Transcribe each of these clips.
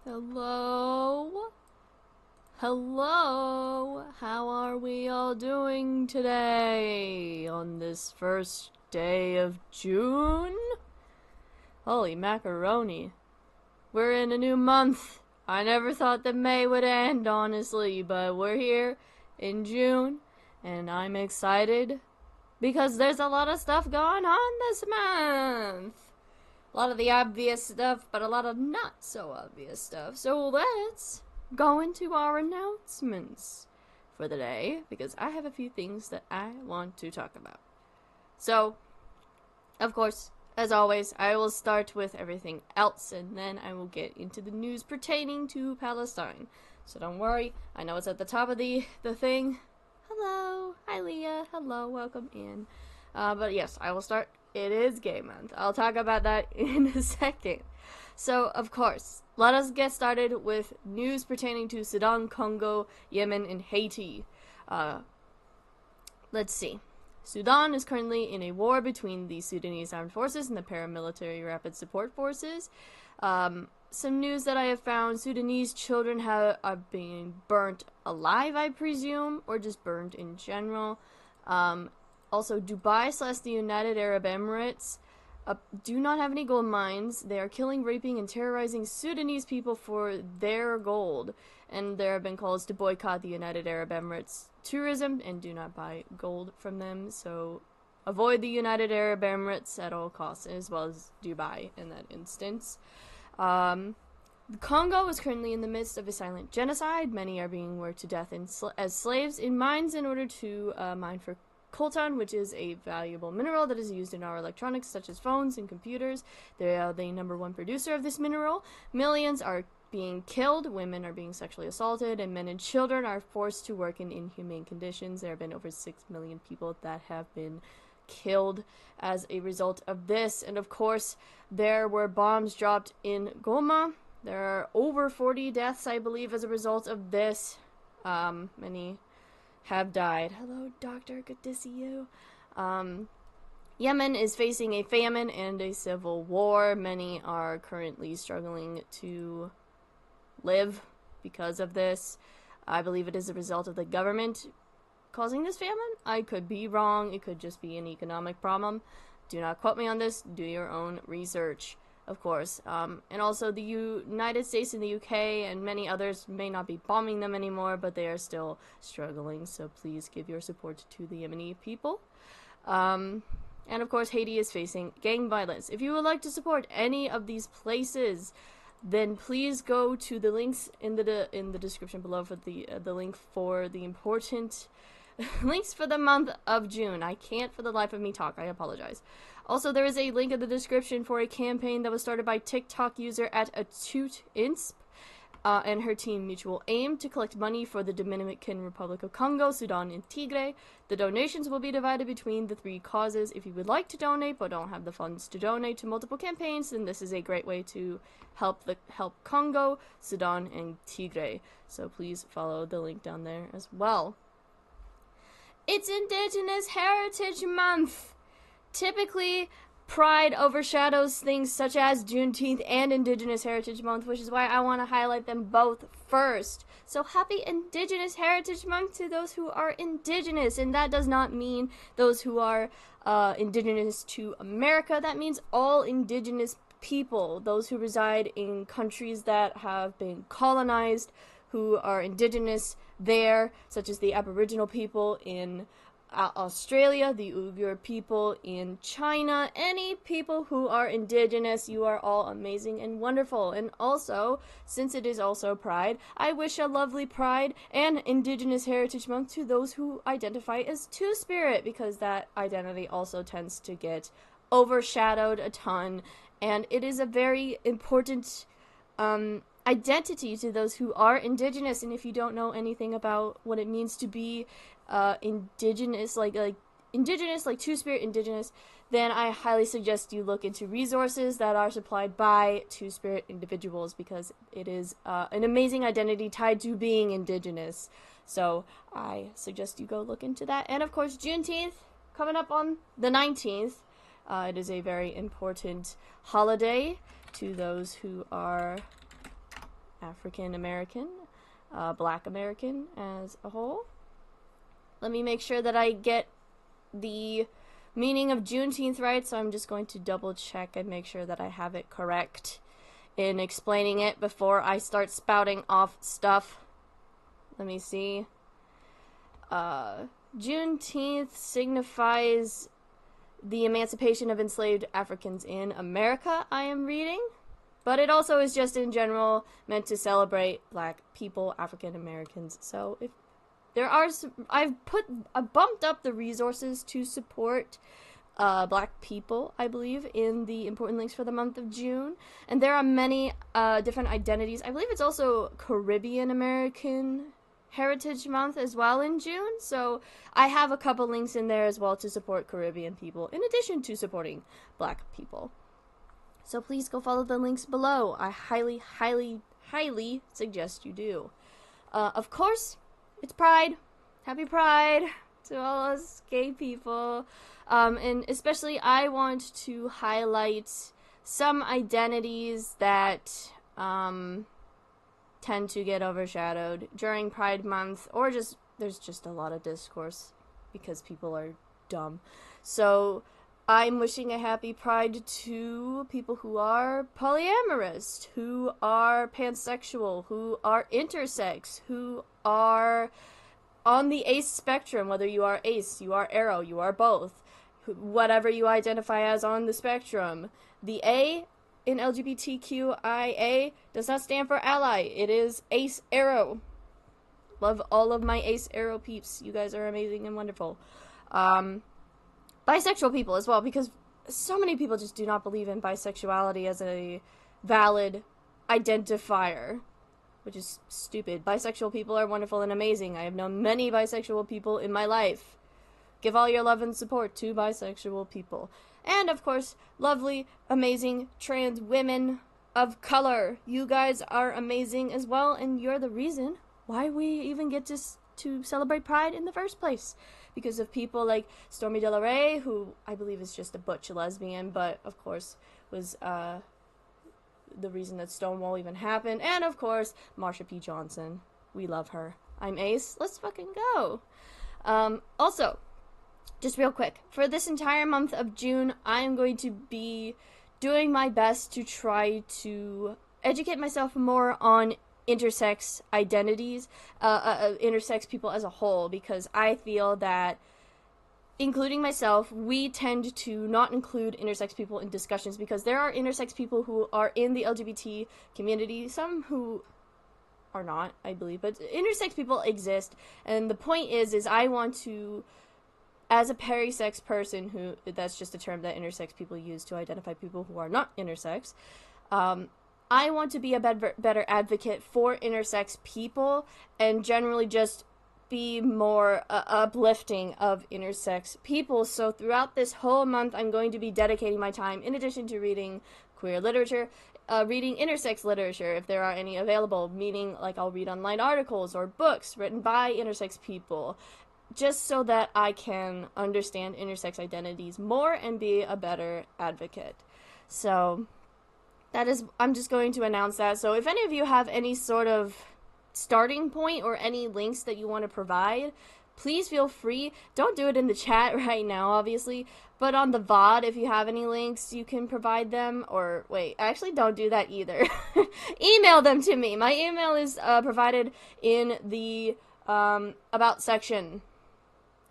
Hello? Hello? How are we all doing today on this first day of June? Holy macaroni. We're in a new month. I never thought that May would end, honestly, but we're here in June, and I'm excited because there's a lot of stuff going on this month. A lot of the obvious stuff, but a lot of not so obvious stuff. So let's go into our announcements for the day, because I have a few things that I want to talk about. So, of course, as always, I will start with everything else, and then I will get into the news pertaining to Palestine. So don't worry, I know it's at the top of the thing. Hello, hi Leah, hello, welcome in. But yes, I will start. It is Gay Month. I'll talk about that in a second. So, of course, let us get started with news pertaining to Sudan, Congo, Yemen, and Haiti. Let's see. Sudan is currently in a war between the Sudanese Armed Forces and the paramilitary Rapid Support Forces. Some news that I have found: Sudanese children are being burnt alive, I presume, or just burned in general. Also, Dubai / the United Arab Emirates do not have any gold mines. They are killing, raping, and terrorizing Sudanese people for their gold. And there have been calls to boycott the United Arab Emirates tourism and do not buy gold from them. So avoid the United Arab Emirates at all costs, as well as Dubai in that instance. The Congo is currently in the midst of a silent genocide. Many are being worked to death as slaves in mines in order to mine for coltan, which is a valuable mineral that is used in our electronics such as phones and computers. They are the #1 producer of this mineral. Millions are being killed, women are being sexually assaulted, and men and children are forced to work in inhumane conditions. There have been over 6 million people that have been killed as a result of this. And of course, there were bombs dropped in Goma. There are over 40 deaths, I believe, as a result of this. Many have died. Hello, doctor. Good to see you. Yemen is facing a famine and a civil war. Many are currently struggling to live because of this. I believe it is a result of the government causing this famine. I could be wrong. It could just be an economic problem. Do not quote me on this. Do your own research. of course. And also the United States and the UK and many others may not be bombing them anymore, but they are still struggling. So please give your support to the Yemeni people. And of course, Haiti is facing gang violence. If you would like to support any of these places, then please go to the links in the description below for the link for the important links for the month of June. I can't for the life of me talk. I apologize. Also, there is a link in the description for a campaign that was started by TikTok user at @atuteinsp and her team Mutual Aim to collect money for the Dominican Republic of Congo, Sudan, and Tigray. The donations will be divided between the 3 causes. If you would like to donate but don't have the funds to donate to multiple campaigns, then this is a great way to help Congo, Sudan, and Tigray. So please follow the link down there as well. It's Indigenous Heritage Month. Typically, Pride overshadows things such as Juneteenth and Indigenous Heritage Month, which is why I want to highlight them both first. So happy Indigenous Heritage Month to those who are Indigenous, and that does not mean those who are Indigenous to America. That means all Indigenous people, those who reside in countries that have been colonized, who are Indigenous there, such as the Aboriginal people in Australia, the Uyghur people in China, any people who are Indigenous, you are all amazing and wonderful. And also, since it is also Pride, I wish a lovely Pride and Indigenous Heritage Month to those who identify as Two-Spirit, because that identity also tends to get overshadowed a ton, and it is a very important identity to those who are Indigenous. And if you don't know anything about what it means to be Indigenous, like Indigenous, like Two-Spirit Indigenous, then I highly suggest you look into resources that are supplied by Two-Spirit individuals, because it is an amazing identity tied to being Indigenous. So I suggest you go look into that. And of course, Juneteenth, coming up on the 19th. It is a very important holiday to those who are African American, Black American as a whole. Let me make sure that I get the meaning of Juneteenth right, so I'm just going to double check and make sure that I have it correct in explaining it before I start spouting off stuff. Let me see. Juneteenth signifies the emancipation of enslaved Africans in America, I am reading. But it also is just in general meant to celebrate Black people, African Americans. So if there are, I've bumped up the resources to support Black people, I believe, in the important links for the month of June. And there are many different identities. I believe it's also Caribbean American Heritage Month as well in June. So I have a couple links in there as well to support Caribbean people, in addition to supporting Black people. So please go follow the links below. I highly, highly, highly suggest you do. Of course, it's Pride. Happy Pride to all us gay people. And especially I want to highlight some identities that tend to get overshadowed during Pride Month, or just there's just a lot of discourse because people are dumb. So I'm wishing a happy Pride to people who are polyamorous, who are pansexual, who are intersex, who are on the ace spectrum, whether you are ace, you are aro, you are both, whatever you identify as on the spectrum. The A in LGBTQIA does not stand for ally. It is ace aro. Love all of my ace aro peeps. You guys are amazing and wonderful. Bisexual people as well, because so many people just do not believe in bisexuality as a valid identifier, which is stupid. Bisexual people are wonderful and amazing. I have known many bisexual people in my life. Give all your love and support to bisexual people. And, of course, lovely, amazing trans women of color. You guys are amazing as well, and you're the reason why we even get to celebrate Pride in the first place. Because of people like Stormy De La Rey, who I believe is just a butch lesbian, but, of course, was the reason that Stonewall even happened. And, of course, Marsha P. Johnson. We love her. I'm Ace. Let's fucking go. Also, just real quick, for this entire month of June, I'm going to be doing my best to try to educate myself more on intersex identities, intersex people as a whole, because I feel that, including myself, we tend to not include intersex people in discussions because there are intersex people who are in the LGBT community, some who are not, I believe, but intersex people exist, and the point is I want to, as a perisex person, who, that's just a term that intersex people use to identify people who are not intersex, I want to be a better advocate for intersex people and generally just be more uplifting of intersex people. So throughout this whole month, I'm going to be dedicating my time, in addition to reading queer literature, reading intersex literature if there are any available, meaning like I'll read online articles or books written by intersex people, just so that I can understand intersex identities more and be a better advocate. So that is, I'm just going to announce that. So if any of you have any sort of starting point or any links that you want to provide, please feel free. Don't do it in the chat right now, obviously, but on the VOD, if you have any links, you can provide them. Or wait, actually don't do that either. Email them to me. My email is provided in the about section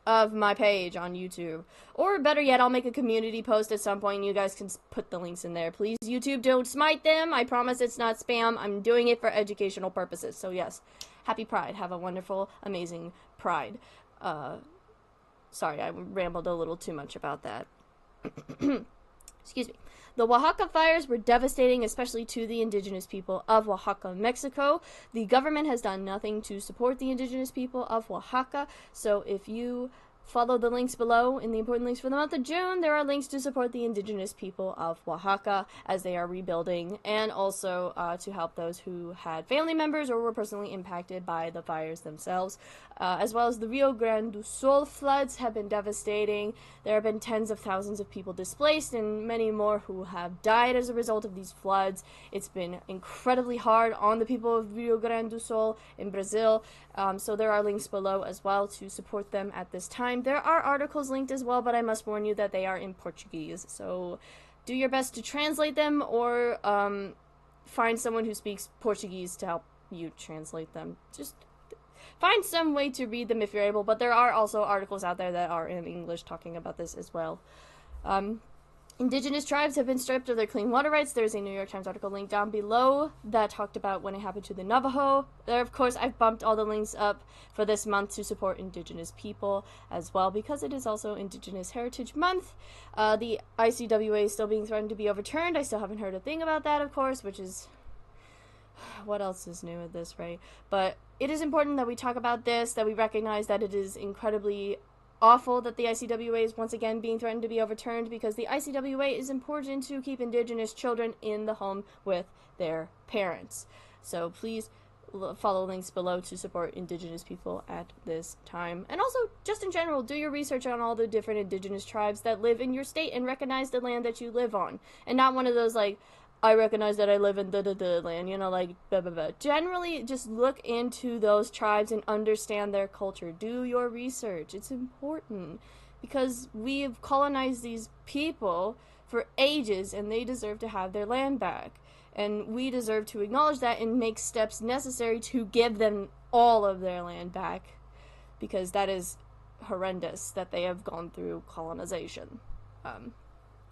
of my page on YouTube. Or better yet, I'll make a community post at some point and you guys can put the links in there. Please, YouTube, don't smite them. I promise it's not spam. I'm doing it for educational purposes. So yes, happy Pride. Have a wonderful, amazing Pride. Sorry, I rambled a little too much about that. Excuse me. The Oaxaca fires were devastating, especially to the indigenous people of Oaxaca, Mexico. The government has done nothing to support the indigenous people of Oaxaca, so if you follow the links below in the important links for the month of June, there are links to support the indigenous people of Oaxaca as they are rebuilding, and also to help those who had family members or were personally impacted by the fires themselves, as well as the Rio Grande do Sul floods have been devastating. There have been tens of thousands of people displaced and many more who have died as a result of these floods. It's been incredibly hard on the people of Rio Grande do Sul in Brazil, so there are links below as well to support them at this time. There are articles linked as well, but I must warn you that they are in Portuguese, so do your best to translate them, or find someone who speaks Portuguese to help you translate them. Just find some way to read them if you're able, but there are also articles out there that are in English talking about this as well. Indigenous tribes have been stripped of their clean water rights. There's a New York Times article linked down below that talked about when it happened to the Navajo. There, of course, I've bumped all the links up for this month to support indigenous people as well, because it is also Indigenous Heritage Month. The ICWA is still being threatened to be overturned. I still haven't heard a thing about that, of course, which is... what else is new with this, right? But it is important that we talk about this, that we recognize that it is incredibly awful that the ICWA is once again being threatened to be overturned, because the ICWA is important to keep indigenous children in the home with their parents. So please follow links below to support indigenous people at this time. And also, just in general, do your research on all the different indigenous tribes that live in your state and recognize the land that you live on. And not one of those, like, I recognize that I live in the land, you know, like, blah, blah, blah. Generally, just look into those tribes and understand their culture. Do your research. It's important, because we've colonized these people for ages, and they deserve to have their land back. And we deserve to acknowledge that and make steps necessary to give them all of their land back, because that is horrendous that they have gone through colonization.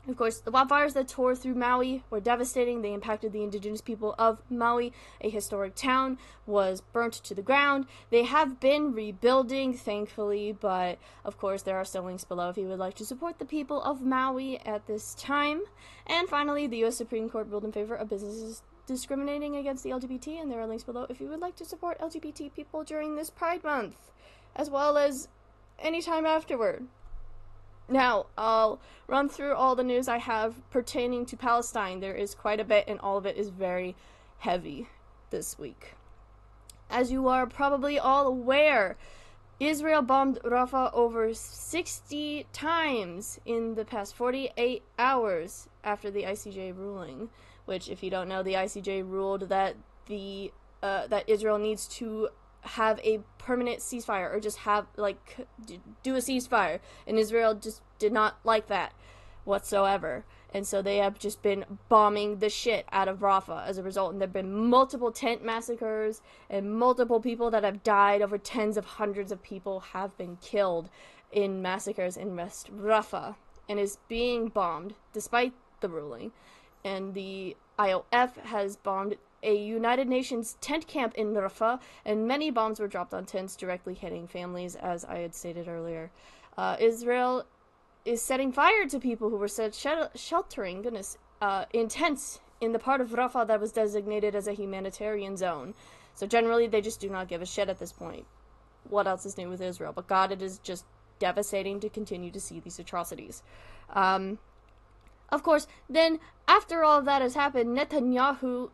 Of course, the wildfires that tore through Maui were devastating. They impacted the indigenous people of Maui. A historic town was burnt to the ground. They have been rebuilding, thankfully, but of course there are still links below if you would like to support the people of Maui at this time. And finally, the U.S. Supreme Court ruled in favor of businesses discriminating against the LGBT, and there are links below if you would like to support LGBT people during this Pride Month, as well as any time afterward. Now, I'll run through all the news I have pertaining to Palestine. There is quite a bit, and all of it is very heavy this week. As you are probably all aware, Israel bombed Rafah over 60 times in the past 48 hours after the ICJ ruling, which, if you don't know, the ICJ ruled that that Israel needs to have a permanent ceasefire, or just have, like, do a ceasefire, and Israel just did not like that whatsoever. And so they have just been bombing the shit out of Rafah as a result. And there have been multiple tent massacres and multiple people that have died. Over tens of hundreds of people have been killed in massacres in West Rafah, and is being bombed despite the ruling. And the IOF has bombed a United Nations tent camp in Rafah, and many bombs were dropped on tents directly hitting families, as I had stated earlier. Israel is setting fire to people who were sheltering in tents in the part of Rafah that was designated as a humanitarian zone. So generally, they just do not give a shit at this point. What else is new with Israel? But God, it is just devastating to continue to see these atrocities. Of course, then, after all of that has happened, Netanyahu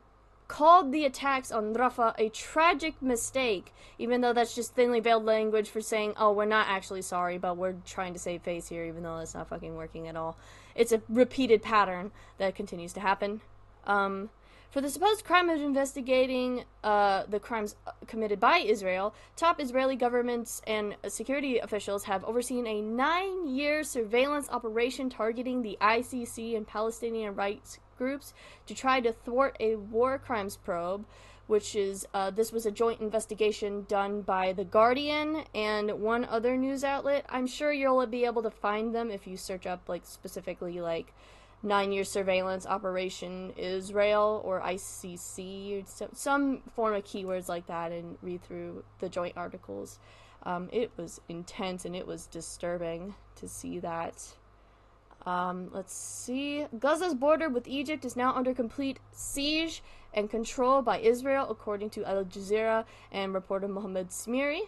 called the attacks on Rafah a tragic mistake, even though that's just thinly veiled language for saying, oh, we're not actually sorry, but we're trying to save face here, even though that's not fucking working at all. It's a repeated pattern that continues to happen. For the supposed crime of investigating the crimes committed by Israel, top Israeli governments and security officials have overseen a 9-year surveillance operation targeting the ICC and Palestinian rights groups to try to thwart a war crimes probe, which is, this was a joint investigation done by The Guardian and one other news outlet. I'm sure you'll be able to find them if you search up, like, specifically, like, 9-year surveillance operation Israel or ICC, some form of keywords like that, and read through the joint articles. It was intense and it was disturbing to see that. Let's see. Gaza's border with Egypt is now under complete siege and control by Israel, according to Al Jazeera and reporter Mohammed Smiri.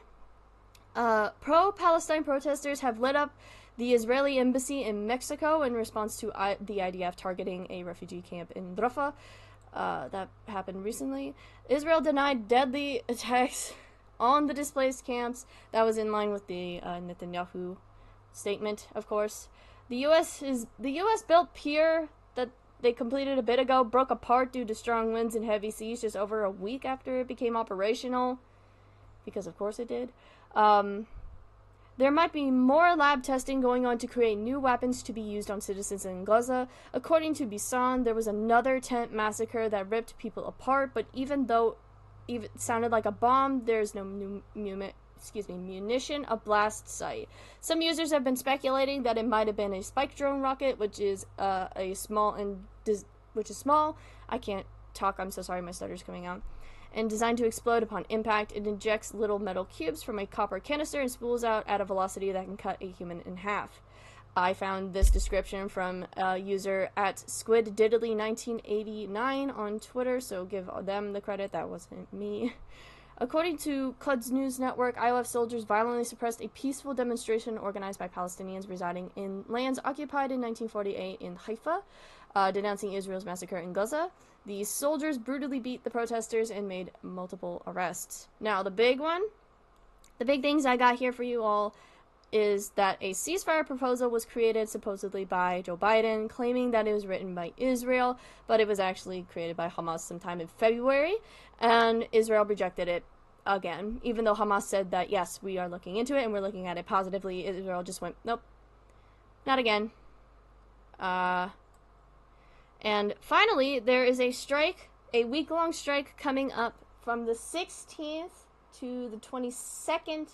Pro-Palestine protesters have lit up the Israeli embassy in Mexico in response to the IDF targeting a refugee camp in Rafah. That happened recently. Israel denied deadly attacks on the displaced camps. That was in line with the Netanyahu statement, of course. The U.S. built pier that they completed a bit ago broke apart due to strong winds and heavy seas just over a week after it became operational, because of course it did. There might be more lab testing going on to create new weapons to be used on citizens in Gaza. According to Bisan, there was another tent massacre that ripped people apart, but even though it sounded like a bomb, there's no munition, a blast site. Some users have been speculating that it might have been a spike drone rocket, which is small. I can't talk, I'm so sorry, my stutter's coming out. And designed to explode upon impact. It injects little metal cubes from a copper canister and spools out at a velocity that can cut a human in half. I found this description from a user at SquidDiddly1989 on Twitter, so give them the credit, that wasn't me. According to Quds News Network, IOF soldiers violently suppressed a peaceful demonstration organized by Palestinians residing in lands occupied in 1948 in Haifa, denouncing Israel's massacre in Gaza. The soldiers brutally beat the protesters and made multiple arrests. Now, the big things I got here for you all is that a ceasefire proposal was created supposedly by Joe Biden, claiming that it was written by Israel, but it was actually created by Hamas sometime in February, and Israel rejected it again. Even though Hamas said that, yes, we are looking into it and we're looking at it positively, Israel just went, nope, not again. And finally, there is a strike, a week-long strike coming up from the 16th to the 22nd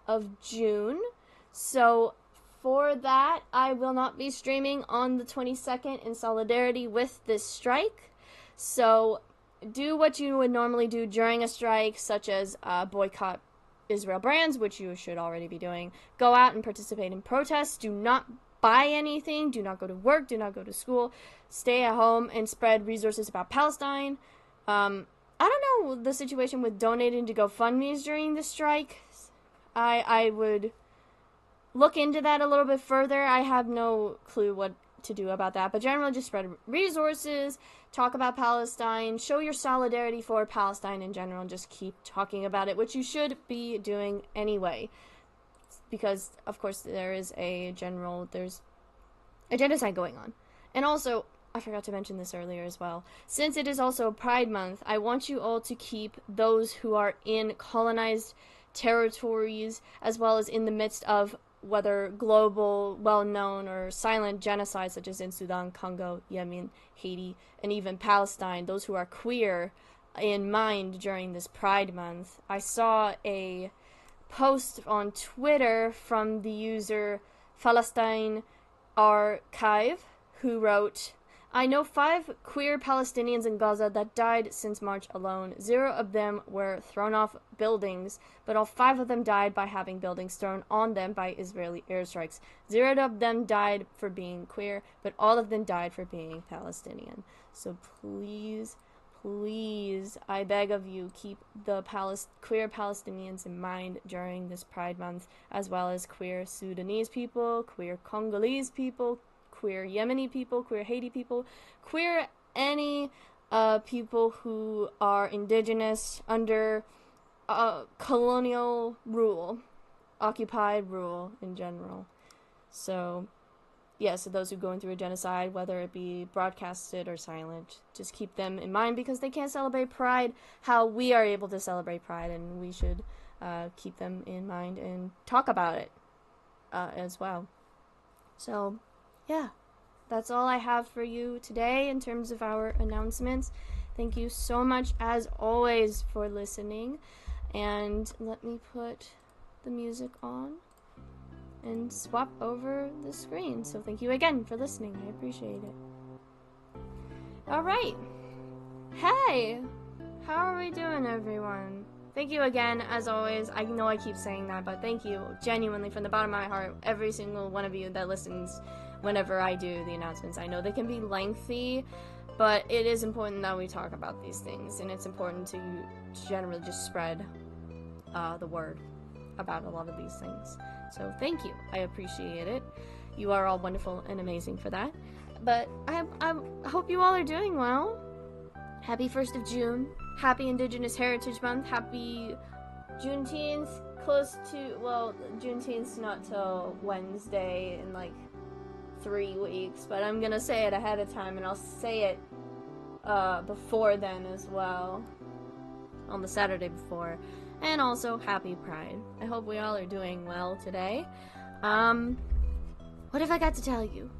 of June. So for that, I will not be streaming on the 22nd in solidarity with this strike. So do what you would normally do during a strike, such as boycott Israel brands, which you should already be doing. Go out and participate in protests. Do not buy anything. Do not go to work. Do not go to school. Stay at home and spread resources about Palestine. I don't know the situation with donating to GoFundMe's during the strike. I would look into that a little bit further. I have no clue what to do about that, but generally just spread resources, talk about Palestine, show your solidarity for Palestine in general, and just keep talking about it, which you should be doing anyway, because of course there's a genocide going on. And also, I forgot to mention this earlier as well, since it is also Pride Month, I want you all to keep those who are in colonized territories, as well as in the midst of whether global, well-known, or silent genocides such as in Sudan, Congo, Yemen, Haiti, and even Palestine, those who are queer in mind during this Pride Month. I saw a post on Twitter from the user Palestine Archive, who wrote, I know 5 queer Palestinians in Gaza that died since March alone. 0 of them were thrown off buildings, but all 5 of them died by having buildings thrown on them by Israeli airstrikes. 0 of them died for being queer, but all of them died for being Palestinian. So please, please, I beg of you, keep the queer Palestinians in mind during this Pride Month, as well as queer Sudanese people, queer Congolese people, queer Yemeni people, queer Haiti people, queer any people who are indigenous under colonial rule, occupied rule in general. So, yeah, so those who are going through a genocide, whether it be broadcasted or silent, just keep them in mind because they can't celebrate Pride how we are able to celebrate Pride, and we should keep them in mind and talk about it as well. So, yeah, that's all I have for you today in terms of our announcements. Thank you so much, as always, for listening. And let me put the music on and swap over the screen. So thank you again for listening. I appreciate it. Alright. Hey! How are we doing, everyone? Thank you again, as always. I know I keep saying that, but thank you genuinely from the bottom of my heart, every single one of you that listens whenever I do the announcements. I know they can be lengthy, but it is important that we talk about these things, and it's important to generally just spread the word about a lot of these things. So thank you. I appreciate it. You are all wonderful and amazing for that. But I hope you all are doing well. Happy 1st of June. Happy Indigenous Heritage Month. Happy Juneteenth. Close to, well, Juneteenth's not till Wednesday in like 3 weeks, but I'm gonna say it ahead of time, and I'll say it before then as well, on the Saturday before. And also, happy Pride. I hope we all are doing well today. What have I got to tell you?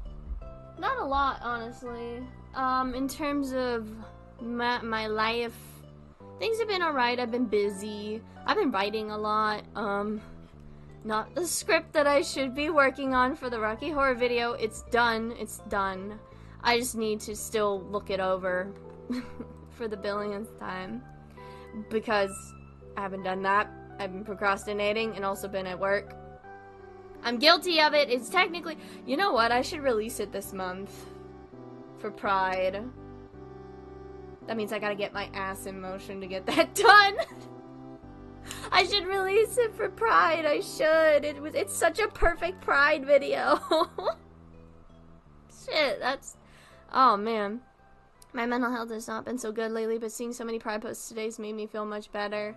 Not a lot, honestly. In terms of my life, things have been alright. I've been busy. I've been writing a lot. Not the script that I should be working on for the Rocky Horror video. It's done. It's done. I just need to still look it over for the billionth time, because I haven't done that. I've been procrastinating and also been at work. I'm guilty of it. It's technically... You know what? I should release it this month for Pride. That means I gotta get my ass in motion to get that done. I should release it for Pride. I should. It's such a perfect Pride video. Shit, that's... Oh, man. My mental health has not been so good lately, but seeing so many Pride posts today's made me feel much better.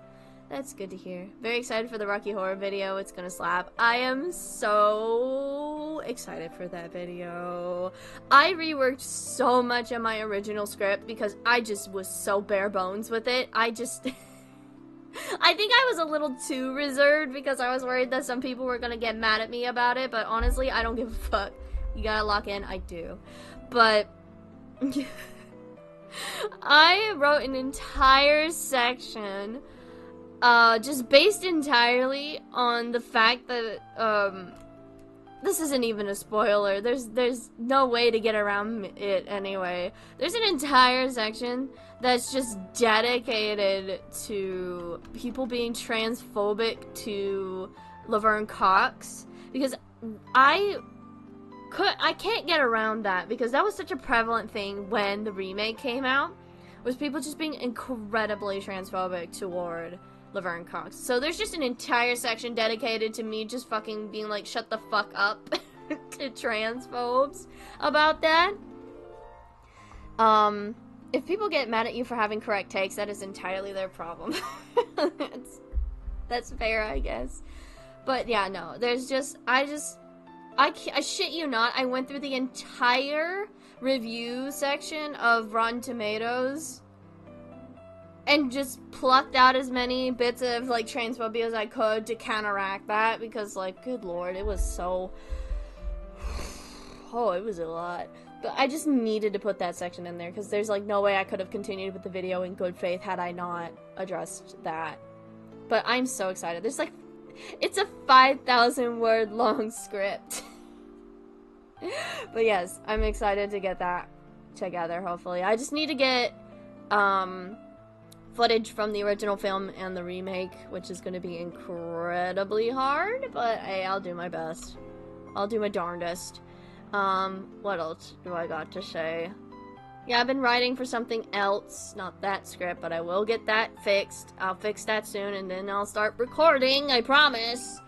That's good to hear. Very excited for the Rocky Horror video. It's gonna slap. I am so excited for that video. I reworked so much of my original script because I just was so bare bones with it. I think I was a little too reserved because I was worried that some people were gonna get mad at me about it, but honestly, I don't give a fuck. You gotta lock in. I do. But... I wrote an entire section just based entirely on the fact that this isn't even a spoiler. There's no way to get around it anyway. There's an entire section that's just dedicated to people being transphobic to Laverne Cox, because I can't get around that, because that was such a prevalent thing when the remake came out, was people just being incredibly transphobic toward Laverne Cox. So there's just an entire section dedicated to me just fucking being like, shut the fuck up to transphobes about that. If people get mad at you for having correct takes, that is entirely their problem. That's fair, I guess. But yeah, no, there's just, I shit you not, I went through the entire review section of Rotten Tomatoes and just plucked out as many bits of, like, transphobia as I could to counteract that, because, like, good lord, it was so... Oh, it was a lot. But I just needed to put that section in there, because there's, like, no way I could have continued with the video in good faith had I not addressed that. But I'm so excited. There's, like, it's a 5,000 word long script. But yes, I'm excited to get that together, hopefully. I just need to get, footage from the original film and the remake, which is going to be incredibly hard, but hey, I'll do my best. I'll do my darndest. What else do I got to say? Yeah, I've been writing for something else, not that script, but I will get that fixed. I'll fix that soon, and then I'll start recording, I promise.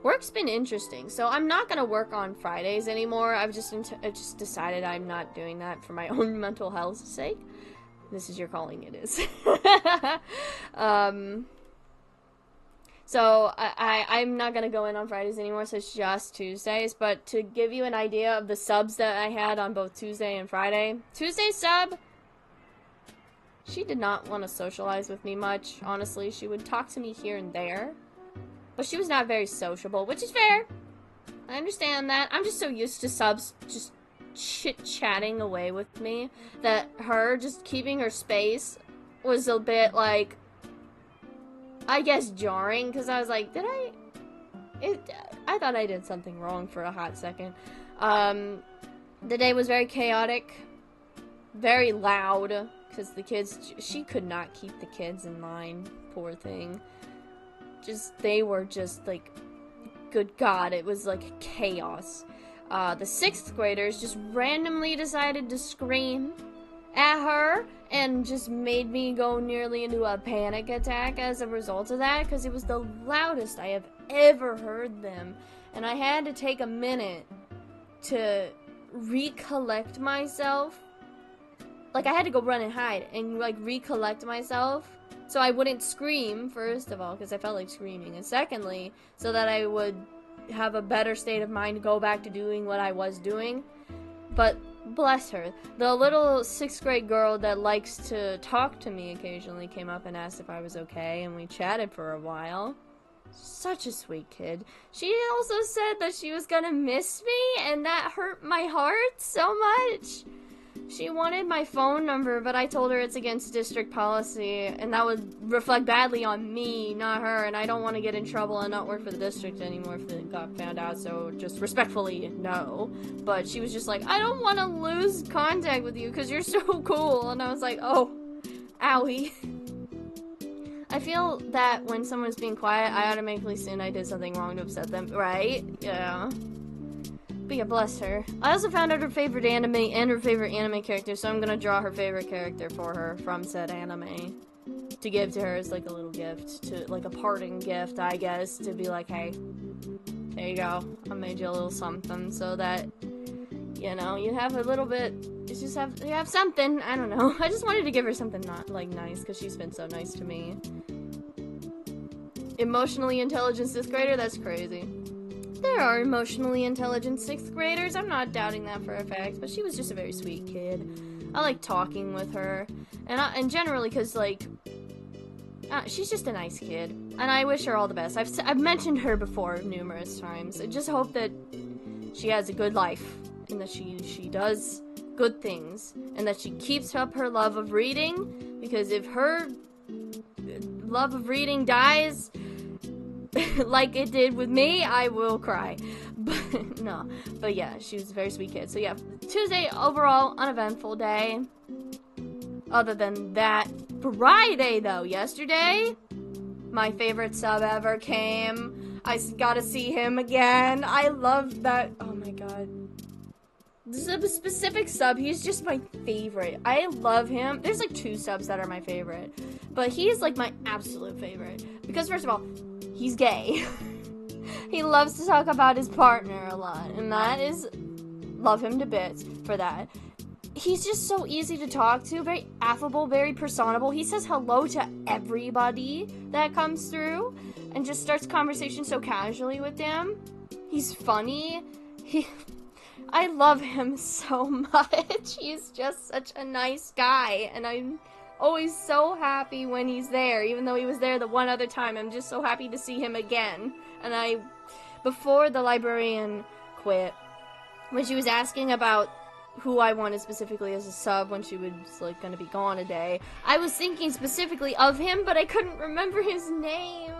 Work's been interesting, so I'm not gonna work on Fridays anymore. I've just decided I'm not doing that for my own mental health's sake. This is your calling, it is. So I'm not gonna go in on Fridays anymore, so it's just Tuesdays. But to give you an idea of the subs that I had on both Tuesday and Friday, Tuesday sub, she did not want to socialize with me much, honestly. She would talk to me here and there, but she was not very sociable, which is fair. I understand that. I'm just so used to subs just chit-chatting away with me that her just keeping her space was a bit, like, I guess jarring, because I was like, I thought I did something wrong for a hot second. The day was very chaotic, very loud, because the kids, she could not keep the kids in line, poor thing. They were just, like, good God, it was, like, chaos. The 6th graders just randomly decided to scream at her, and just made me go nearly into a panic attack as a result of that, because it was the loudest I have ever heard them. And I had to take a minute to recollect myself. Like, I had to go run and hide and, like, recollect myself so I wouldn't scream, first of all, because I felt like screaming, and secondly, so that I would have a better state of mind to go back to doing what I was doing. But bless her, the little 6th grade girl that likes to talk to me occasionally came up and asked if I was okay, and we chatted for a while. Such a sweet kid. She also said that she was gonna miss me, and that hurt my heart so much. She wanted my phone number, but I told her it's against district policy, and that would reflect badly on me, not her, and I don't want to get in trouble and not work for the district anymore if it got found out, so just respectfully, no. But she was just like, I don't want to lose contact with you because you're so cool, and I was like, oh, owie. I feel that when someone's being quiet, I automatically assume I did something wrong to upset them, right? Yeah. But yeah, bless her. I also found out her favorite anime and her favorite anime character, so I'm gonna draw her favorite character for her from said anime to give to her as, like, a little gift, to, like, a parting gift, I guess, to be like, hey, there you go, I made you a little something, so that, you know, you have a little bit, you have something, I don't know. I just wanted to give her something not, like, nice, because she's been so nice to me. Emotionally intelligent 6th grader? That's crazy. There are emotionally intelligent 6th graders, I'm not doubting that for a fact, but she was just a very sweet kid. I like talking with her, and generally, because, like, she's just a nice kid, and I wish her all the best. I've mentioned her before numerous times. I just hope that she has a good life, and that she does good things, and that she keeps up her love of reading, because if her love of reading dies, like it did with me, I will cry. But no, but yeah, she was a very sweet kid. So yeah, Tuesday overall uneventful day. Other than that, Friday though, yesterday, my favorite sub ever came. I got to see him again. I love that. Oh my god. This is a specific sub. He's just my favorite. I love him. There's like 2 subs that are my favorite, but he's like my absolute favorite because first of all, he's gay. He loves to talk about his partner a lot, and that is, love him to bits for that. He's just so easy to talk to, very affable, very personable. He says hello to everybody that comes through, and just starts conversation so casually with them. He's funny. I love him so much. He's just such a nice guy, and I'm always so happy when he's there, even though he was there the one other time. I'm just so happy to see him again. And before the librarian quit, when she was asking about who I wanted specifically as a sub when she was, like, gonna be gone a day, I was thinking specifically of him, but I couldn't remember his name.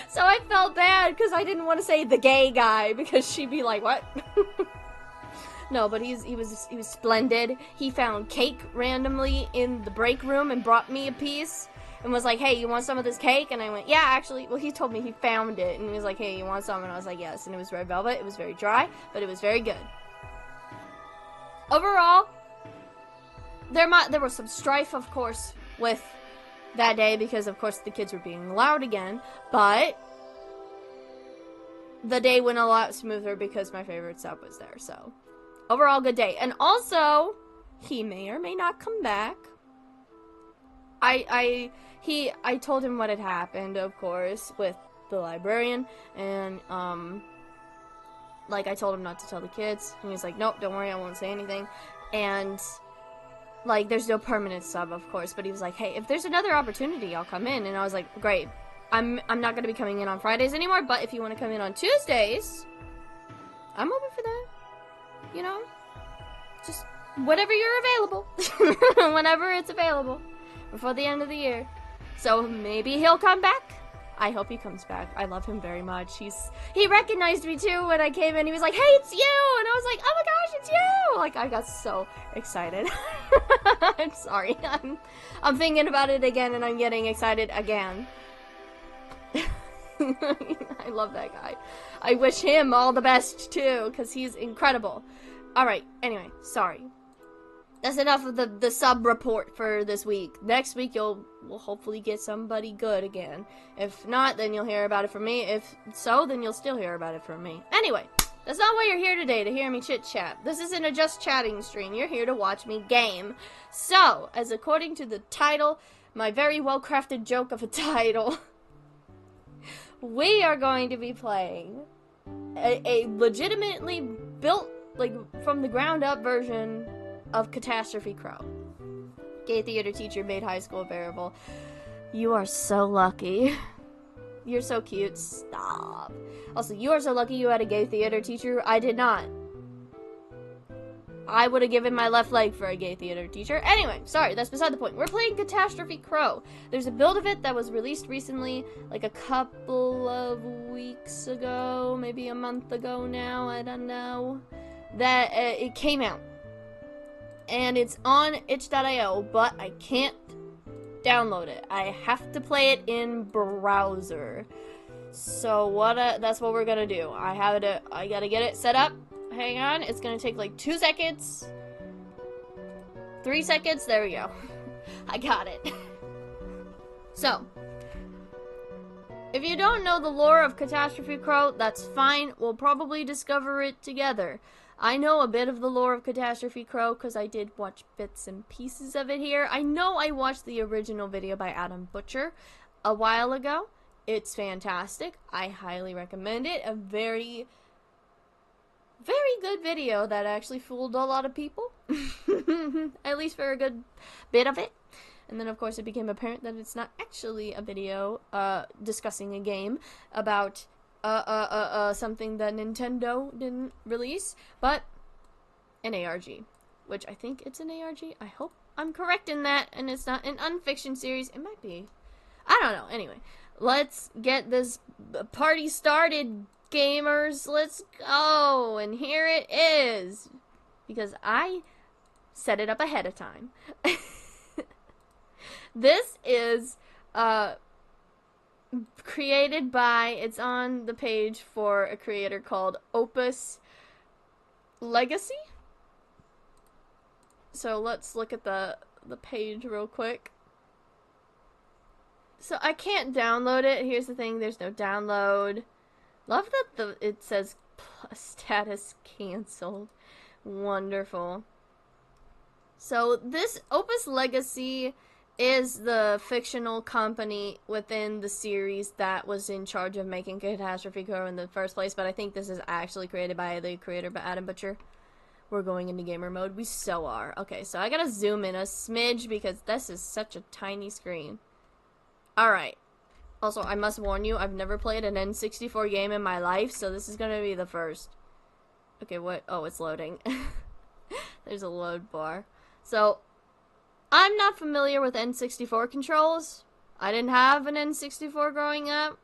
So I felt bad, because I didn't want to say the gay guy, because she'd be like, what? No, but he was splendid. He found cake randomly in the break room and brought me a piece and was like, hey, you want some of this cake? And I went, yeah, actually. Well, he told me he found it, and he was like, hey, you want some? And I was like, yes. And it was red velvet. It was very dry, but it was very good. Overall, there was some strife, of course, with that day, because, of course, the kids were being loud again, but the day went a lot smoother because my favorite sub was there, so overall, good day. And also, he may or may not come back. I told him what had happened, of course, with the librarian, and, like, I told him not to tell the kids, and he was like, nope, don't worry, I won't say anything, and, like, there's no permanent sub, of course, but he was like, hey, if there's another opportunity, I'll come in, and I was like, great, I'm not gonna be coming in on Fridays anymore, but if you want to come in on Tuesdays, I'm open for that, you know, just whenever you're available, whenever it's available, before the end of the year, so maybe he'll come back. I hope he comes back. I love him very much. He recognized me too when I came in. He was like, hey, it's you! And I was like, oh my gosh, it's you! Like, I got so excited. I'm sorry. I'm thinking about it again and I'm getting excited again. I love that guy. I wish him all the best too, because he's incredible. Alright, anyway, sorry. That's enough of the sub report for this week. Next week, we'll hopefully get somebody good again. If not, then you'll hear about it from me. If so, then you'll still hear about it from me. Anyway, that's not why you're here today, to hear me chit-chat. This isn't a just chatting stream. You're here to watch me game. So, as according to the title, my very well-crafted joke of a title, we are going to be playing a legitimately built, like, from the ground up version of Catastrophe Crow. Gay theater teacher made high school bearable. You are so lucky. You're so cute. Stop. Also, you are so lucky you had a gay theater teacher. I did not. I would have given my left leg for a gay theater teacher. Anyway, sorry, that's beside the point. We're playing Catastrophe Crow. There's a build of it that was released recently, like a couple of weeks ago, maybe a month ago now, I don't know, that it came out. And it's on itch.io, but I can't download it. I have to play it in browser. So that's what we're gonna do. I gotta get it set up. Hang on, it's gonna take like 2 seconds. 3 seconds, there we go. I got it. So, if you don't know the lore of Catastrophe Crow, that's fine. We'll probably discover it together. I know a bit of the lore of Catastrophe Crow because I did watch bits and pieces of it here. I know I watched the original video by Adam Butcher a while ago. It's fantastic. I highly recommend it. A very, very good video that actually fooled a lot of people. At least for a good bit of it. And then, of course, it became apparent that it's not actually a video discussing a game about something that Nintendo didn't release, but an ARG, which I think it's an ARG. I hope I'm correct in that, and it's not an unfiction series. It might be. I don't know. Anyway, let's get this party started, gamers. Let's go, and here it is, because I set it up ahead of time. This is, created by, it's on the page for a creator called Opus Legacy. So let's look at the page real quick. So I can't download it. Here's the thing, there's no download. Love that it says status canceled. Wonderful. So this Opus Legacy is the fictional company within the series that was in charge of making Catastrophe Crow in the first place, but I think this is actually created by the creator, Adam Butcher. We're going into gamer mode. We so are. Okay, so I gotta zoom in a smidge because this is such a tiny screen. Alright. Also, I must warn you, I've never played an N64 game in my life, so this is gonna be the first. Okay, what? Oh, it's loading. There's a load bar. So, I'm not familiar with N64 controls. I didn't have an N64 growing up.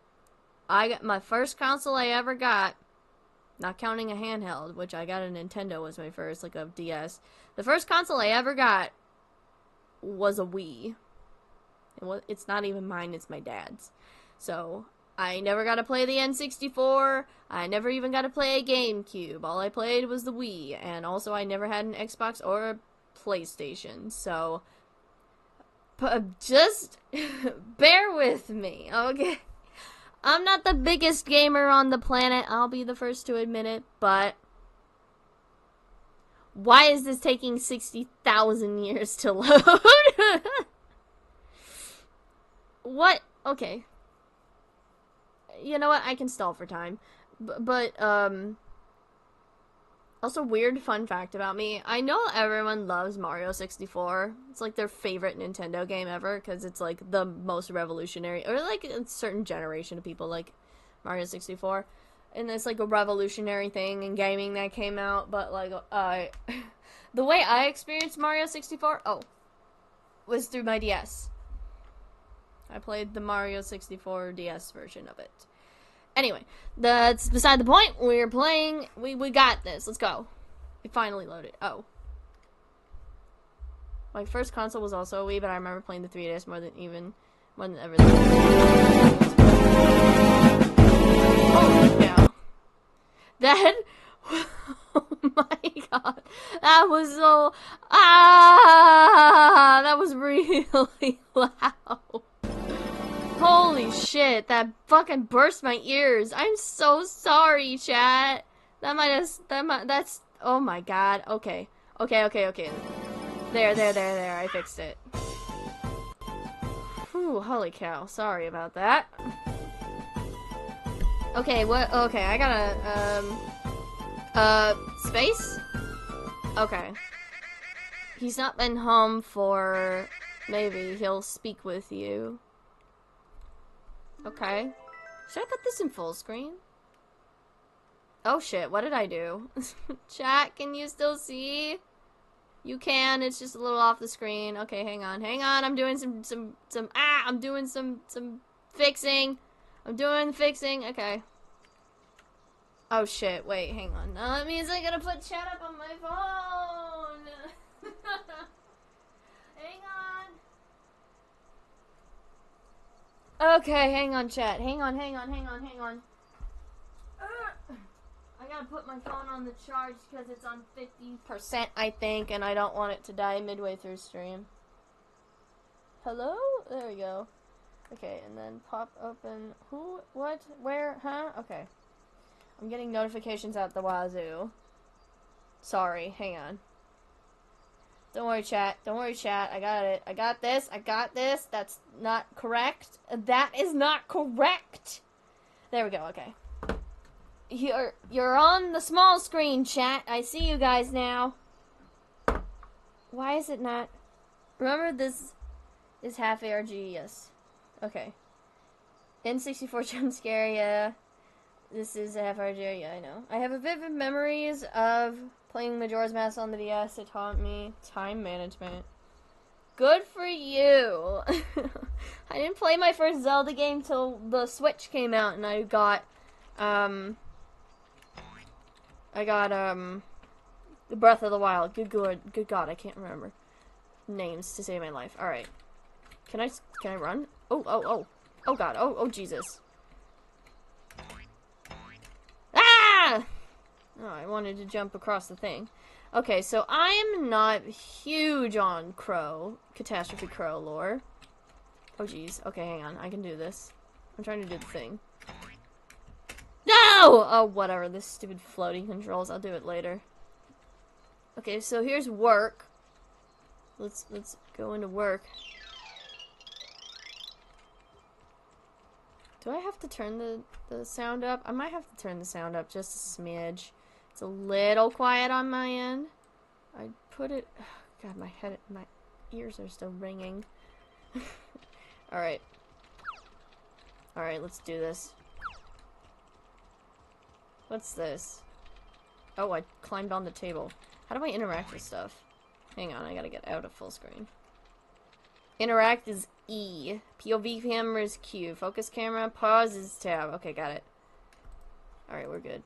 I got my first console I ever got, not counting a handheld, which I got a Nintendo was my first, like a DS. The first console I ever got was a Wii. It's not even mine, it's my dad's. So, I never got to play the N64. I never even got to play a GameCube. All I played was the Wii. And also, I never had an Xbox or a PlayStation. So, just bear with me, okay? I'm not the biggest gamer on the planet. I'll be the first to admit it. But why is this taking 60,000 years to load? What? Okay. You know what? I can stall for time. Also, weird fun fact about me. I know everyone loves Mario 64. It's like their favorite Nintendo game ever because it's like the most revolutionary, or like a certain generation of people like Mario 64. And it's like a revolutionary thing in gaming that came out. But like, the way I experienced Mario 64, was through my DS. I played the Mario 64 DS version of it. Anyway, that's beside the point. We're playing. We got this. Let's go. It finally loaded. Oh. My first console was also a Wii, but I remember playing the 3DS more than ever. Oh, yeah. That. Oh my god. That was so. That was really loud. Holy shit, that fucking burst my ears. I'm so sorry, chat. That's, oh my god. Okay. There, I fixed it. Whew, holy cow. Sorry about that. Okay, okay, I gotta, space? Okay. He's not been home for, maybe he'll speak with you. Okay. Should I put this in full screen? Oh shit, what did I do? Chat, can you still see? You can, it's just a little off the screen. Okay, hang on, I'm doing I'm doing some fixing. I'm doing fixing, okay. Oh shit, wait, hang on. Now that means I gotta put chat up on my phone. Hang on. Okay, hang on, chat. Hang on. I gotta put my phone on the charge because it's on 50%, I think, and I don't want it to die midway through stream. Hello? There we go. Okay, and then pop open. Who? What? Where? Huh? Okay. I'm getting notifications out the wazoo. Sorry, hang on. Don't worry, chat. I got it. I got this. That's not correct. That is not correct. There we go. Okay. You're on the small screen, chat. I see you guys now. Why is it not? Remember, this is half ARG. Yes. Okay. N64 jump scare. Yeah. This is a half ARG. Yeah, I know. I have vivid memories of playing Majora's Mask on the DS. It taught me time management. Good for you. I didn't play my first Zelda game till the Switch came out, and I got the Breath of the Wild. Good God, I can't remember names to save my life. All right, can I run? Oh God, oh Jesus. Ah! Oh, I wanted to jump across the thing. Okay, so I'm not huge on Catastrophe Crow lore. Oh, jeez. Okay, hang on. I can do this. I'm trying to do the thing. No! Oh, whatever. This stupid floating controls. I'll do it later. Okay, so here's work. Let's go into work. Do I have to turn the sound up? I might have to turn the sound up just a smidge. It's a little quiet on my end. I put it... Oh, God, my ears are still ringing. Alright. Alright, let's do this. What's this? Oh, I climbed on the table. How do I interact with stuff? Hang on, I gotta get out of full screen. Interact is E. POV camera is Q. Focus camera, pause is tab. Okay, got it. Alright, we're good.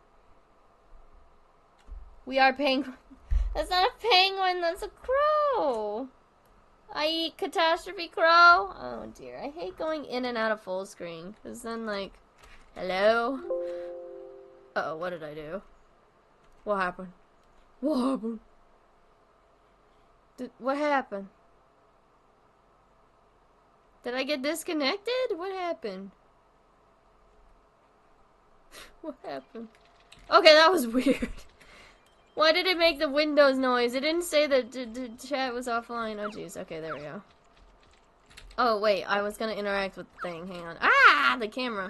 We are penguin. That's not a penguin, that's a crow. I eat catastrophe crow. Oh dear, I hate going in and out of full screen. Cause then like, hello? Uh-oh, what did I do? What happened? What happened? What happened? Did I get disconnected? What happened? What happened? Okay, that was weird. Why did it make the Windows noise? It didn't say that the chat was offline. Oh, jeez. Okay, there we go. Oh, wait. I was gonna interact with the thing. Hang on. Ah! The camera.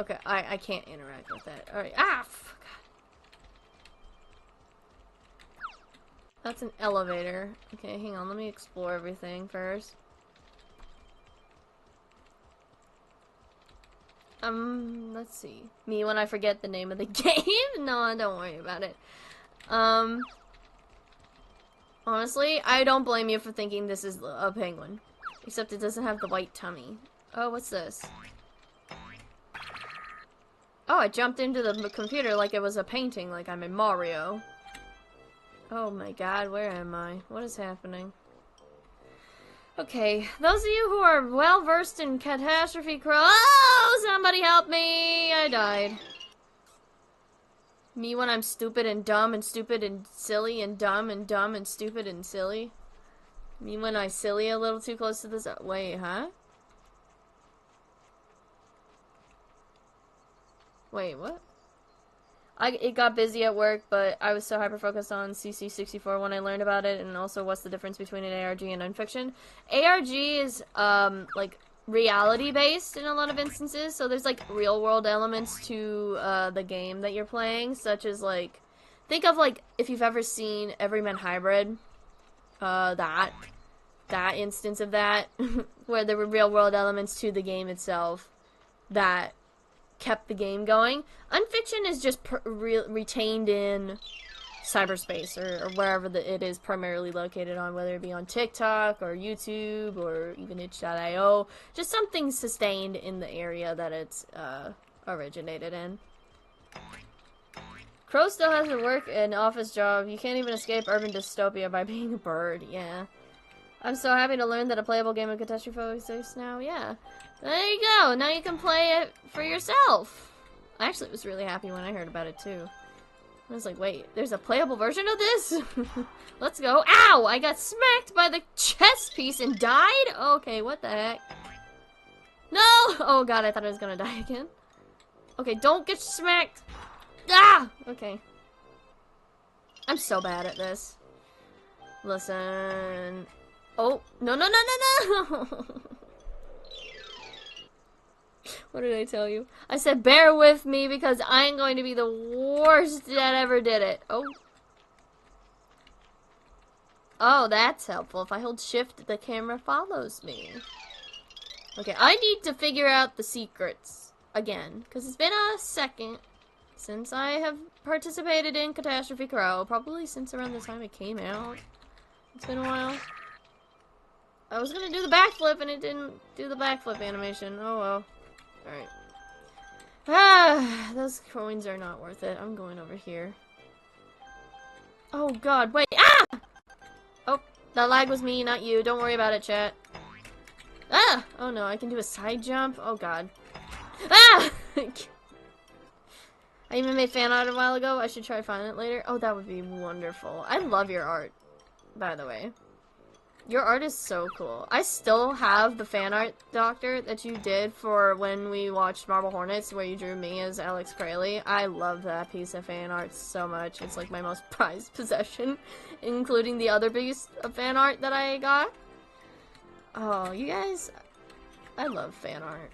Okay, I can't interact with that. Alright. Ah! Fuck. That's an elevator. Okay, hang on. Let me explore everything first. Let's see. Me when I forget the name of the game? No, don't worry about it. Honestly, I don't blame you for thinking this is a penguin. Except it doesn't have the white tummy. Oh, what's this? Oh, I jumped into the computer like it was a painting, like I'm in Mario. Oh my god, where am I? What is happening? Okay, those of you who are well versed in catastrophe oh, somebody help me! I died. Me when I'm stupid and dumb and stupid and silly and dumb and dumb and stupid and silly. Me when I silly a little too close to this. Wait, huh? Wait, what? It got busy at work, but I was so hyper-focused on CC64 when I learned about it, and also what's the difference between an ARG and nonfiction. ARG is, like, reality-based in a lot of instances, so there's, like, real-world elements to, the game that you're playing, such as, like, think of, like, if you've ever seen Everyman Hybrid, that instance of that, where there were real-world elements to the game itself that kept the game going. Unfiction is just retained in cyberspace or wherever it is primarily located on, whether it be on TikTok or YouTube or even itch.io. Just something sustained in the area that it's originated in. Crow still has to work an office job. You can't even escape urban dystopia by being a bird. Yeah. I'm so happy to learn that a playable game of catastrophe exists now. Yeah. There you go. Now you can play it for yourself. I actually was really happy when I heard about it too. I was like, wait, there's a playable version of this? Let's go. Ow! I got smacked by the chess piece and died? Okay, what the heck? No! Oh god, I thought I was gonna die again. Okay, don't get smacked. Ah! Okay. I'm so bad at this. Listen. Oh, no, no, no, no, no! What did I tell you? I said bear with me because I'm going to be the worst that ever did it. Oh. Oh, that's helpful. If I hold shift, the camera follows me. Okay, I need to figure out the secrets again, because it's been a second since I have participated in Catastrophe Crow. Probably since around the time it came out. It's been a while. I was gonna do the backflip and it didn't do the backflip animation. Oh well. Alright. Ah, those coins are not worth it. I'm going over here. Oh god, wait. Ah! Oh, that lag was me, not you. Don't worry about it, chat. Ah! Oh no, I can do a side jump? Oh god. Ah! I even made fan art a while ago. I should try finding it later. Oh, that would be wonderful. I love your art, by the way. Your art is so cool. I still have the fan art, Doctor, that you did for when we watched Marble Hornets, where you drew me as Alex Crayley. I love that piece of fan art so much. It's like my most prized possession, including the other piece of fan art that I got. Oh, you guys, I love fan art.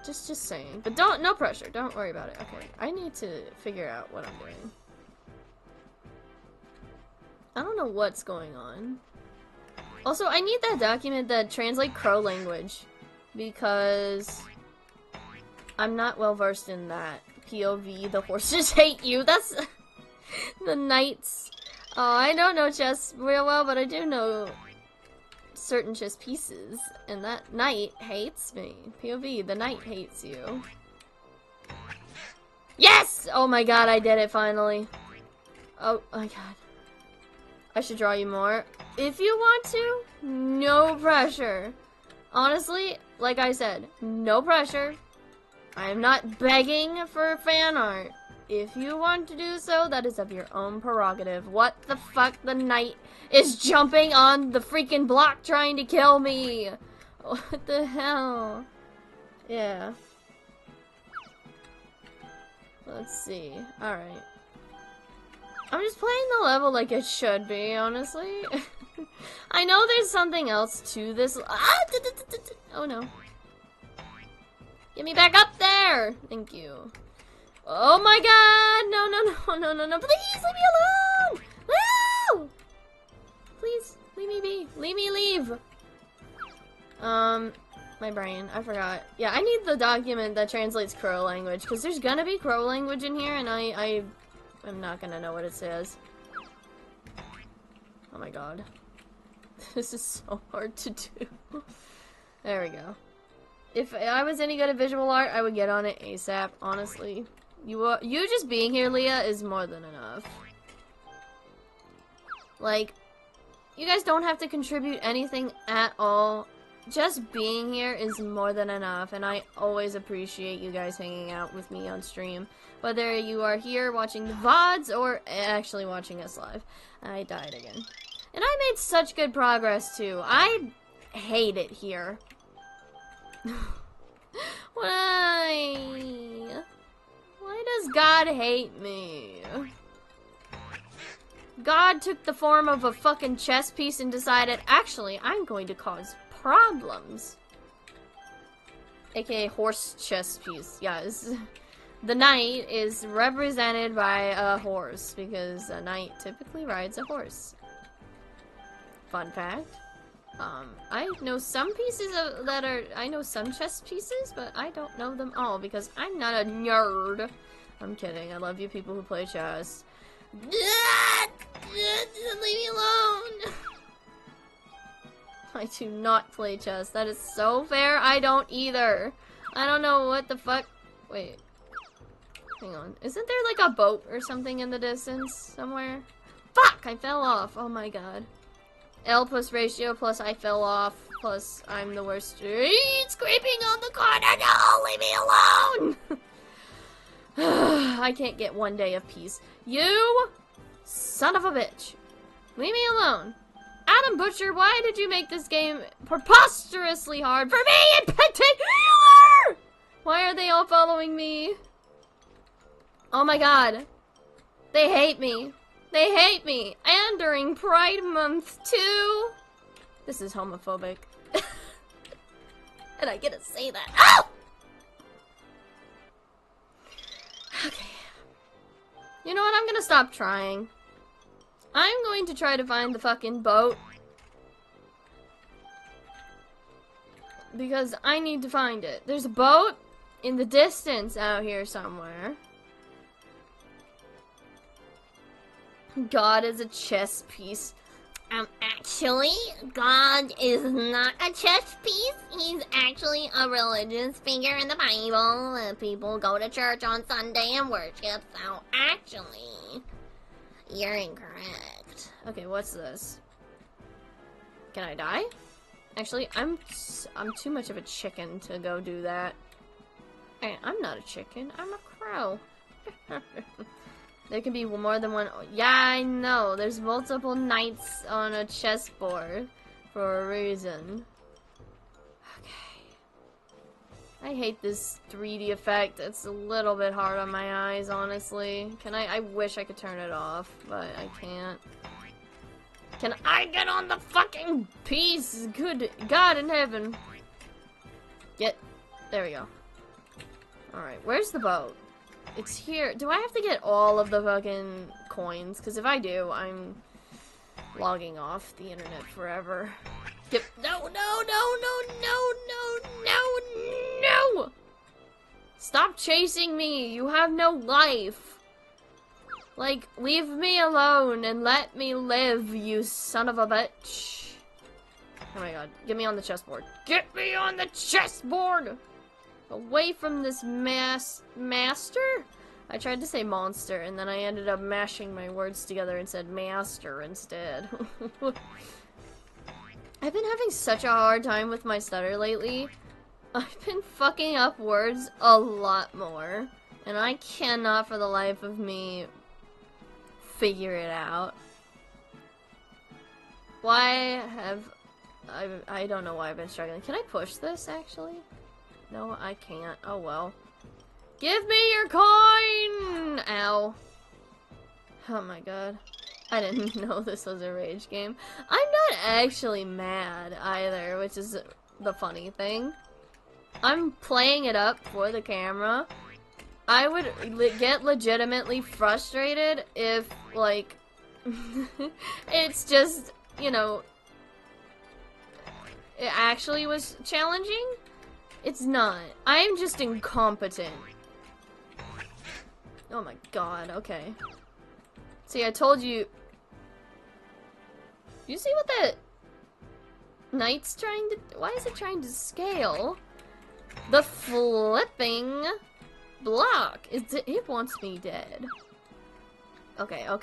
Just saying. But no pressure. Don't worry about it. Okay, I need to figure out what I'm doing. I don't know what's going on. Also, I need that document that translates Crow language. Because I'm not well versed in that. POV, the horses hate you. That's the knights. Oh, I don't know chess real well, but I do know certain chess pieces. And that knight hates me. POV, the knight hates you. Yes! Oh my god, I did it finally. Oh my god. I should draw you more. If you want to, no pressure. Honestly, like I said, no pressure. I am not begging for fan art. If you want to do so, that is of your own prerogative. What the fuck? The knight is jumping on the freaking block trying to kill me. What the hell? Yeah. Let's see. Alright. I'm just playing the level like it should be, honestly. I know there's something else to this. Oh no. Get me back up there! Thank you. Oh my god! No. Please leave me alone! No! Please, leave me be. Leave me leave. My brain. I forgot. Yeah, I need the document that translates Crow language, because there's gonna be Crow language in here, and I'm not gonna know what it says. Oh my god. This is so hard to do. There we go. If I was any good at visual art, I would get on it ASAP, honestly. You just being here, Leah, is more than enough. Like, you guys don't have to contribute anything at all. Just being here is more than enough, and I always appreciate you guys hanging out with me on stream. Whether you are here watching the VODs or actually watching us live. I died again. And I made such good progress, too. I hate it here. Why? Why does God hate me? God took the form of a fucking chess piece and decided, actually, I'm going to cause problems. AKA horse chess piece. Yes. The knight is represented by a horse because a knight typically rides a horse. Fun fact. I know some pieces I know some chess pieces, but I don't know them all because I'm not a nerd. I'm kidding. I love you people who play chess. Leave me alone. I do not play chess. That is so fair. I don't either. I don't know what the fuck. Wait. Hang on. Isn't there like a boat or something in the distance somewhere? Fuck! I fell off. Oh my god. L plus ratio plus I fell off plus I'm the worst. It's creeping on the corner. No! Leave me alone! I can't get one day of peace. You son of a bitch. Leave me alone. Adam Butcher, why did you make this game preposterously hard for me in particular? Why are they all following me? Oh my god. They hate me. They hate me. And during Pride Month, too. This is homophobic. And I get to say that. Oh! Okay. You know what? I'm gonna stop trying. I'm going to try to find the fucking boat. Because I need to find it. There's a boat in the distance out here somewhere. God is a chess piece. Actually, God is not a chess piece. He's actually a religious figure in the Bible. People go to church on Sunday and worship, so actually, you're incorrect. Okay, what's this? Can I die? Actually, I'm too much of a chicken to go do that. Hey, I'm not a chicken. I'm a crow. There can be more than one. Yeah, I know. There's multiple knights on a chessboard for a reason. Okay. I hate this 3D effect. It's a little bit hard on my eyes, honestly. I wish I could turn it off, but I can't. Can I get on the fucking piece? Good God in heaven. There we go. Alright, where's the boat? It's here. Do I have to get all of the fucking coins? Because if I do, I'm logging off the internet forever. No! Stop chasing me! You have no life! Like, leave me alone and let me live, you son of a bitch. Oh my god, get me on the chessboard. Get me on the chessboard! Away from this master? I tried to say monster, and then I ended up mashing my words together and said master instead. I've been having such a hard time with my stutter lately. I've been fucking up words a lot more, and I cannot for the life of me figure it out. Why have I don't know why I've been struggling. Can I push this actually? No, I can't. Oh well. Give me your coin! Ow. Oh my god. I didn't know this was a rage game. I'm not actually mad either, which is the funny thing. I'm playing it up for the camera. I would get legitimately frustrated if, like, it's just, you know, it actually was challenging. It's not. I'm just incompetent. Oh my god, okay. See, I told you. You see what that knight's trying to... Why is it trying to scale? The flipping block. It wants me dead. Okay. Oh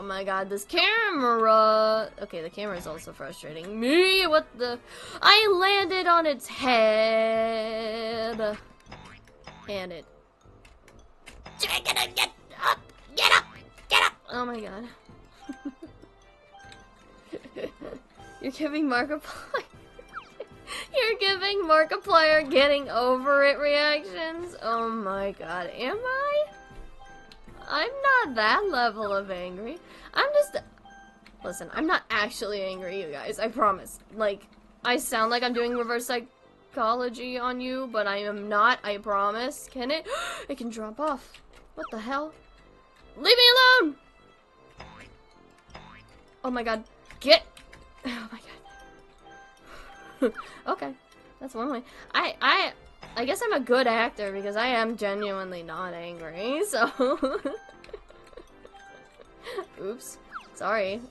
my god, this camera. Okay, the camera is also frustrating me. What the? I landed on its head. And it. Get up! Get up! Get up! Oh my god. You're giving Markiplier. You're giving Markiplier getting over it reactions? Oh my god, am I? I'm not that level of angry. I'm just... Listen, I'm not actually angry, you guys, I promise. Like, I sound like I'm doing reverse psychology on you, but I am not, I promise. Can it? It can drop off. What the hell? Leave me alone! Oh my god. Get... Oh my god. Okay. That's one way. I guess I'm a good actor because I am genuinely not angry, so... Oops. Sorry.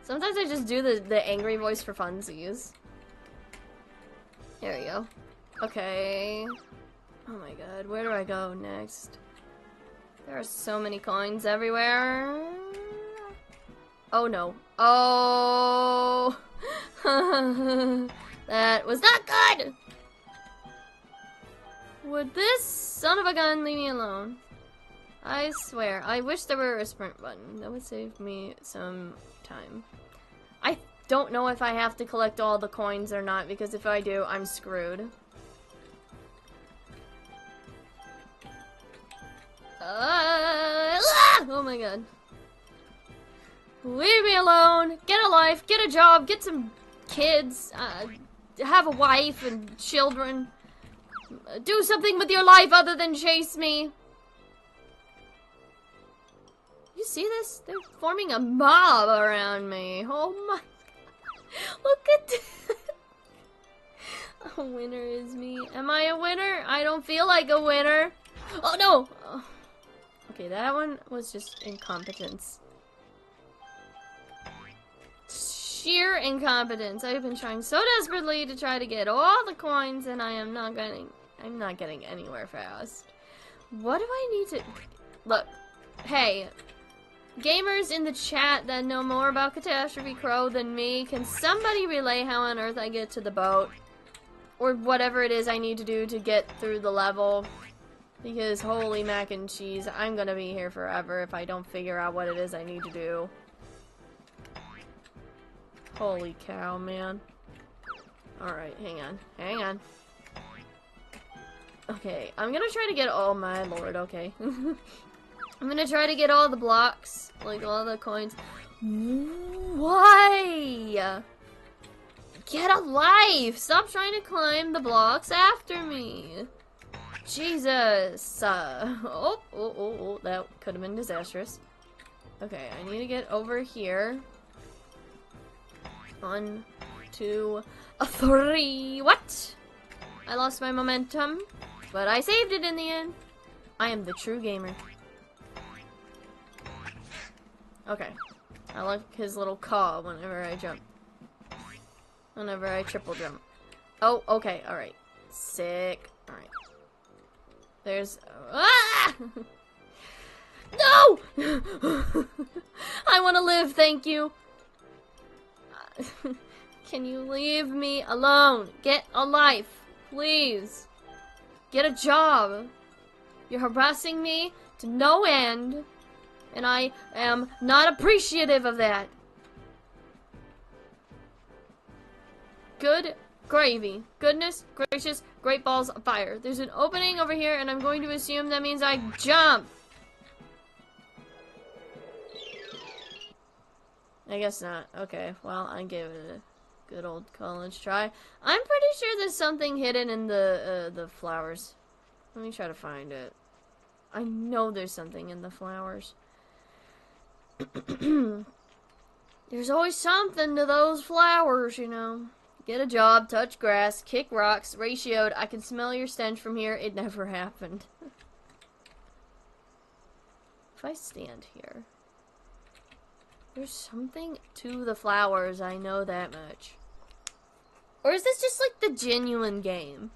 Sometimes I just do the angry voice for funsies. There we go. Okay. Oh my god, where do I go next? There are so many coins everywhere. Oh no. Oh! That was not good! Would this son of a gun leave me alone? I swear, I wish there were a sprint button. That would save me some time. I don't know if I have to collect all the coins or not, because if I do, I'm screwed. Oh my god. Leave me alone. Get a life, get a job, get some kids, have a wife and children. Do something with your life other than chase me. You see this? They're forming a mob around me. Oh my god. Look at this. A winner is me. Am I a winner? I don't feel like a winner. Oh no! Oh. Okay, that one was just incompetence. Sheer incompetence. I've been trying so desperately to try to get all the coins, and I'm not getting anywhere fast. What do I need to... Look. Hey. Gamers in the chat that know more about Catastrophe Crow than me, can somebody relay how on earth I get to the boat? Or whatever it is I need to do to get through the level. Because holy mac and cheese, I'm gonna be here forever if I don't figure out what it is I need to do. Holy cow, man. Alright, hang on. Hang on. Okay, I'm gonna try to get... Oh my lord, okay. I'm gonna try to get all the blocks, like all the coins. Why? Get a life! Stop trying to climb the blocks after me. Jesus. Oh, that could have been disastrous. Okay, I need to get over here. 1, 2, 3. What? I lost my momentum, but I saved it in the end. I am the true gamer. Okay. I like his little caw whenever I jump. Whenever I triple jump. Oh, okay, alright. Sick. Alright. There's... Ah! No! I want to live, thank you. Can you leave me alone? Get a life, please. Get a job. You're harassing me to no end, and I am not appreciative of that. Good gravy. Goodness gracious, great balls of fire. There's an opening over here, and I'm going to assume that means I jump. I guess not. Okay, well, I gave it a good old college try. I'm pretty sure there's something hidden in the flowers. Let me try to find it. I know there's something in the flowers. There's always something to those flowers, you know. Get a job, touch grass, kick rocks, ratioed. I can smell your stench from here. It never happened. If I stand here... There's something to the flowers, I know that much. Or is this just like the genuine game?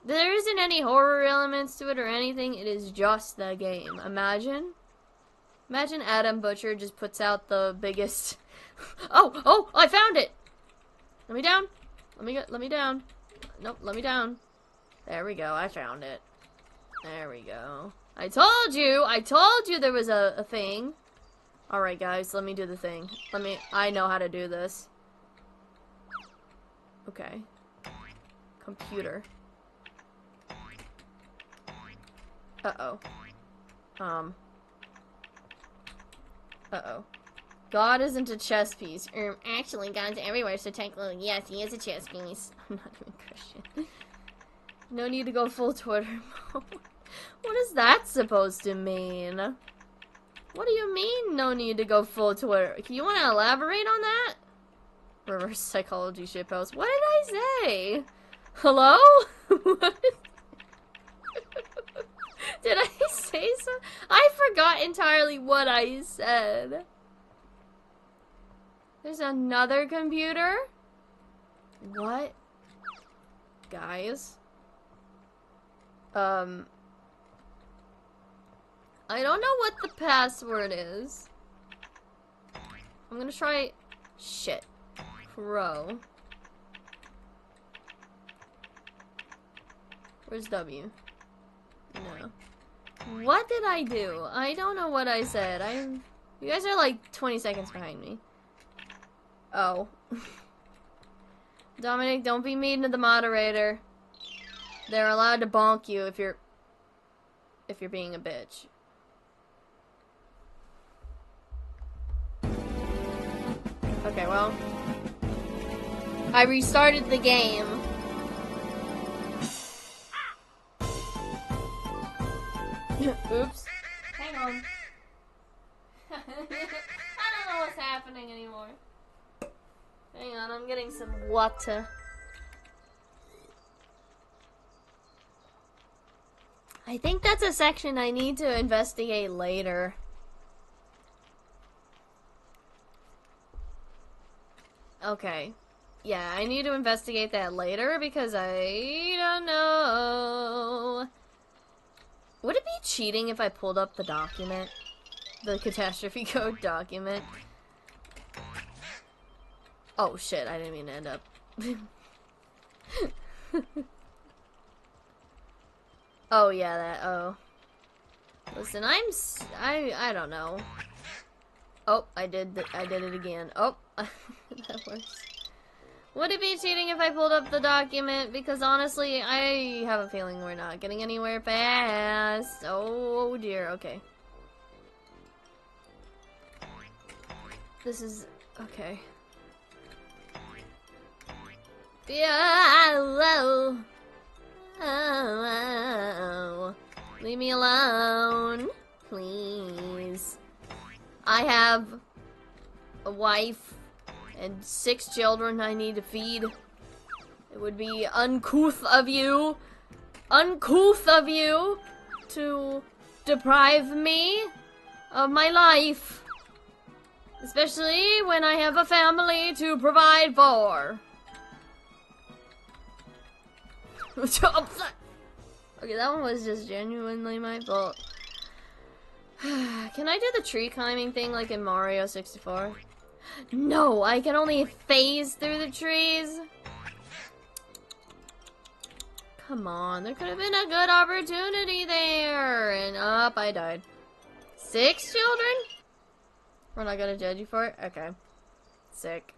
There isn't any horror elements to it or anything, it is just the game. Imagine Adam Butcher just puts out the biggest... Oh, I found it! Let me down. Let me down. Nope, let me down. There we go, I found it. There we go. I told you there was a thing. Alright guys, let me do the thing. I know how to do this. Okay. Computer. Uh-oh. Uh-oh. God isn't a chess piece. Actually, God's everywhere, so technically, yes, he is a chess piece. I'm not even Christian. No need to go full Twitter mode. What is that supposed to mean? What do you mean, no need to go full Twitter? You want to elaborate on that? Reverse psychology shitpost. What did I say? Hello? What? Did I say so? I forgot entirely what I said. There's another computer? What? Guys? I don't know what the password is. I'm gonna try... Shit. Crow. Where's W? No. What did I do? I don't know what I said. You guys are like 20 seconds behind me. Oh. Dominic, don't be mean to the moderator. They're allowed to bonk you if you're being a bitch. Okay, well. I restarted the game. Oops. Hang on. I don't know what's happening anymore. Hang on, I'm getting some water. I think that's a section I need to investigate later. Okay. Yeah, I need to investigate that later because I don't know. Would it be cheating if I pulled up the document? The catastrophe code document? Oh shit, I didn't mean to end up. Oh yeah, that, oh. Listen, I don't know. Oh, I did it again. Oh, that works. Would it be cheating if I pulled up the document? Because honestly, I have a feeling we're not getting anywhere fast. Oh dear, okay. This is... okay. Yeah, whoa. Oh, leave me alone, please. I have a wife and 6 children I need to feed. It would be uncouth of you to deprive me of my life. Especially when I have a family to provide for. Okay, that one was just genuinely my fault. Can I do the tree climbing thing like in Mario 64? No, I can only phase through the trees. Come on, there could have been a good opportunity there. And up, I died. 6 children? We're not gonna judge you for it? Okay. Sick.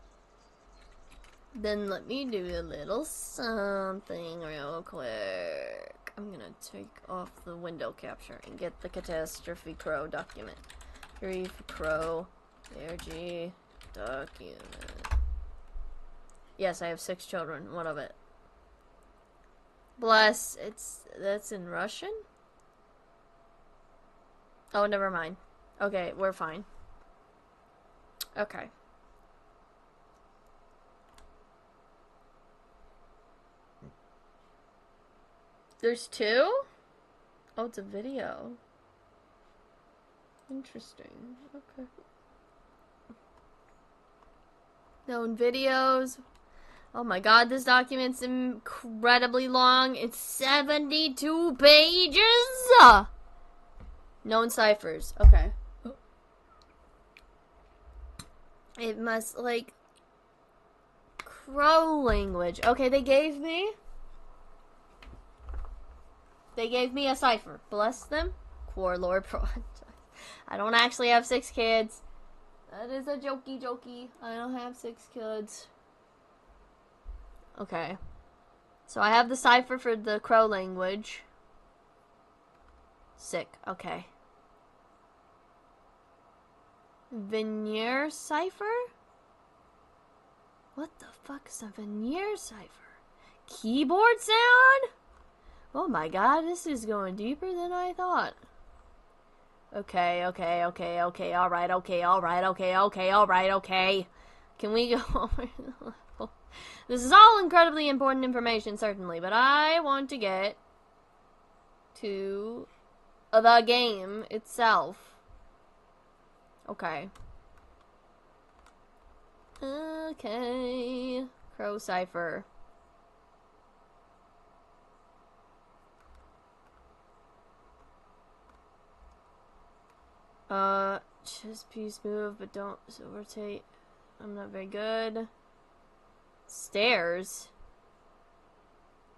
Then let me do a little something real quick. I'm gonna take off the window capture and get the catastrophe crow document. Grief crow ARG document. Yes, I have 6 children. What of it? Bless. That's in Russian? Oh, never mind. Okay, we're fine. Okay. There's 2? Oh, it's a video. Interesting. Okay. Known videos. Oh my god, this document's incredibly long. It's 72 pages! Known ciphers. Okay. It must, like... Crow language. Okay, they gave me a cipher. Bless them. Warlord Pro. I don't actually have 6 kids. That is a jokey. I don't have 6 kids. Okay. So I have the cipher for the crow language. Sick. Okay. Veneer cipher? What the fuck is a veneer cipher? Keyboard sound? Oh my god, this is going deeper than I thought. Okay. Alright, okay. Can we go over the level? This is all incredibly important information, certainly, but I want to get to the game itself. Okay. Okay. Crow cipher. Chess piece move, but don't rotate. I'm not very good. Stairs.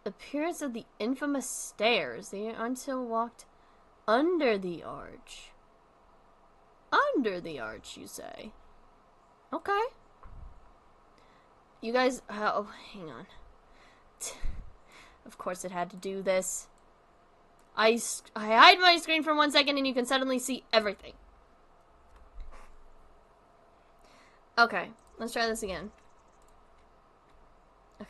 Appearance of the infamous stairs. They until walked under the arch. Under the arch, you say? Okay. You guys, oh, hang on. Of course it had to do this. I hide my screen for 1 second and you can suddenly see everything. Okay, let's try this again. Okay.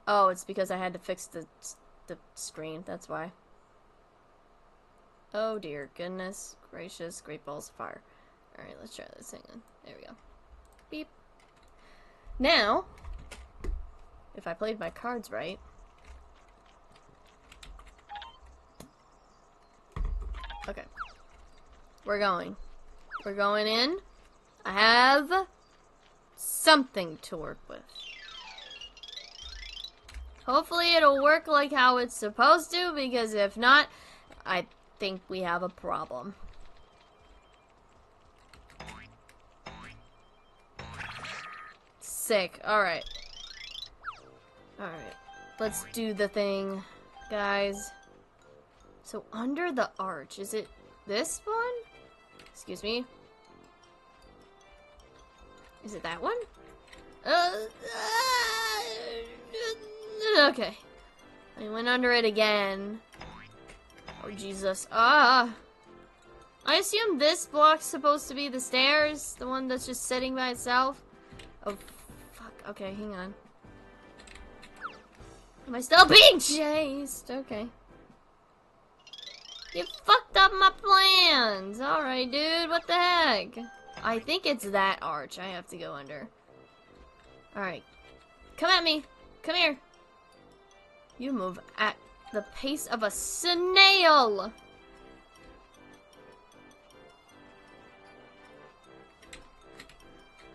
Oh, it's because I had to fix the screen, that's why. Oh dear, goodness gracious, great balls of fire. Alright, let's try this again. There we go. Beep. Now, if I played my cards right... Okay. We're going in. I have something to work with. Hopefully it'll work like how it's supposed to, because if not, I think we have a problem. Sick. Alright. Alright. Let's do the thing, guys. So, under the arch, is it this one? Excuse me. Is it that one? Okay. I went under it again. Oh, Jesus. Ah! I assume this block's supposed to be the stairs, the one that's just sitting by itself. Oh, fuck. Okay, hang on. Am I still being chased? Okay. You fucked up my plans. Alright, dude. What the heck? I think it's that arch I have to go under. Alright. Come at me. Come here. You move at the pace of a snail.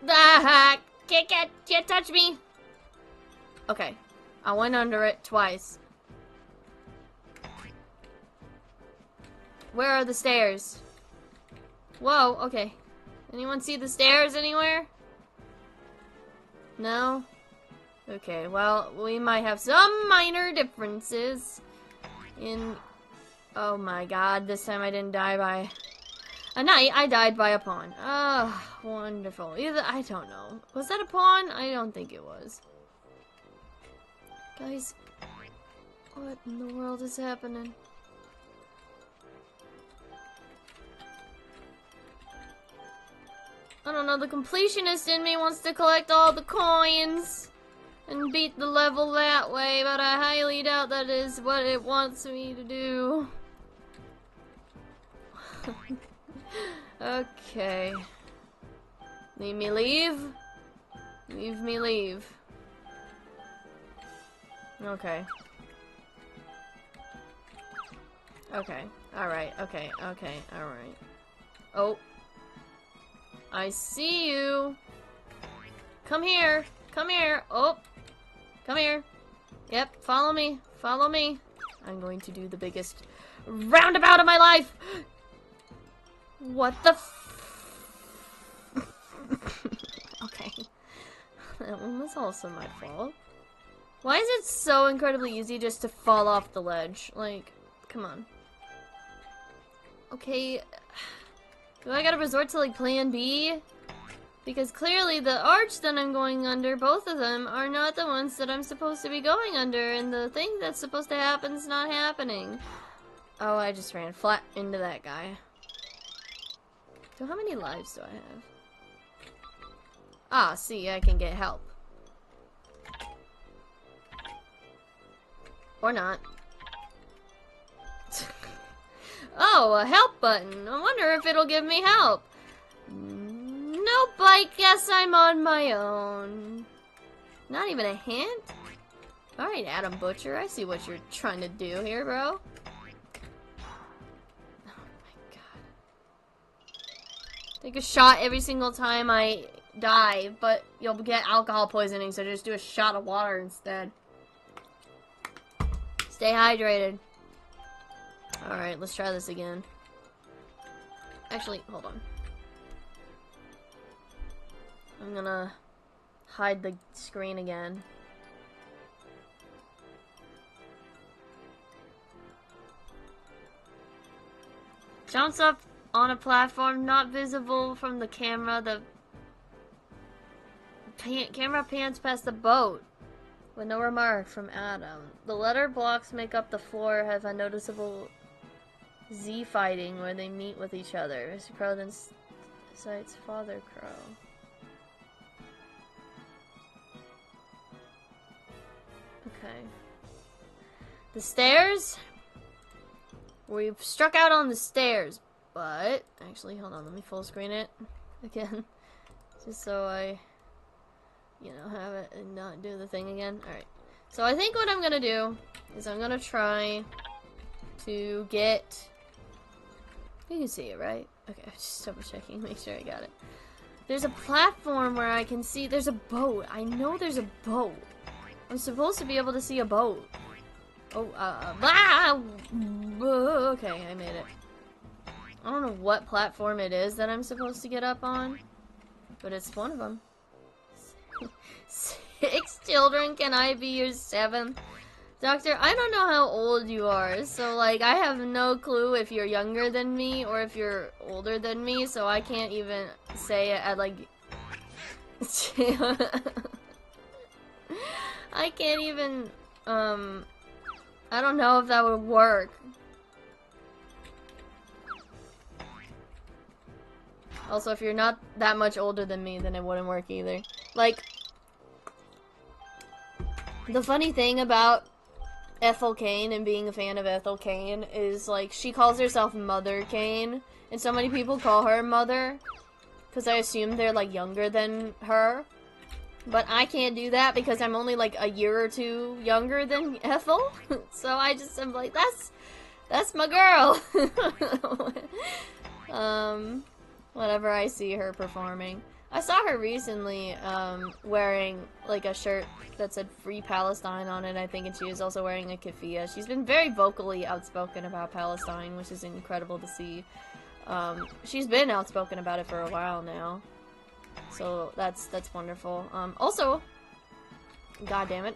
Ah, can't touch me. Okay. I went under it twice. Where are the stairs? Whoa, okay. Anyone see the stairs anywhere? No? Okay, well, we might have some minor differences in... Oh my god, this time I didn't die by a knight, I died by a pawn. Oh, wonderful. Either, I don't know. Was that a pawn? I don't think it was. Guys, what in the world is happening? I don't know, the completionist in me wants to collect all the coins and beat the level that way, but I highly doubt that is what it wants me to do. Okay. Leave me leave. Leave me leave. Okay. Okay. Alright. Okay. Okay. Alright. Oh. I see you. Come here. Come here. Oh. Come here. Yep. Follow me. Follow me. I'm going to do the biggest roundabout of my life. What the Okay. That one was also my fault. Why is it so incredibly easy just to fall off the ledge? Like, come on. Okay. Do I gotta resort to, like, plan B? Because clearly the arch that I'm going under, both of them, are not the ones that I'm supposed to be going under, and the thing that's supposed to happen is not happening. Oh, I just ran flat into that guy. So how many lives do I have? Ah, see, I can get help. Or not. Oh, a help button. I wonder if it'll give me help. Nope, I guess I'm on my own. Not even a hint? Alright, Adam Butcher, I see what you're trying to do here, bro. Take a shot every single time I die, but you'll get alcohol poisoning, so just do a shot of water instead. Stay hydrated. Alright, let's try this again. Actually, hold on. I'm gonna hide the screen again. Jumps up on a platform not visible from the camera. The camera pans past the boat with no remark from Adam. The letter blocks make up the floor have a noticeable Z fighting where they meet with each other. Mr. Crow then cites Father Crow. Okay. The stairs? We've struck out on the stairs, but actually, hold on, let me full screen it again, just so I, you know, have it and not do the thing again. Alright, so I think what I'm gonna do is I'm gonna try to get, you can see it, right? Okay, I'm just double checking, make sure I got it. There's a platform where I can see, there's a boat. I know there's a boat. I'm supposed to be able to see a boat. Oh, okay, I made it. I don't know what platform it is that I'm supposed to get up on, but it's one of them. 6 children, can I be your 7th? Doctor, I don't know how old you are, so, like, I have no clue if you're younger than me or if you're older than me, so I can't even say it at, like... I can't even, I don't know if that would work. Also, if you're not that much older than me, then it wouldn't work either. Like, the funny thing about Ethel Cain and being a fan of Ethel Cain is, like, she calls herself Mother Cain, and so many people call her Mother, because I assume they're, like, younger than her. But I can't do that because I'm only, like, a year or two younger than Ethel. So I'm like, that's my girl. Whenever I see her performing. I saw her recently, wearing, like, a shirt that said Free Palestine on it, I think, and she was also wearing a keffiyeh. She's been very vocally outspoken about Palestine, which is incredible to see. She's been outspoken about it for a while now. So, that's wonderful. Also, god damn it.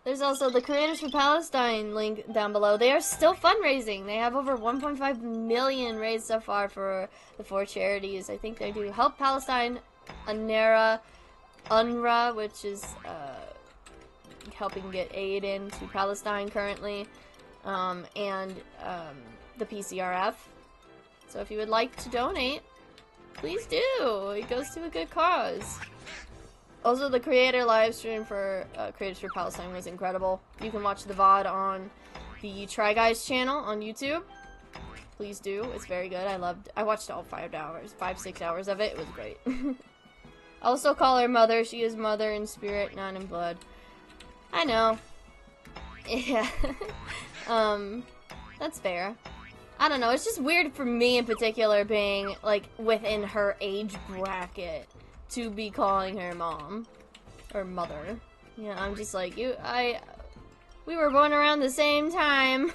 There's also the Creators for Palestine link down below. They are still fundraising. They have over 1.5 million raised so far for the 4 charities. I think they do Help Palestine, UNRWA, which is helping get aid into Palestine currently, and the PCRF. So if you would like to donate, please do. It goes to a good cause. Also, the creator live stream for Creators for Palestine was incredible. You can watch the VOD on the Try Guys channel on YouTube. Please do. It's very good. I watched all 6 hours of it. It was great. I also call her Mother. She is Mother in spirit, not in blood. I know. Yeah. That's fair. I don't know. It's just weird for me in particular being, like, within her age bracket to be calling her mom or mother. Yeah, I'm just like, we were born around the same time.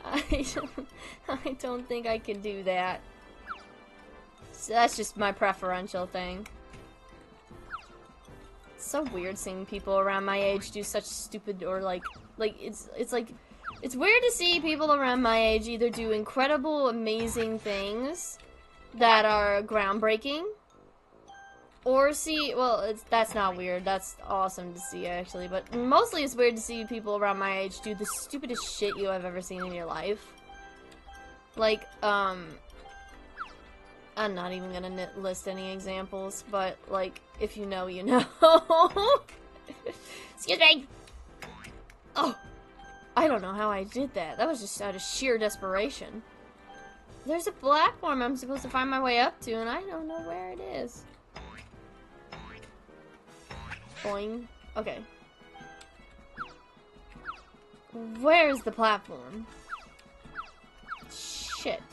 I don't think I can do that. So that's just my preferential thing. It's so weird seeing people around my age do such stupid or it's weird to see people around my age either do incredible, amazing things that are groundbreaking, or that's not weird, that's awesome to see actually, but mostly it's weird to see people around my age do the stupidest shit you have ever seen in your life. Like, I'm not even gonna list any examples, but, like, if you know, you know. Excuse me! Oh! I don't know how I did that. That was just out of sheer desperation. There's a platform I'm supposed to find my way up to, and I don't know where it is. Boing. Okay. Where's the platform? Shit.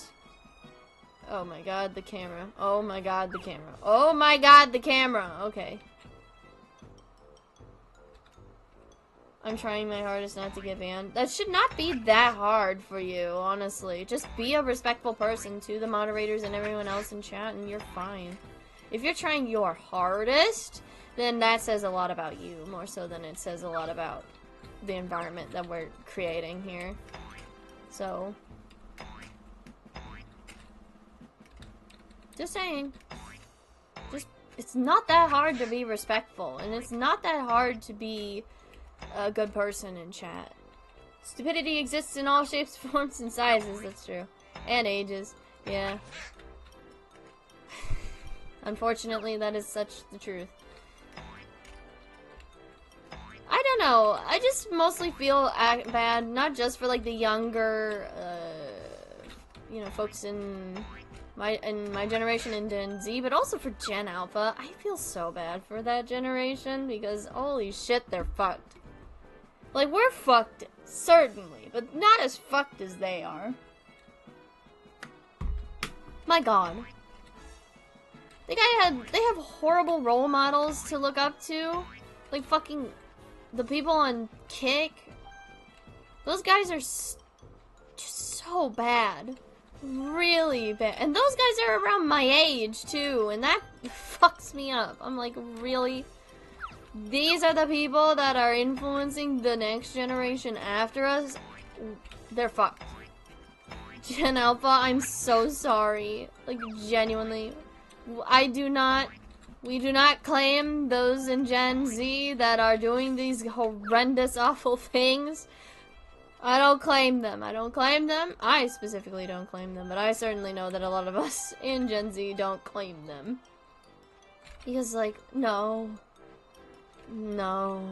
Oh my god, the camera. Oh my god, the camera. Oh my god, the camera! Okay. I'm trying my hardest not to get banned. That should not be that hard for you, honestly. Just be a respectful person to the moderators and everyone else in chat, and you're fine. If you're trying your hardest, then that says a lot about you, more so than it says a lot about the environment that we're creating here. So, just saying. It's not that hard to be respectful, and it's not that hard to be a good person in chat. Stupidity exists in all shapes, forms, and sizes, that's true. And ages, yeah. Unfortunately, that is such the truth. I don't know, I just mostly feel bad, not just for, like, the younger, you know, folks in my generation and Gen Z, but also for Gen Alpha. I feel so bad for that generation, because holy shit, they're fucked. Like, we're fucked, certainly, but not as fucked as they are. My god. They have horrible role models to look up to. Like, fucking, the people on Kick. Those guys are just so bad. Really bad. And those guys are around my age, too, and that fucks me up. I'm like, really? These are the people that are influencing the next generation after us? They're fucked. Gen Alpha, I'm so sorry. Like, genuinely. We do not claim those in Gen Z that are doing these horrendous, awful things. I don't claim them. I don't claim them. I specifically don't claim them, but I certainly know that a lot of us in Gen Z don't claim them. Because, like, no. No.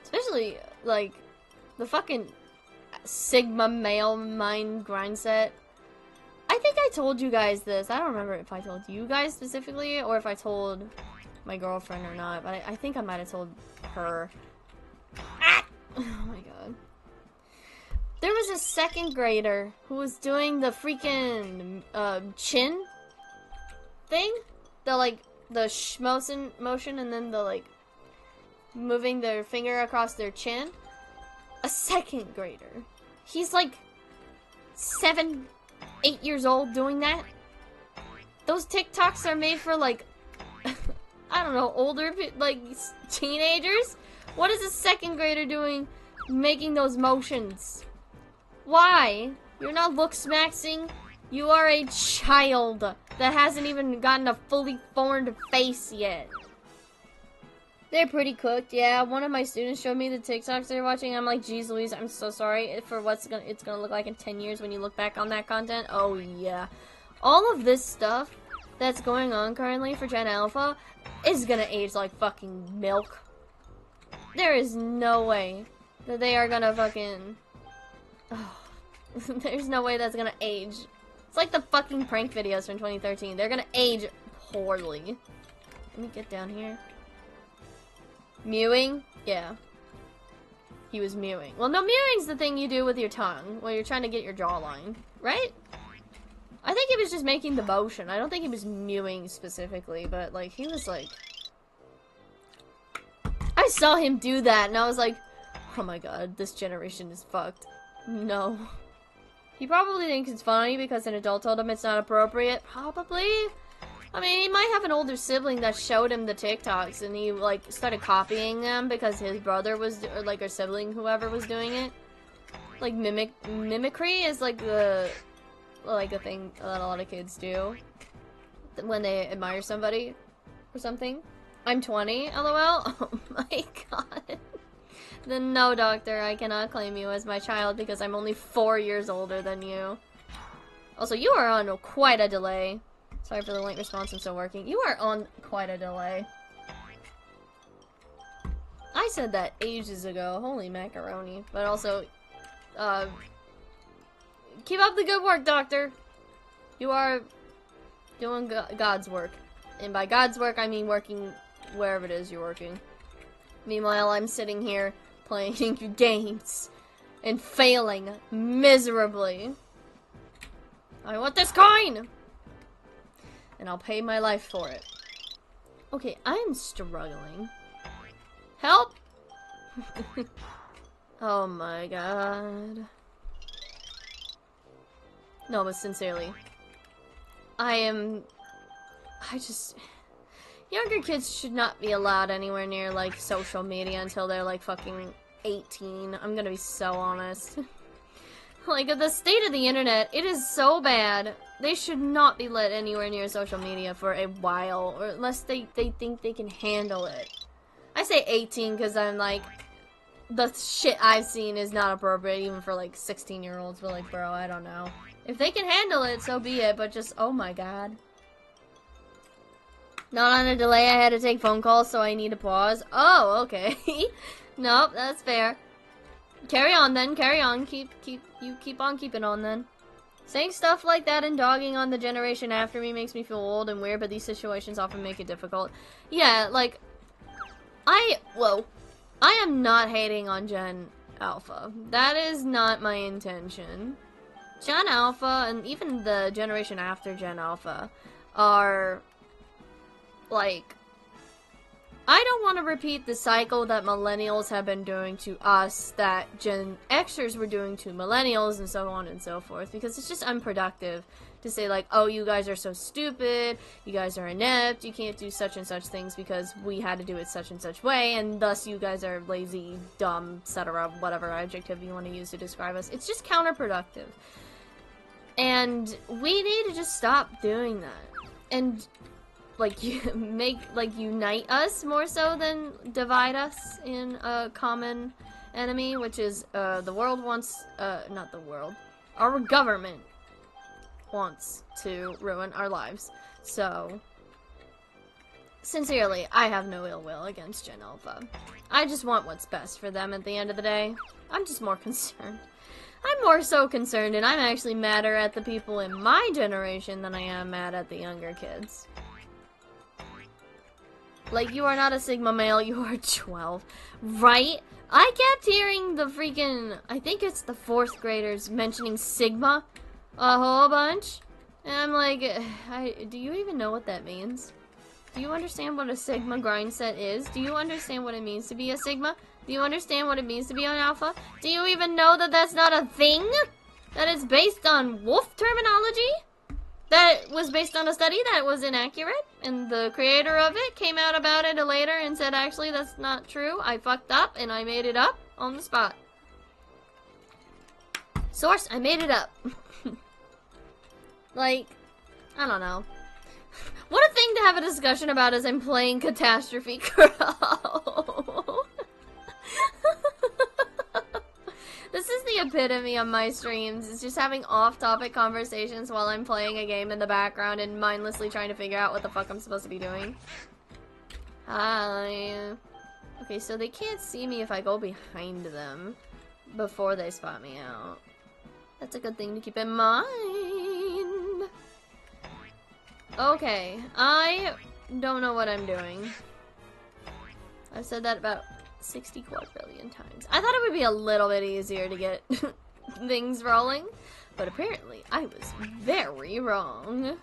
Especially, like, the fucking Sigma male mind grind set. I think I told you guys this. I don't remember if I told you guys specifically or if I told my girlfriend or not, but I think I might have told her. Ah! Oh my god. There was a second grader who was doing the freaking chin thing. The like the motion and then the like moving their finger across their chin. A second grader. He's like 7, 8 years old doing that. Those TikToks are made for like I don't know, older like teenagers. What is a second grader doing making those motions? Why? You're not looks-maxing. You are a child that hasn't even gotten a fully formed face yet. They're pretty cooked, yeah. One of my students showed me the TikToks they're watching. I'm like, geez Louise, I'm so sorry for what's it's gonna look like in 10 years when you look back on that content. Oh yeah. All of this stuff that's going on currently for Gen Alpha is gonna age like fucking milk. There is no way that they are gonna fucking... Oh. There's no way that's gonna age. It's like the fucking prank videos from 2013. They're gonna age poorly. Let me get down here. Mewing? Yeah. He was mewing. Well, no, mewing's the thing you do with your tongue while you're trying to get your jawline, right? I think he was just making the motion. I don't think he was mewing specifically, but like, he was like... I saw him do that and I was like, oh my god, this generation is fucked. No. He probably thinks it's funny because an adult told him it's not appropriate. Probably. I mean, he might have an older sibling that showed him the TikToks and he, like, started copying them because his brother was, or, like, or sibling, whoever was doing it. Like, mimicry is, like, a thing that a lot of kids do when they admire somebody or something. I'm 20, lol. Oh my god. Then no, doctor, I cannot claim you as my child because I'm only 4 years older than you. Also, you are on quite a delay. Sorry for the late response, I'm still working. You are on quite a delay. I said that ages ago. Holy macaroni. But also, keep up the good work, doctor. You are doing God's work. And by God's work, I mean working wherever it is you're working. Meanwhile, I'm sitting here playing games and failing miserably. I want this coin! And I'll pay my life for it. Okay, I'm struggling. Help! Oh my god. No, but sincerely. Younger kids should not be allowed anywhere near, like, social media until they're, like, fucking 18. I'm gonna be so honest. Like, the state of the internet, it is so bad. They should not be let anywhere near social media for a while, or unless they think they can handle it. I say 18 because I'm like, the shit I've seen is not appropriate even for, like, 16-year-olds, but, like, bro, I don't know. If they can handle it, so be it, but just, oh my god. Not on a delay, I had to take phone calls, so I need to pause. Oh, okay. Nope, that's fair. Carry on then, carry on. Keep on keeping on then. Saying stuff like that and dogging on the generation after me makes me feel old and weird, but these situations often make it difficult. Yeah, like, I am not hating on Gen Alpha. That is not my intention. Gen Alpha, and even the generation after Gen Alpha, are... like, I don't want to repeat the cycle that millennials have been doing to us, that Gen Xers were doing to millennials, and so on and so forth, because it's just unproductive to say, like, oh, you guys are so stupid, you guys are inept, you can't do such and such things because we had to do it such and such way, and thus you guys are lazy, dumb, etc., whatever adjective you want to use to describe us. It's just counterproductive. And we need to just stop doing that. And unite us more so than divide us in a common enemy, which is, the world wants, not the world, our government wants to ruin our lives. So, sincerely, I have no ill will against Gen Alpha. I just want what's best for them at the end of the day. I'm just more concerned. I'm more so concerned, and I'm actually madder at the people in my generation than I am mad at the younger kids. Like, you are not a Sigma male, you are 12. Right? I kept hearing the freaking, I think it's the 4th graders mentioning Sigma a whole bunch. And I'm like, do you even know what that means? Do you understand what a Sigma grind set is? Do you understand what it means to be a Sigma? Do you understand what it means to be an Alpha? Do you even know that that's not a thing? That it's based on wolf terminology? That was based on a study that was inaccurate? And the creator of it came out about it later and said, actually, that's not true. I fucked up and I made it up on the spot. Source, I made it up. Like, I don't know. What a thing to have a discussion about as I'm playing Catastrophe Crow. This is the epitome of my streams. It's just having off-topic conversations while I'm playing a game in the background and mindlessly trying to figure out what the fuck I'm supposed to be doing. Hi. Okay, so they can't see me if I go behind them before they spot me out. That's a good thing to keep in mind. Okay, I don't know what I'm doing. I've said that about 60 quadrillion times. I thought it would be a little bit easier to get things rolling, but apparently I was very wrong.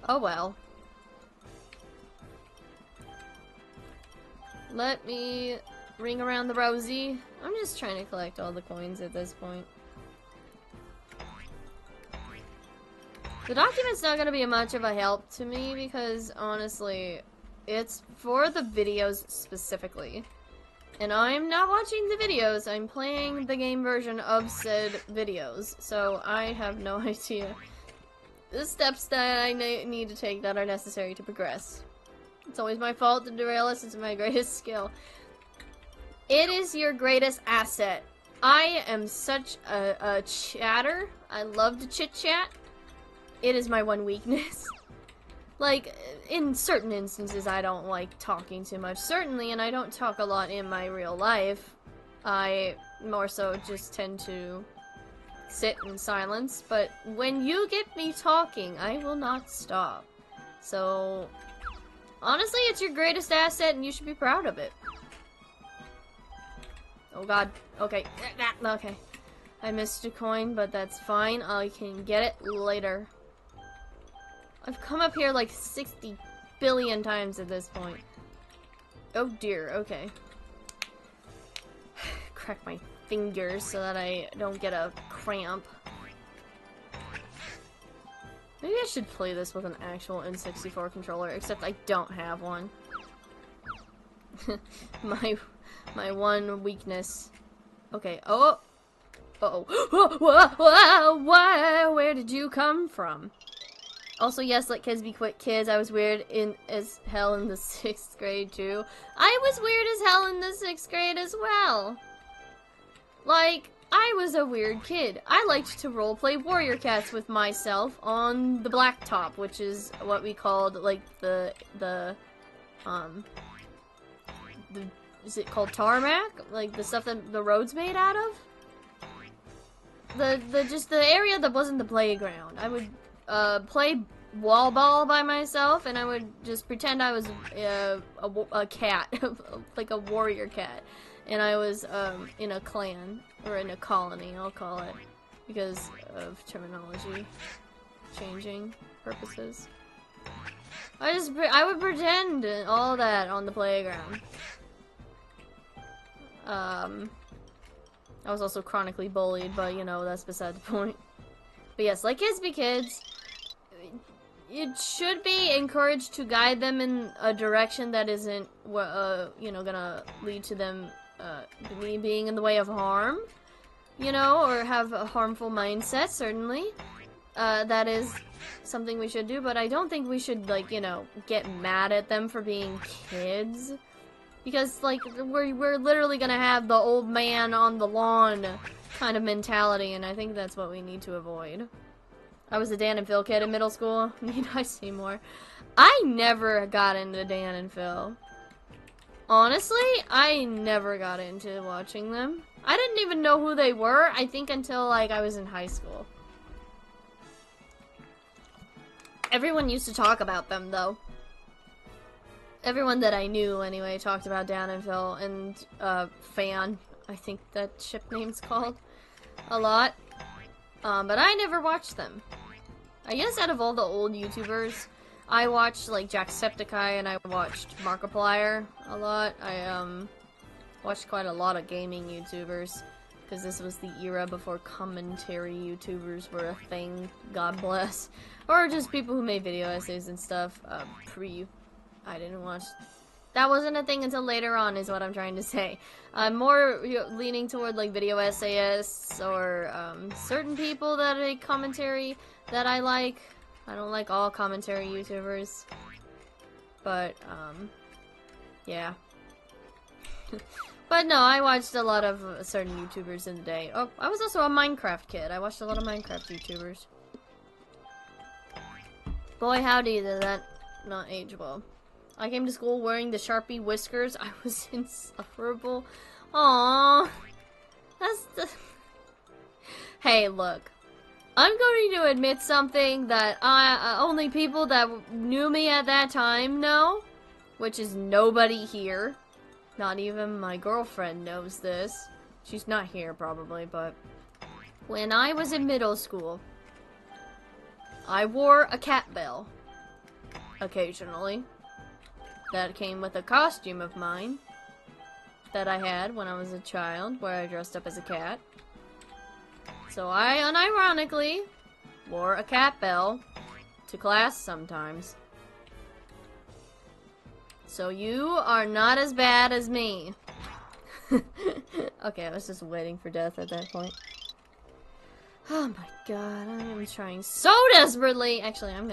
Oh well. Let me ring around the rosy. I'm just trying to collect all the coins at this point. The document's not going to be much of a help to me because, honestly, it's for the videos specifically. And I'm not watching the videos, I'm playing the game version of said videos. So I have no idea the steps that I need to take that are necessary to progress. It's always my fault to derail us, it's my greatest skill. It is your greatest asset. I am such a chatter. I love to chit-chat. It is my one weakness. Like, in certain instances, I don't like talking too much, certainly, and I don't talk a lot in my real life. I more so just tend to sit in silence, but when you get me talking, I will not stop. So, honestly, it's your greatest asset, and you should be proud of it. Oh god, okay, okay. I missed a coin, but that's fine, I can get it later. I've come up here like 60 billion times at this point. Oh dear, okay. Crack my fingers so that I don't get a cramp. Maybe I should play this with an actual N64 controller, except I don't have one. my one weakness. Okay, oh! Uh-oh. Where did you come from? Also, yes, let kids be quick kids. I was weird as hell in the 6th grade, too. I was weird as hell in the 6th grade as well. Like, I was a weird kid. I liked to roleplay warrior cats with myself on the blacktop, which is what we called, like, is it called tarmac? Like, the stuff that the road's made out of? Just the area that wasn't the playground. I would play wall ball by myself, and I would just pretend I was a cat, like a warrior cat, and I was in a clan or in a colony, I'll call it, because of terminology changing purposes. I would pretend all that on the playground. I was also chronically bullied, but you know, that's beside the point. But yes, like kids be kids. It should be encouraged to guide them in a direction that isn't, you know, gonna lead to them being in the way of harm, you know, or have a harmful mindset, certainly. that is something we should do, but I don't think we should, like, you know, get mad at them for being kids. Because, like, we're literally gonna have the old man on the lawn kind of mentality, and I think that's what we need to avoid. I was a Dan and Phil kid in middle school. Need I say more? I never got into Dan and Phil. Honestly, I never got into watching them. I didn't even know who they were, I think, until, like, I was in high school. Everyone used to talk about them, though. Everyone that I knew, anyway, talked about Dan and Phil, and, Fan, I think that ship name's called, a lot. But I never watched them. I guess out of all the old YouTubers, I watched, like, Jacksepticeye, and I watched Markiplier a lot. I, watched quite a lot of gaming YouTubers, because this was the era before commentary YouTubers were a thing, God bless. Or just people who made video essays and stuff, I didn't watch. That wasn't a thing until later on, is what I'm trying to say. I'm more leaning toward, like, video essayists, or, certain people that make commentary that I like. I don't like all commentary YouTubers. But, yeah. But no, I watched a lot of certain YouTubers in the day. Oh, I was also a Minecraft kid. I watched a lot of Minecraft YouTubers. Boy, howdy, did that not age well. I came to school wearing the Sharpie whiskers. I was insufferable. Aww. That's the... Hey, look. I'm going to admit something that only people that knew me at that time know. Which is nobody here. Not even my girlfriend knows this. She's not here, probably, but... When I was in middle school, I wore a cat bell. Occasionally. That came with a costume of mine that I had when I was a child, where I dressed up as a cat. So I unironically wore a cat bell to class sometimes. So you are not as bad as me. Okay, I was just waiting for death at that point. Oh my god, I am trying so desperately. Actually, we're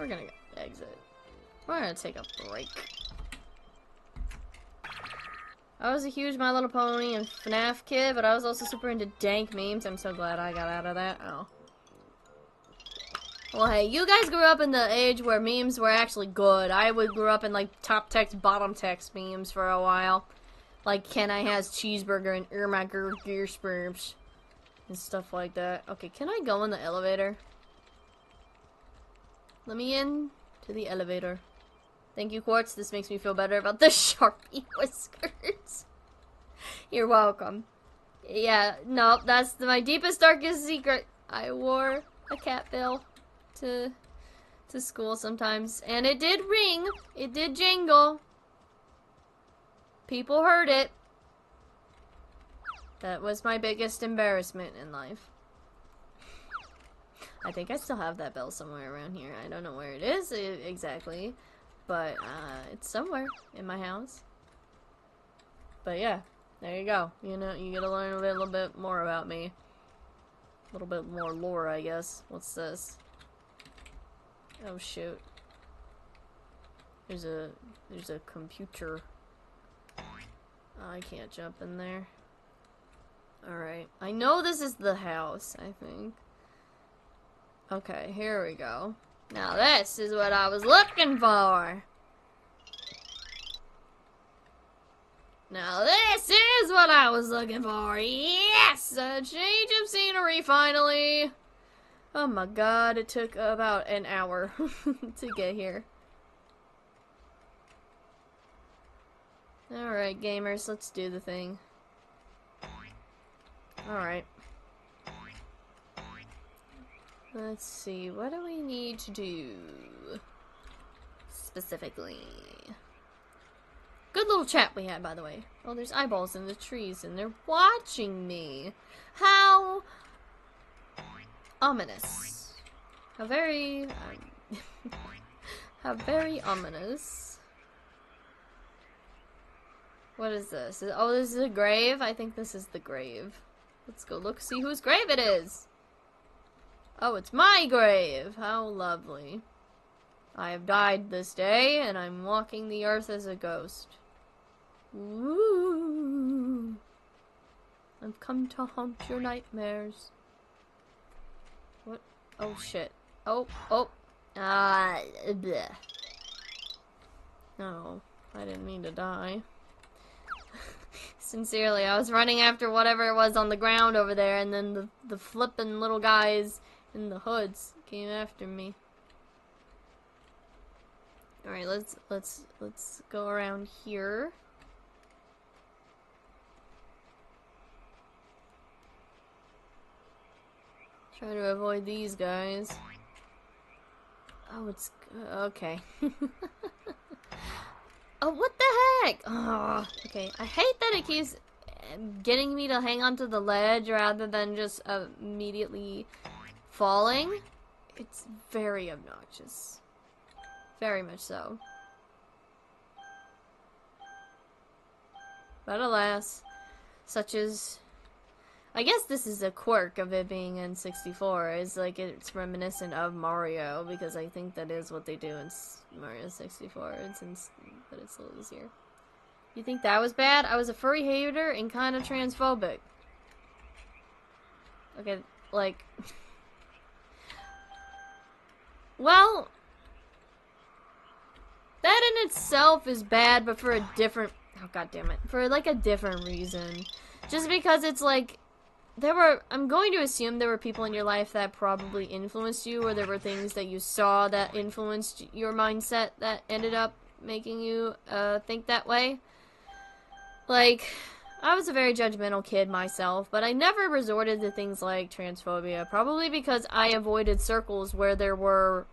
gonna exit. We're gonna take a break. I was a huge My Little Pony and FNAF kid, but I was also super into dank memes. I'm so glad I got out of that. Oh. Well, hey, you guys grew up in the age where memes were actually good. I grew up in, like, top text, bottom text memes for a while. Like, Ken I has cheeseburger and my gear sperms. And stuff like that. Okay, can I go in the elevator? Let me in to the elevator. Thank you, Quartz. This makes me feel better about the Sharpie whiskers. You're welcome. Yeah, no, that's my deepest, darkest secret. I wore a cat bill to school sometimes. And it did ring. It did jingle. People heard it. That was my biggest embarrassment in life. I think I still have that bell somewhere around here. I don't know where it is exactly, but it's somewhere in my house. But yeah, there you go. You know, you get to learn a little bit more about me. A little bit more lore, I guess. What's this? Oh shoot. There's a computer. I can't jump in there. Alright. I know this is the house, I think. Okay, here we go. Now this is what I was looking for. Now this is what I was looking for. Yes! A change of scenery, finally. Oh my god, it took about an hour to get here. Alright, gamers, let's do the thing. Alright. Let's see, what do we need to do specifically? Good little chat we had, by the way. Oh, there's eyeballs in the trees, and they're watching me. How ominous. How very, how very ominous. What is this? Oh, this is a grave? I think this is the grave. Let's go look, see whose grave it is. Oh, it's my grave. How lovely. I have died this day, and I'm walking the earth as a ghost. Woo! I've come to haunt your nightmares. What? Oh, shit. Oh. Bleh. No, I didn't mean to die. Sincerely, I was running after whatever it was on the ground over there, and then the flippin' little guys in the hoods came after me. All right, let's go around here. Try to avoid these guys. Oh, it's okay. Oh, what the heck? Oh, okay. I hate that it keeps getting me to hang onto the ledge rather than just immediately falling. It's very obnoxious. Very much so. But alas, such as... I guess this is a quirk of it being in 64, is like it's reminiscent of Mario, because I think that is what they do in Mario 64, but it's a little easier. You think that was bad? I was a furry hater and kind of transphobic. Okay, like... well... that in itself is bad, but for a different... oh, god damn it. For, like, a different reason. Just because it's, like... I'm going to assume there were people in your life that probably influenced you, or there were things that you saw that influenced your mindset that ended up making you, think that way. Like, I was a very judgmental kid myself, but I never resorted to things like transphobia, probably because I avoided circles where there were,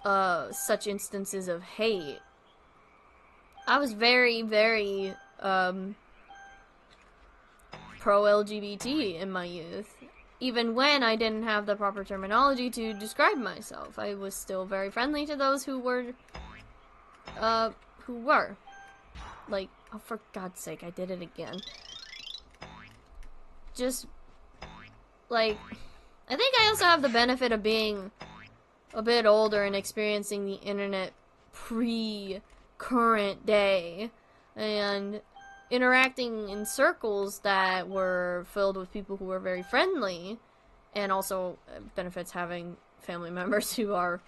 such instances of hate. I was very, very, pro-LGBT in my youth. Even when I didn't have the proper terminology to describe myself, I was still very friendly to those who were, like, oh, for God's sake, I did it again. Just, like, I think I also have the benefit of being a bit older and experiencing the internet pre-current day, and interacting in circles that were filled with people who were very friendly, and also benefits having family members who are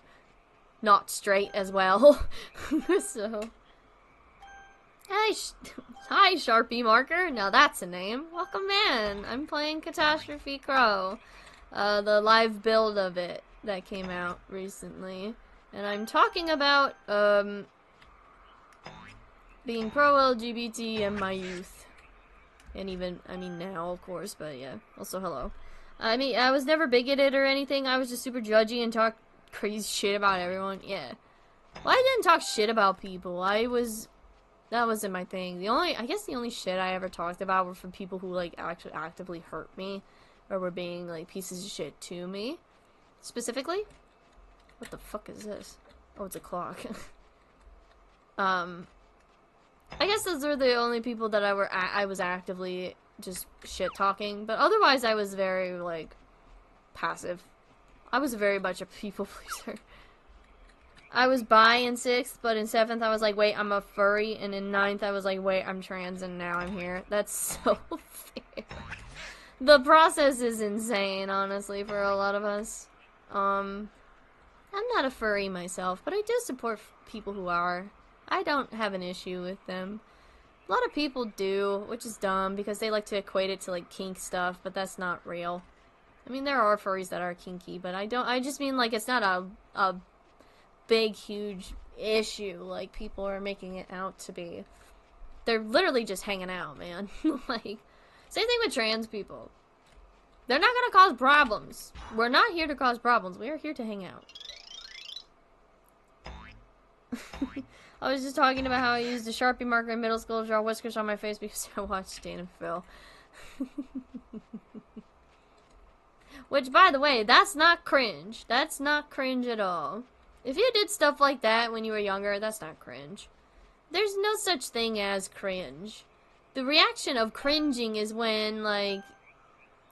not straight as well. So, hi Sharpie Marker, now that's a name. Welcome in, I'm playing Catastrophe Crow, the live build of it that came out recently, and I'm talking about, being pro-LGBT in my youth. And even, I mean now, of course, but yeah. Also, hello. I mean, I was never bigoted or anything. I was just super judgy and talked crazy shit about everyone. Yeah. Well, I didn't talk shit about people. That wasn't my thing. I guess the only shit I ever talked about were from people who, like, actually actively hurt me. Or were being, like, pieces of shit to me. Specifically. What the fuck is this? Oh, it's a clock. I guess those were the only people that I was actively just shit-talking, but otherwise I was very, like, passive. I was very much a people pleaser. I was bi in 6th, but in 7th I was like, wait, I'm a furry, and in 9th I was like, wait, I'm trans, and now I'm here. That's so fair. The process is insane, honestly, for a lot of us. I'm not a furry myself, but I do support people who are. I don't have an issue with them. A lot of people do, which is dumb, because they like to equate it to, like, kink stuff, but that's not real. I mean, there are furries that are kinky, but I just mean, like, it's not a big, huge issue like people are making it out to be. They're literally just hanging out, man. Like, same thing with trans people. They're not gonna cause problems. We're not here to cause problems. We are here to hang out. I was just talking about how I used a Sharpie marker in middle school to draw whiskers on my face because I watched Dan and Phil. Which, by the way, that's not cringe. That's not cringe at all. If you did stuff like that when you were younger, that's not cringe. There's no such thing as cringe. The reaction of cringing is when, like,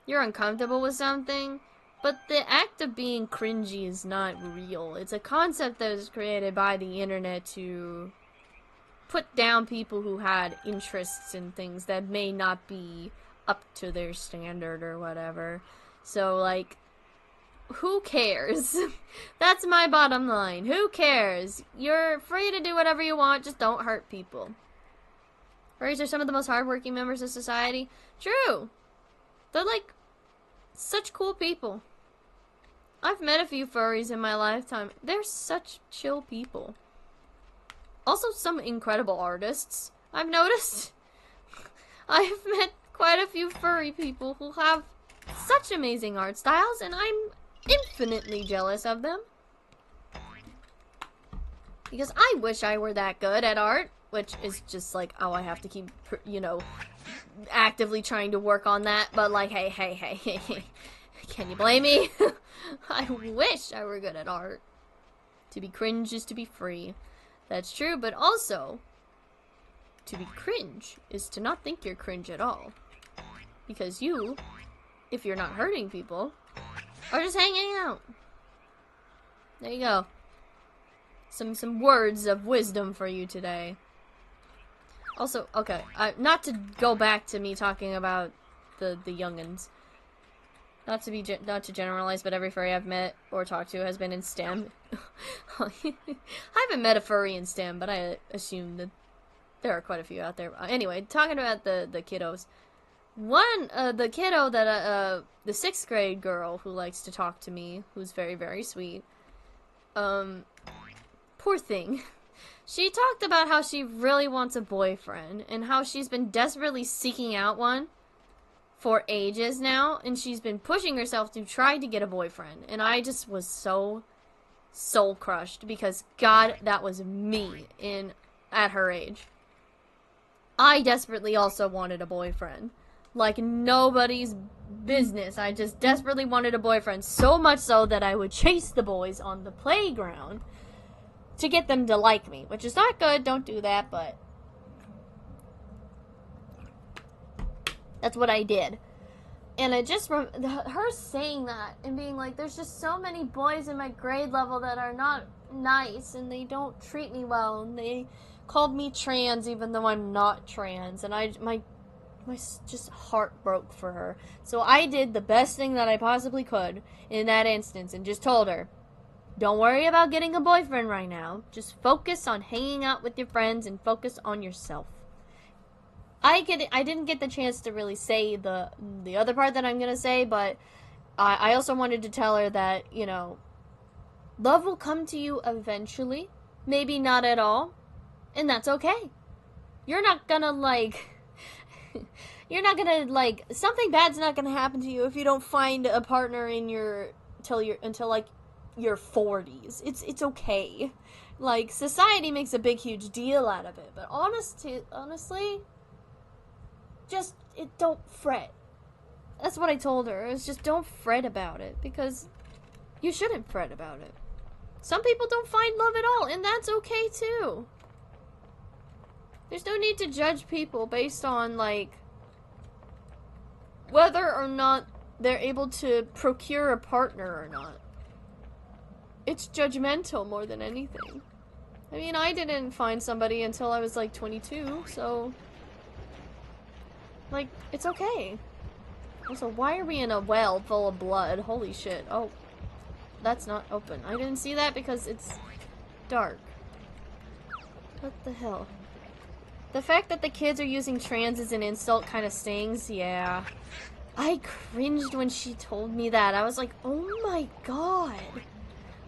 you're uncomfortable with something, but the act of being cringy is not real. It's a concept that was created by the internet to put down people who had interests in things that may not be up to their standard or whatever. So, like, who cares? That's my bottom line. Who cares? You're free to do whatever you want, just don't hurt people. Furries are some of the most hardworking members of society. True. They're, like, such cool people. I've met a few furries in my lifetime. They're such chill people. Also, some incredible artists, I've noticed. I've met quite a few furry people who have such amazing art styles, and I'm infinitely jealous of them. Because I wish I were that good at art, which is just like, oh, I have to keep, you know, actively trying to work on that, but like, hey. Can you blame me? I wish I were good at art. To be cringe is to be free. That's true, but also, to be cringe is to not think you're cringe at all. Because you, if you're not hurting people, are just hanging out. There you go. Some words of wisdom for you today. Also, okay, not to go back to me talking about the youngins. Not to generalize, but every furry I've met or talked to has been in STEM. I haven't met a furry in STEM, but I assume that there are quite a few out there. Anyway, talking about the kiddos. The kiddo that, the 6th grade girl who likes to talk to me, who's very, very sweet. Poor thing. She talked about how she really wants a boyfriend, and how she's been desperately seeking out one for ages now, and she's been pushing herself to try to get a boyfriend. And I just was so soul crushed, because God, that was me at her age. I desperately also wanted a boyfriend. Like nobody's business. I just desperately wanted a boyfriend, so much so that I would chase the boys on the playground to get them to like me, which is not good, don't do that, but that's what I did. And I just, her saying that and being like, there's just so many boys in my grade level that are not nice and they don't treat me well and they called me trans even though I'm not trans. And my just heart broke for her. So I did the best thing that I possibly could in that instance and just told her, don't worry about getting a boyfriend right now. Just focus on hanging out with your friends and focus on yourself. I didn't get the chance to really say the other part that I'm gonna say, but I also wanted to tell her that, you know, love will come to you eventually. Maybe not at all. And that's okay. You're not gonna, like... something bad's not gonna happen to you if you don't find a partner in until like your 40s. It's okay. Like, society makes a big, huge deal out of it, but honestly, just, don't fret. That's what I told her. It's just don't fret about it, because you shouldn't fret about it. Some people don't find love at all, and that's okay too. There's no need to judge people based on, like, whether or not they're able to procure a partner or not. It's judgmental more than anything. I mean, I didn't find somebody until I was, like, 22, so... like, it's okay. Also, why are we in a well full of blood? Holy shit. Oh, that's not open. I didn't see that because it's dark. What the hell? The fact that the kids are using trans as an insult kind of stings, yeah. I cringed when she told me that. I was like, oh my god.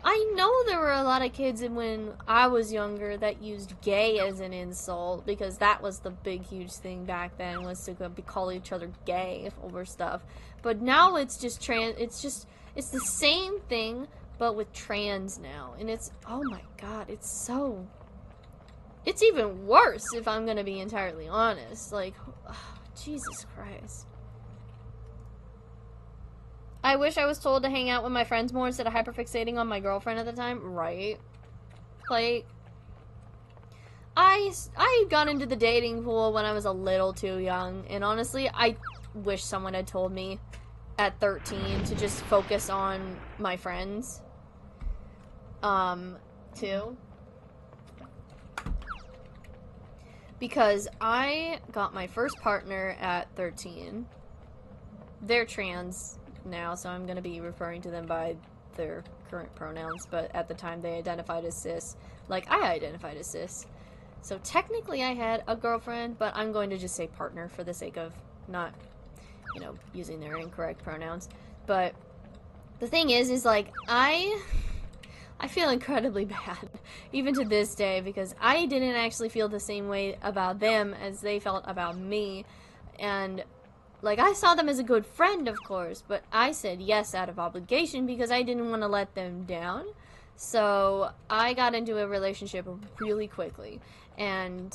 I know there were a lot of kids when I was younger that used gay as an insult, because that was the big, huge thing back then, was to call each other gay over stuff. But now it's just trans, it's the same thing, but with trans now. And it's, oh my god, it's even worse if I'm gonna be entirely honest. Like, oh, Jesus Christ. I wish I was told to hang out with my friends more instead of hyperfixating on my girlfriend at the time. Right. Like, I got into the dating pool when I was a little too young, and honestly, I wish someone had told me at 13 to just focus on my friends. Too. Because I got my first partner at 13. They're trans now, so I'm gonna be referring to them by their current pronouns, but at the time they identified as cis, like I identified as cis. So technically I had a girlfriend, but I'm going to just say partner for the sake of not, you know, using their incorrect pronouns. But the thing is like, I feel incredibly bad, even to this day, because I didn't actually feel the same way about them as they felt about me. And, like, I saw them as a good friend, of course, but I said yes out of obligation because I didn't want to let them down. So, I got into a relationship really quickly. And,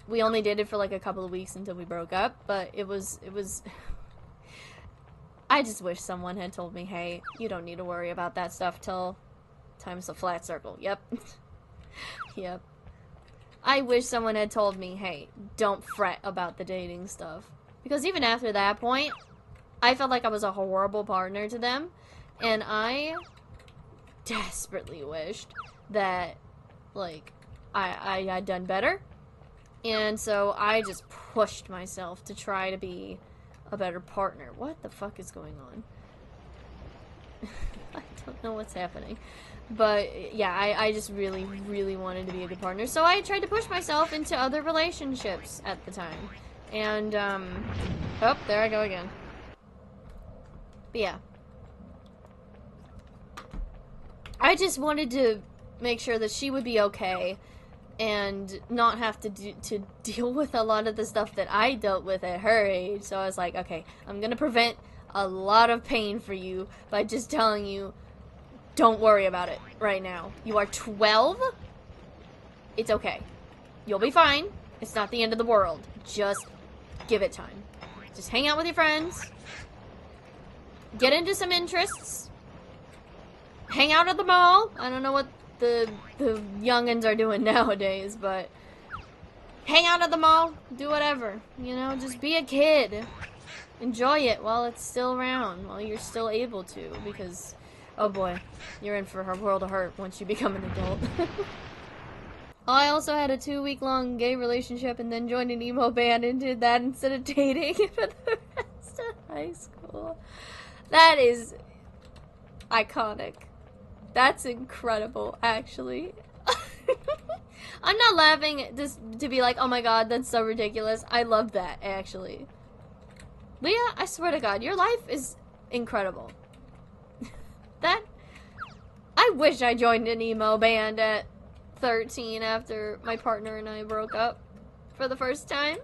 we only dated for, like, a couple of weeks until we broke up, but it was I just wish someone had told me, hey, you don't need to worry about that stuff till time's a flat circle. Yep. Yep. I wish someone had told me, hey, don't fret about the dating stuff. Because even after that point, I felt like I was a horrible partner to them. And I desperately wished that, like, I had done better. And so I just pushed myself to try to be a better partner. What the fuck is going on? I don't know what's happening. But yeah, I just really, really wanted to be a good partner. So I tried to push myself into other relationships at the time. And, oh, there I go again. But yeah. I just wanted to make sure that she would be okay and not have to deal with a lot of the stuff that I dealt with at her age. So I was like, okay, I'm gonna prevent a lot of pain for you by just telling you, don't worry about it right now. You are 12. It's okay. You'll be fine. It's not the end of the world. Just give it time. Just hang out with your friends. Get into some interests. Hang out at the mall. I don't know what the youngins are doing nowadays, but hang out at the mall, do whatever, you know, just be a kid, enjoy it while it's still around, while you're still able to, because, oh boy, you're in for a world of hurt once you become an adult. I also had a 2-week-long gay relationship and then joined an emo band and did that instead of dating for the rest of high school. That is iconic. That's incredible, actually. I'm not laughing just to be like, oh my god, that's so ridiculous. I love that, actually. Leah, I swear to god, your life is incredible. I wish I joined an emo band at 13 after my partner and I broke up for the first time.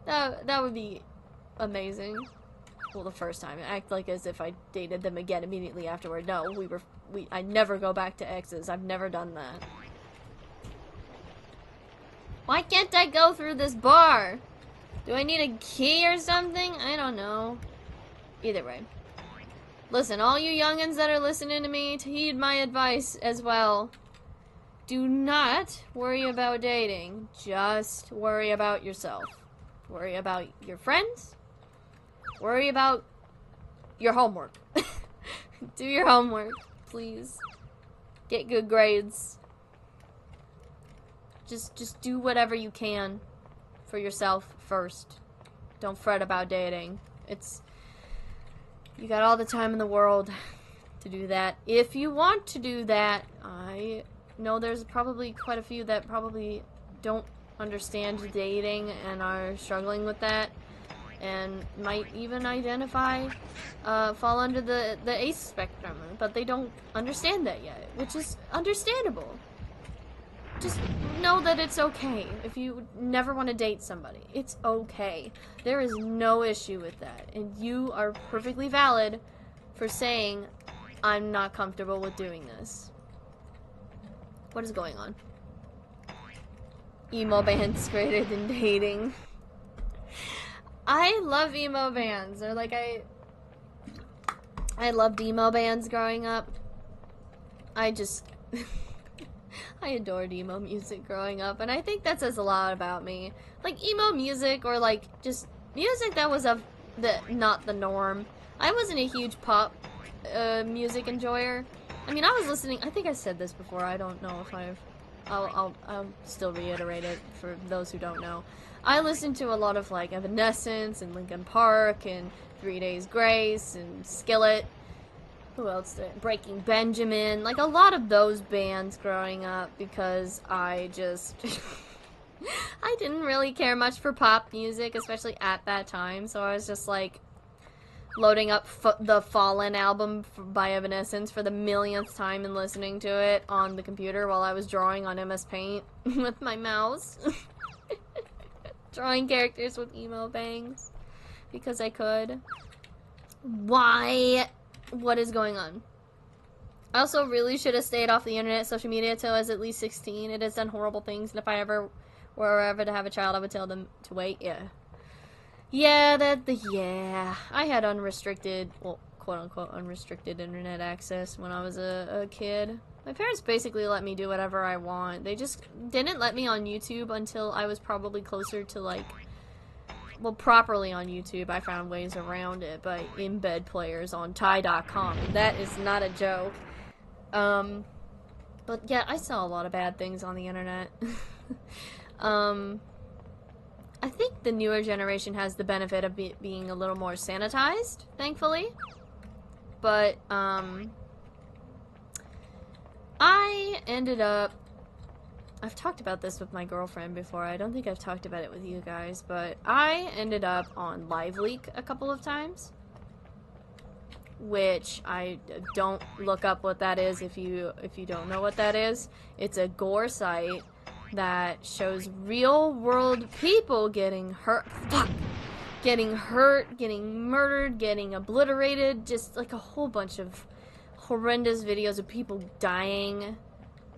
That would be amazing. Well, the first time. Act like as if I dated them again immediately afterward. No, I never go back to exes. I've never done that. Why can't I go through this bar? Do I need a key or something? I don't know. Either way. Listen, all you youngins that are listening to me, heed my advice as well. Do not worry about dating. Just worry about yourself. Worry about your friends. Worry about your homework. Do your homework, please. Get good grades. Just do whatever you can for yourself first. Don't fret about dating. You got all the time in the world to do that. If you want to do that, I know there's probably quite a few that probably don't understand dating and are struggling with that. And might even fall under the ACE spectrum, but they don't understand that yet, which is understandable. Just know that it's okay if you never want to date somebody. It's okay. There is no issue with that, and you are perfectly valid for saying, I'm not comfortable with doing this. What is going on? Emo bands greater than dating. I love emo bands. They're like, I loved emo bands growing up. I adored emo music growing up, and I think that says a lot about me. Like, emo music, or like, just, music that was of not the norm. I wasn't a huge pop music enjoyer. I mean, I was listening. I think I said this before. I don't know if I'll still reiterate it for those who don't know. I listened to a lot of like Evanescence and Linkin Park and 3 Days Grace and Skillet. Who else did? Breaking Benjamin. Like a lot of those bands growing up because I just I didn't really care much for pop music, especially at that time. So I was just like loading up the Fallen album by Evanescence for the millionth time and listening to it on the computer while I was drawing on MS Paint with my mouse. Drawing characters with emo bangs because I could. Why? What is going on? I also really should have stayed off the internet, social media till I was at least 16. It has done horrible things, and if I ever were ever to have a child, I would tell them to wait. Yeah, I had unrestricted, well, quote-unquote unrestricted internet access when I was a kid. My parents basically let me do whatever I want. They just didn't let me on YouTube until I was probably closer to, like, well, properly on YouTube. I found ways around it by embed players on Thai.com. That is not a joke. But yeah, I saw a lot of bad things on the internet. I think the newer generation has the benefit of being a little more sanitized, thankfully. But, I ended up... I've talked about this with my girlfriend before. I don't think I've talked about it with you guys, but I ended up on LiveLeak a couple of times. Which I don't look up what that is if you don't know what that is. It's a gore site that shows real world people getting hurt, getting murdered, getting obliterated, just like a whole bunch of horrendous videos of people dying.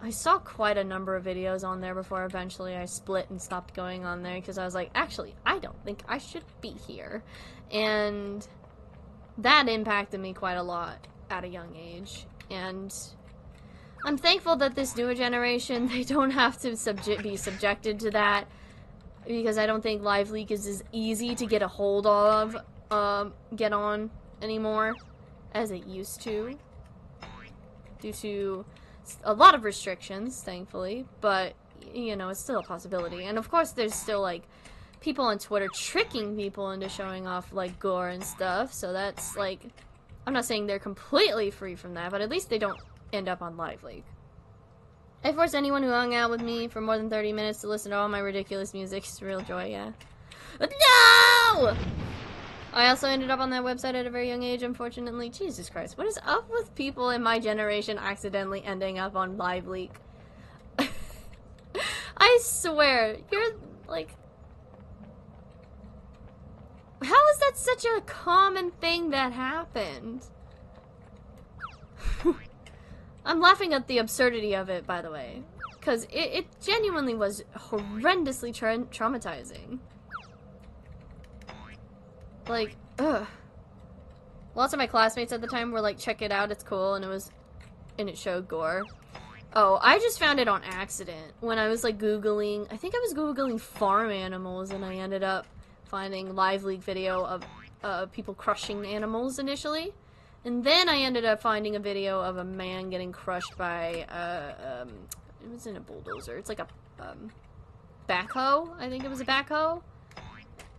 I saw quite a number of videos on there before eventually I split and stopped going on there because I was like, actually, I don't think I should be here. And that impacted me quite a lot at a young age. And I'm thankful that this newer generation, they don't have to be subjected to that, because I don't think LiveLeak is as easy to get a hold of, get on anymore as it used to, due to a lot of restrictions, thankfully, but, you know, it's still a possibility. And of course, there's still, like, people on Twitter tricking people into showing off, like, gore and stuff, so that's, like, I'm not saying they're completely free from that, but at least they don't end up on LiveLeak. I forced anyone who hung out with me for more than 30 minutes to listen to all my ridiculous music. It's a real joy, yeah. No! I also ended up on that website at a very young age, unfortunately. Jesus Christ, what is up with people in my generation accidentally ending up on LiveLeak? I swear, you're, like... How is that such a common thing that happened? I'm laughing at the absurdity of it, by the way. Because it genuinely was horrendously traumatizing. Like, ugh. Lots of my classmates at the time were like, check it out, it's cool, and it showed gore. Oh, I just found it on accident. When I was like Googling, I think I was Googling farm animals, and I ended up finding LiveLeak video of people crushing animals initially. And then I ended up finding a video of a man getting crushed by, it was in a bulldozer. It's like a, backhoe. I think it was a backhoe.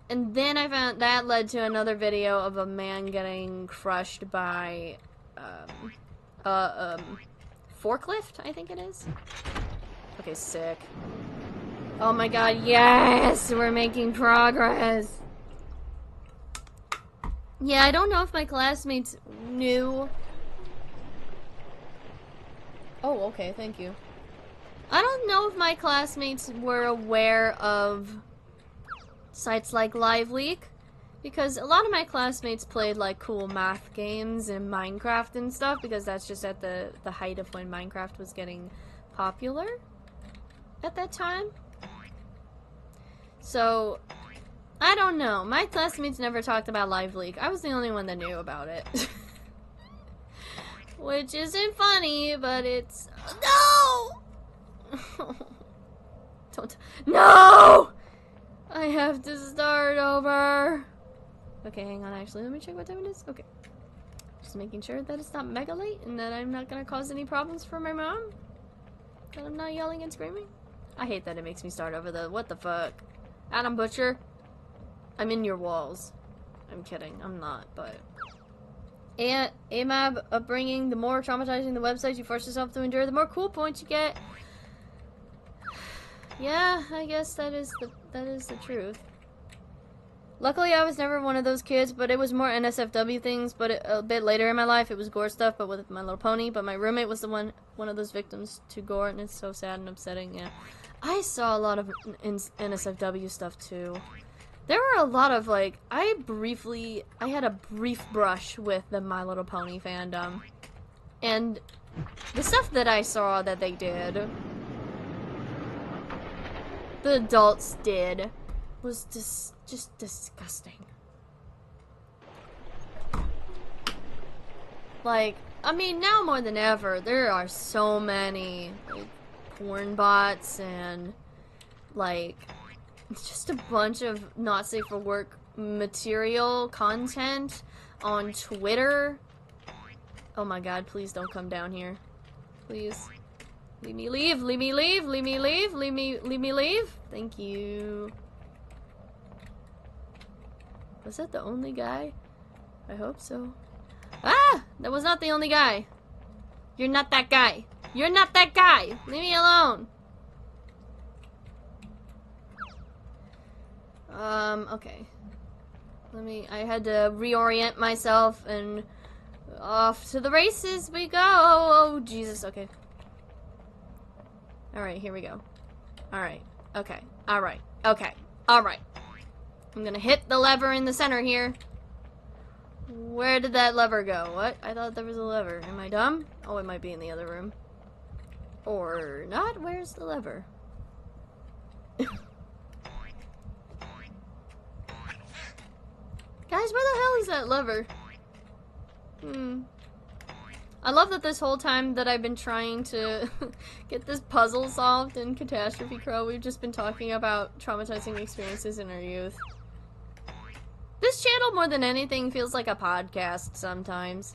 And then I found, that led to another video of a man getting crushed by, forklift, I think it is. Okay, sick. Oh my god, yes! We're making progress! Yeah, I don't know if my classmates knew. Oh, okay, thank you. I don't know if my classmates were aware of sites like LiveLeak, because a lot of my classmates played like cool math games and Minecraft and stuff, because that's just at the height of when Minecraft was getting popular at that time. So, I don't know. My classmates never talked about LiveLeak. I was the only one that knew about it. Which isn't funny, but it's... No! Don't... No! I have to start over. Okay, hang on, actually, let me check what time it is. Okay. Just making sure that it's not mega late and that I'm not gonna cause any problems for my mom. That I'm not yelling and screaming. I hate that it makes me start over the what the fuck. Adam Butcher, I'm in your walls. I'm kidding, I'm not, but... And AMAB upbringing, the more traumatizing the websites you force yourself to endure, the more cool points you get. Yeah, I guess that is the truth. Luckily, I was never one of those kids, but it was more NSFW things. But a bit later in my life, it was gore stuff, but with My Little Pony. But my roommate was the one of those victims to gore, and it's so sad and upsetting. Yeah, I saw a lot of NSFW stuff too. There were a lot of like I had a brief brush with the My Little Pony fandom, and the stuff that I saw that they did, the adults did, was just disgusting. Like, I mean, now more than ever, there are so many like, porn bots and like just a bunch of not safe for work material content on Twitter. Oh my god, please don't come down here. Please. Leave me leave, leave me leave, leave me leave, leave me leave. Thank you. Was that the only guy? I hope so. Ah! That was not the only guy. You're not that guy. You're not that guy. Leave me alone. Okay. I had to reorient myself and off to the races we go. Oh, Jesus. Okay. Alright, here we go. Alright. Okay. Alright. Okay. Alright. I'm gonna hit the lever in the center here. Where did that lever go? What? I thought there was a lever. Am I dumb? Oh, it might be in the other room. Or not? Where's the lever? Guys, where the hell is that lever? I love that this whole time that I've been trying to get this puzzle solved in Catastrophe Crow, we've just been talking about traumatizing experiences in our youth. This channel, more than anything, feels like a podcast sometimes.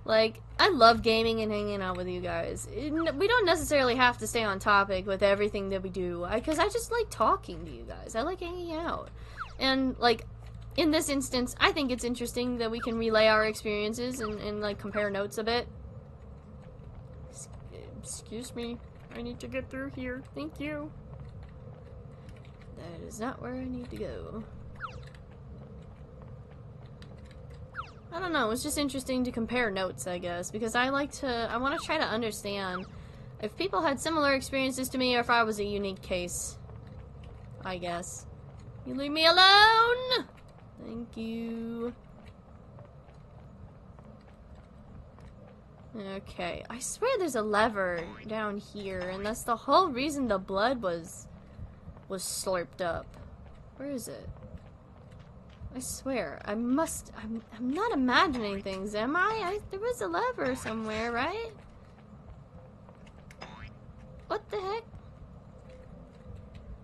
Like, I love gaming and hanging out with you guys. We don't necessarily have to stay on topic with everything that we do, because I just like talking to you guys. I like hanging out. And, like, in this instance, I think it's interesting that we can relay our experiences and like, compare notes a bit. Excuse me. I need to get through here. Thank you. That is not where I need to go. I don't know, it's just interesting to compare notes, I guess, because I want to try to understand if people had similar experiences to me or if I was a unique case. I guess. You leave me alone! Thank you. Okay, I swear there's a lever down here, and that's the whole reason the blood was slurped up. Where is it? I swear, I'm not imagining things, am I? There was a lever somewhere, right? What the heck?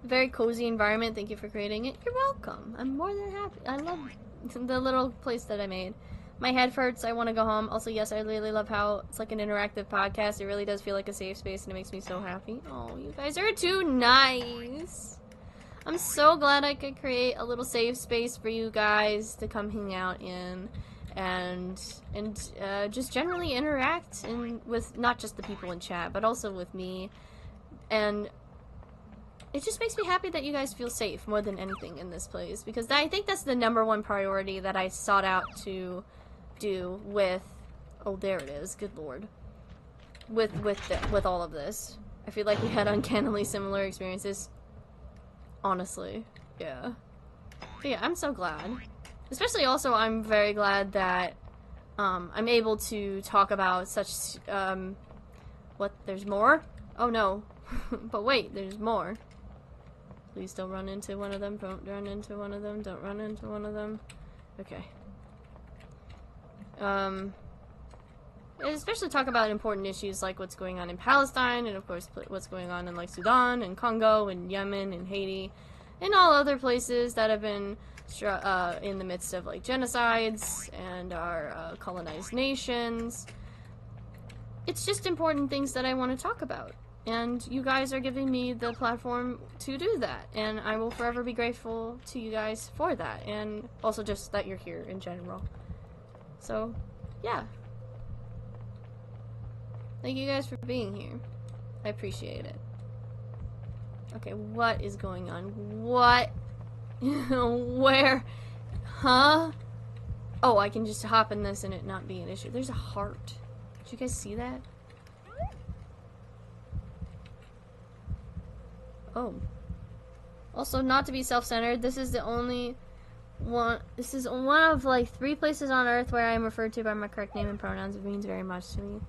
Very cozy environment, thank you for creating it. You're welcome. I'm more than happy. I love the little place that I made. My head hurts, I want to go home. Also, yes, I really love how it's like an interactive podcast. It really does feel like a safe space and it makes me so happy. Oh, you guys are too nice. I'm so glad I could create a little safe space for you guys to come hang out in and just generally interact with not just the people in chat, but also with me. And it just makes me happy that you guys feel safe more than anything in this place, because I think that's the #1 priority that I sought out to do with, oh, there it is, good lord, with all of this. I feel like we had uncannily similar experiences. Honestly, yeah. But yeah, I'm so glad. Especially also, I'm very glad that I'm able to talk about such, what, there's more? Oh no. But wait, there's more. Please don't run into one of them, don't run into one of them, don't run into one of them. Okay. Especially talk about important issues like what's going on in Palestine, and of course what's going on in like Sudan and Congo and Yemen and Haiti and all other places that have been in the midst of like genocides and our colonized nations. It's just important things that I want to talk about. And you guys are giving me the platform to do that. And I will forever be grateful to you guys for that. And also just that you're here in general. So, yeah. Thank you guys for being here. I appreciate it. Okay, what is going on? What? Where? Huh? Oh, I can just hop in this and it not be an issue. There's a heart. Did you guys see that? Oh. Also, not to be self-centered, this is the only one. This is one of like 3 places on Earth where I am referred to by my correct name and pronouns. It means very much to me.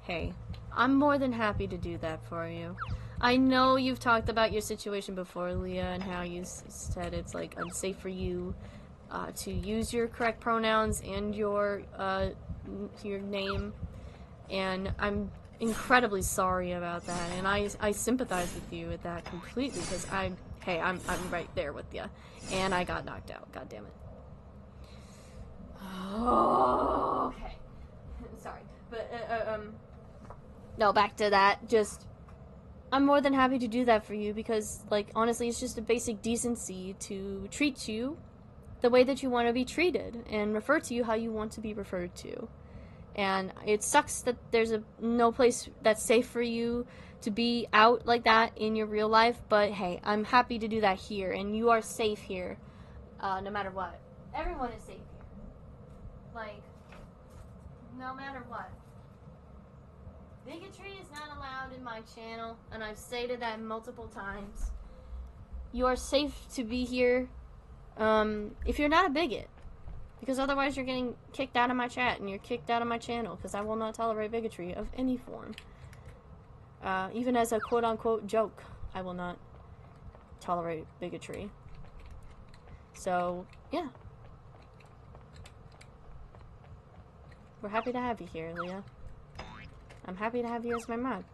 Hey, I'm more than happy to do that for you. I know you've talked about your situation before, Leah, and how you said it's like unsafe for you to use your correct pronouns and your name, and I'm incredibly sorry about that, and I sympathize with you with that completely, because I'm right there with you, and I got knocked out. God damn it. Oh, okay. Sorry, but no, back to that. Just, I'm more than happy to do that for you, because like honestly, it's just a basic decency to treat you the way that you want to be treated and refer to you how you want to be referred to. And it sucks that there's no place that's safe for you to be out like that in your real life, but hey, I'm happy to do that here, and you are safe here, no matter what. Everyone is safe here. Like, no matter what. Bigotry is not allowed in my channel, and I've stated that multiple times. You are safe to be here, if you're not a bigot. Because otherwise you're getting kicked out of my chat and you're kicked out of my channel, because I will not tolerate bigotry of any form. Even as a quote-unquote joke, I will not tolerate bigotry. So, yeah. We're happy to have you here, Leah. I'm happy to have you as my mod.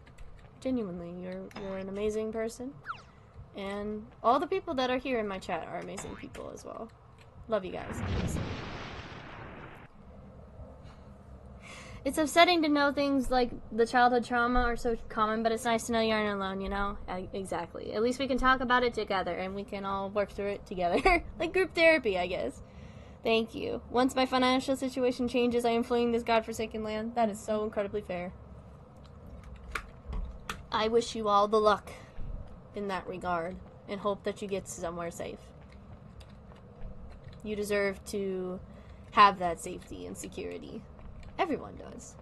Genuinely, you're an amazing person. And all the people that are here in my chat are amazing people as well. Love you guys. It's upsetting to know things like the childhood trauma are so common, but it's nice to know you aren't alone, you know? Exactly. At least we can talk about it together, and we can all work through it together. Like group therapy, I guess. Thank you. Once my financial situation changes, I am fleeing this godforsaken land. That is so incredibly fair. I wish you all the luck in that regard, and hope that you get somewhere safe. You deserve to have that safety and security. Everyone does.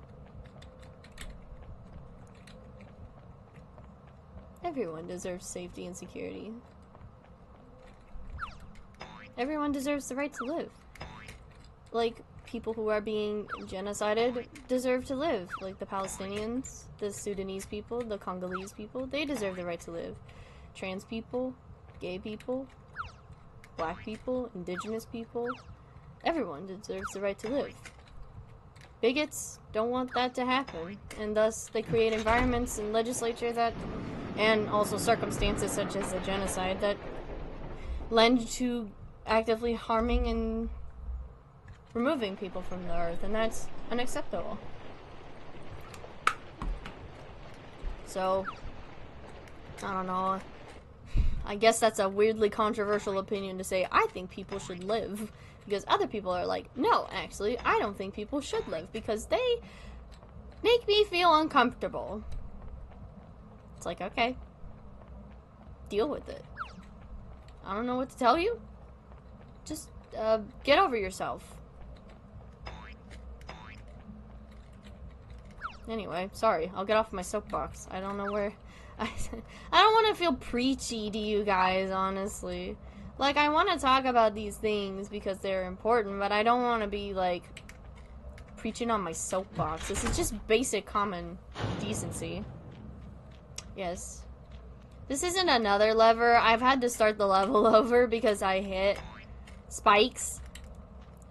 Everyone deserves safety and security. Everyone deserves the right to live. Like, people who are being genocided deserve to live. Like the Palestinians, the Sudanese people, the Congolese people, they deserve the right to live. Trans people, gay people, black people, indigenous people, everyone deserves the right to live. Bigots don't want that to happen, and thus they create environments and legislature that, and also circumstances such as a genocide, that lend to actively harming and removing people from the earth, and that's unacceptable. So, I don't know. I guess that's a weirdly controversial opinion to say. I think people should live. Because other people are like, no, actually, I don't think people should live because they make me feel uncomfortable. It's like, okay. Deal with it. I don't know what to tell you. Just, get over yourself. Anyway, sorry. I'll get off my soapbox. I don't know where... I don't want to feel preachy to you guys, honestly. Like, I want to talk about these things because they're important, but I don't want to be, like, preaching on my soapbox. This is just basic common decency. Yes. This isn't another lever. I've had to start the level over because I hit spikes.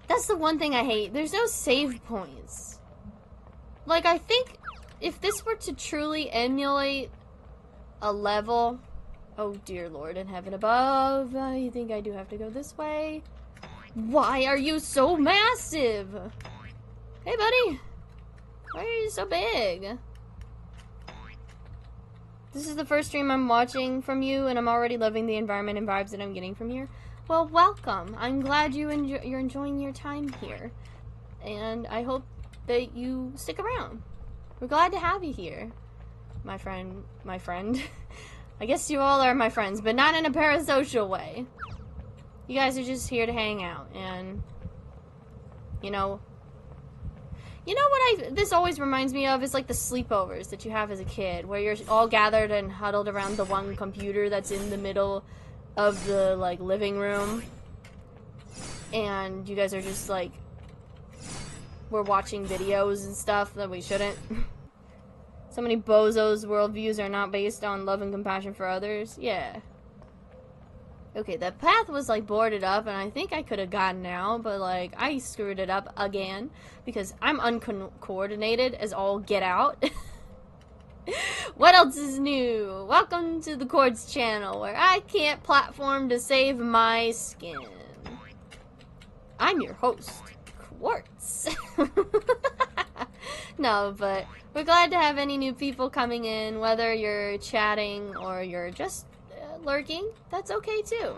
That's the one thing I hate. There's no save points. Like, I think if this were to truly emulate a level Oh, dear Lord in heaven above. I think I do have to go this way. Why are you so massive? Hey, buddy. Why are you so big? This is the first stream I'm watching from you, and I'm already loving the environment and vibes that I'm getting from here. Well, welcome. I'm glad you're enjoying your time here. And I hope that you stick around. We're glad to have you here. My friend. I guess you all are my friends, but not in a parasocial way. You guys are just here to hang out, and you know what this always reminds me of is like the sleepovers that you have as a kid, where you're all gathered and huddled around the one computer that's in the middle of the like living room, and you guys are just like, we're watching videos and stuff that we shouldn't. So many bozos' worldviews are not based on love and compassion for others. Yeah. Okay, the path was like boarded up, and I think I could have gotten out, but like I screwed it up again because I'm uncoordinated as all get out. What else is new? Welcome to the Chords channel, where I can't platform to save my skin. I'm your host, Quartz. No, but we're glad to have any new people coming in, whether you're chatting or you're just lurking. That's okay too.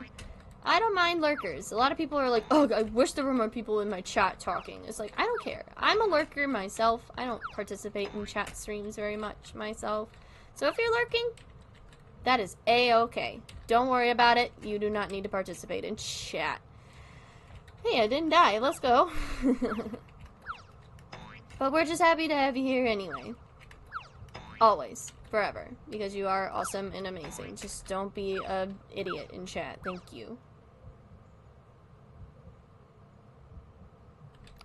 I don't mind lurkers. A lot of people are like, oh, I wish there were more people in my chat talking. It's like, I don't care. I'm a lurker myself. I don't participate in chat streams very much myself. So if you're lurking, that is a-okay. Don't worry about it. You do not need to participate in chat. Hey, I didn't die. Let's go. But we're just happy to have you here anyway. Always. Forever. Because you are awesome and amazing. Just don't be an idiot in chat. Thank you.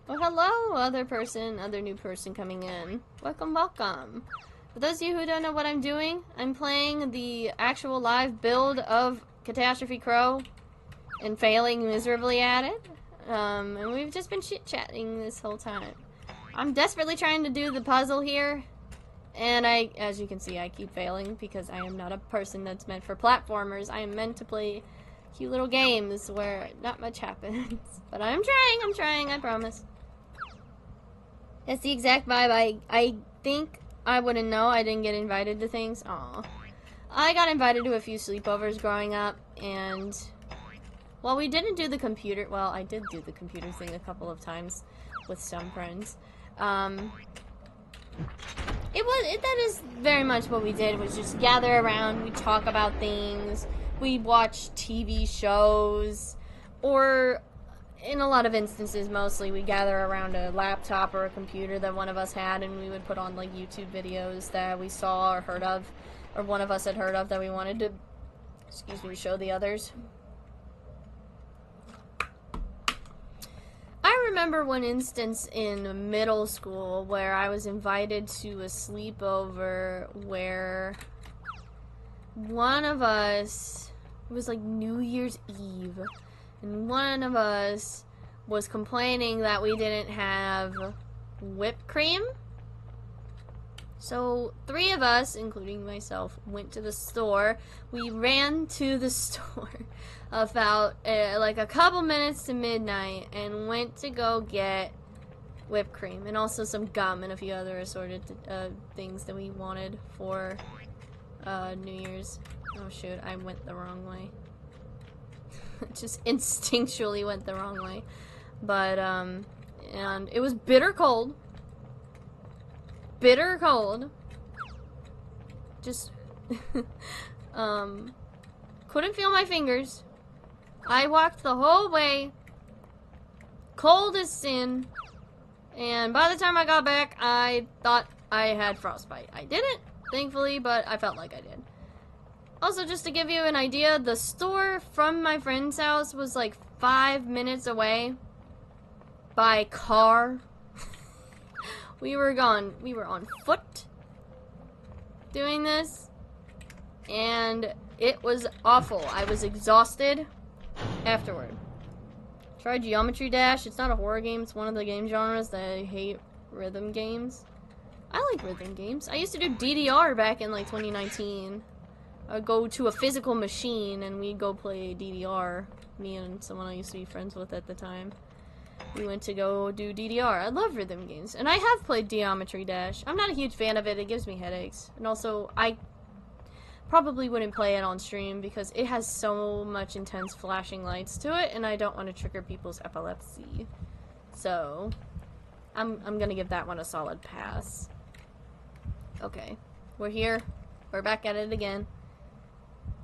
Well, hello, other new person coming in. Welcome, welcome. For those of you who don't know what I'm doing, I'm playing the actual live build of Catastrophe Crow and failing miserably at it. And we've just been chit-chatting this whole time. I'm desperately trying to do the puzzle here, and as you can see, I keep failing because I am not a person that's meant for platformers. I am meant to play cute little games where not much happens. But I'm trying, I promise. That's the exact vibe. I think I wouldn't know. I didn't get invited to things. Aw. I got invited to a few sleepovers growing up, and while we didn't do the computer, well, I did do the computer thing a couple of times with some friends. That is very much what we did, was just gather around, we talk about things, we watch TV shows, or in a lot of instances, mostly, we gather around a laptop or a computer that one of us had, and we would put on like YouTube videos that we saw or heard of, or one of us had heard of that we wanted to, show the others. I remember one instance in middle school where I was invited to a sleepover where one of us, it was like New Year's Eve, and one of us was complaining that we didn't have whipped cream. So 3 of us, including myself, went to the store. We ran to the store about like a couple minutes to midnight and went to go get whipped cream and also some gum and a few other assorted things that we wanted for New Year's. Oh shoot, I went the wrong way. Just instinctually went the wrong way. But and it was bitter cold. Bitter cold. Just couldn't feel my fingers. I walked the whole way, cold as sin, and by the time I got back, I thought I had frostbite. I didn't, thankfully, but I felt like I did. Also, just to give you an idea, the store from my friend's house was like 5 minutes away by car. We were on foot doing this, and it was awful. I was exhausted afterward. Tried Geometry Dash. It's not a horror game. It's one of the game genres that I hate. Rhythm games. I like rhythm games. I used to do DDR back in like 2019. go to a physical machine and we'd go play DDR. Me and someone I used to be friends with at the time. We went to go do DDR. I love rhythm games. And I have played Geometry Dash. I'm not a huge fan of it. It gives me headaches. And also, I probably wouldn't play it on stream because it has so much intense flashing lights to it, and I don't want to trigger people's epilepsy. So, I'm gonna give that one a solid pass. Okay. We're here. We're back at it again.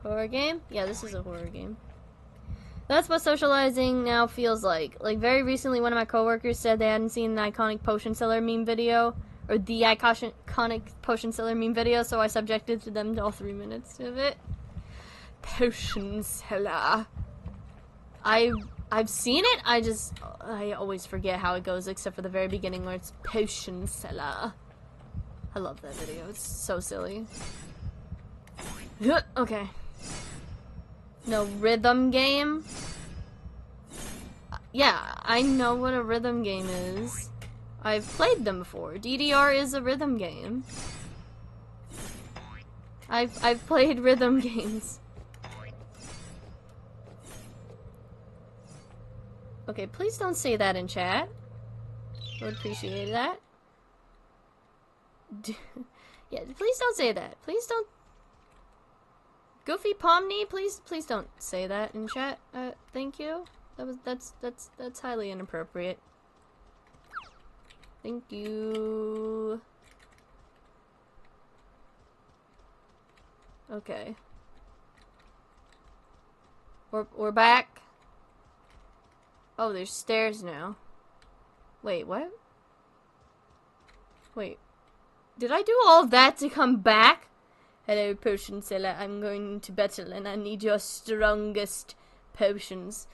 Horror game? Yeah, this is a horror game. That's what socializing now feels like. Like, very recently, one of my coworkers said they hadn't seen the iconic potion seller meme video, or the iconic potion seller meme video, so I subjected to them to all 3 minutes of it. Potion seller. I've seen it, I always forget how it goes, except for the very beginning where it's potion seller. I love that video, it's so silly. Okay. No, rhythm game? Yeah, I know what a rhythm game is. I've played them before. DDR is a rhythm game. I've played rhythm games. Okay, please don't say that in chat. I would appreciate that. Yeah, please don't say that. Please don't. Goofy Pomni, please don't say that in chat. Thank you. That's highly inappropriate. Thank you. Okay. We're back. Oh, there's stairs now. Wait, what? Wait. Did I do all of that to come back? Hello, potion seller. I'm going to battle and I need your strongest potions.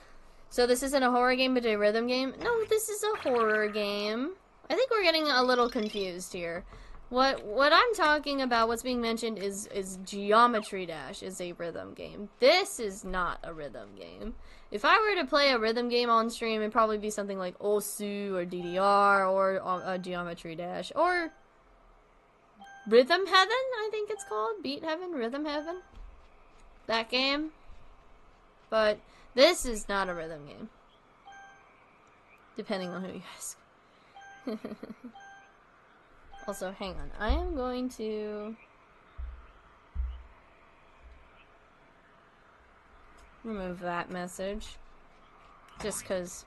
So this isn't a horror game, but a rhythm game? No, this is a horror game. I think we're getting a little confused here. What I'm talking about, what's being mentioned is Geometry Dash is a rhythm game. This is not a rhythm game. If I were to play a rhythm game on stream, it'd probably be something like Osu or DDR or Geometry Dash or Rhythm Heaven, I think it's called. Beat Heaven, Rhythm Heaven. That game. But this is not a rhythm game. Depending on who you ask. Also, hang on. I am going to remove that message. Just because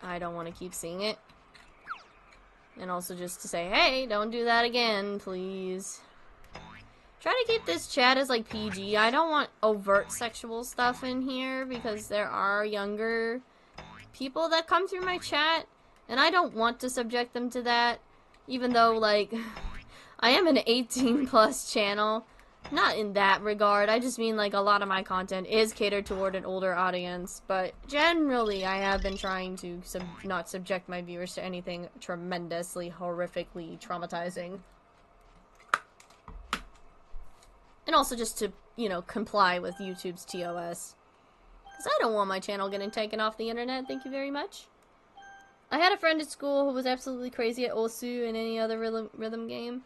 I don't want to keep seeing it. And also just to say, hey, don't do that again, please. Try to keep this chat as, like, PG. I don't want overt sexual stuff in here because there are younger people that come through my chat. And I don't want to subject them to that. Even though, like, I am an 18+ channel. Not in that regard. I just mean, like, a lot of my content is catered toward an older audience. But generally, I have been trying to not subject my viewers to anything tremendously, horrifically traumatizing. And also just to, you know, comply with YouTube's TOS. Because I don't want my channel getting taken off the internet, thank you very much. I had a friend at school who was absolutely crazy at Osu and any other rhythm game.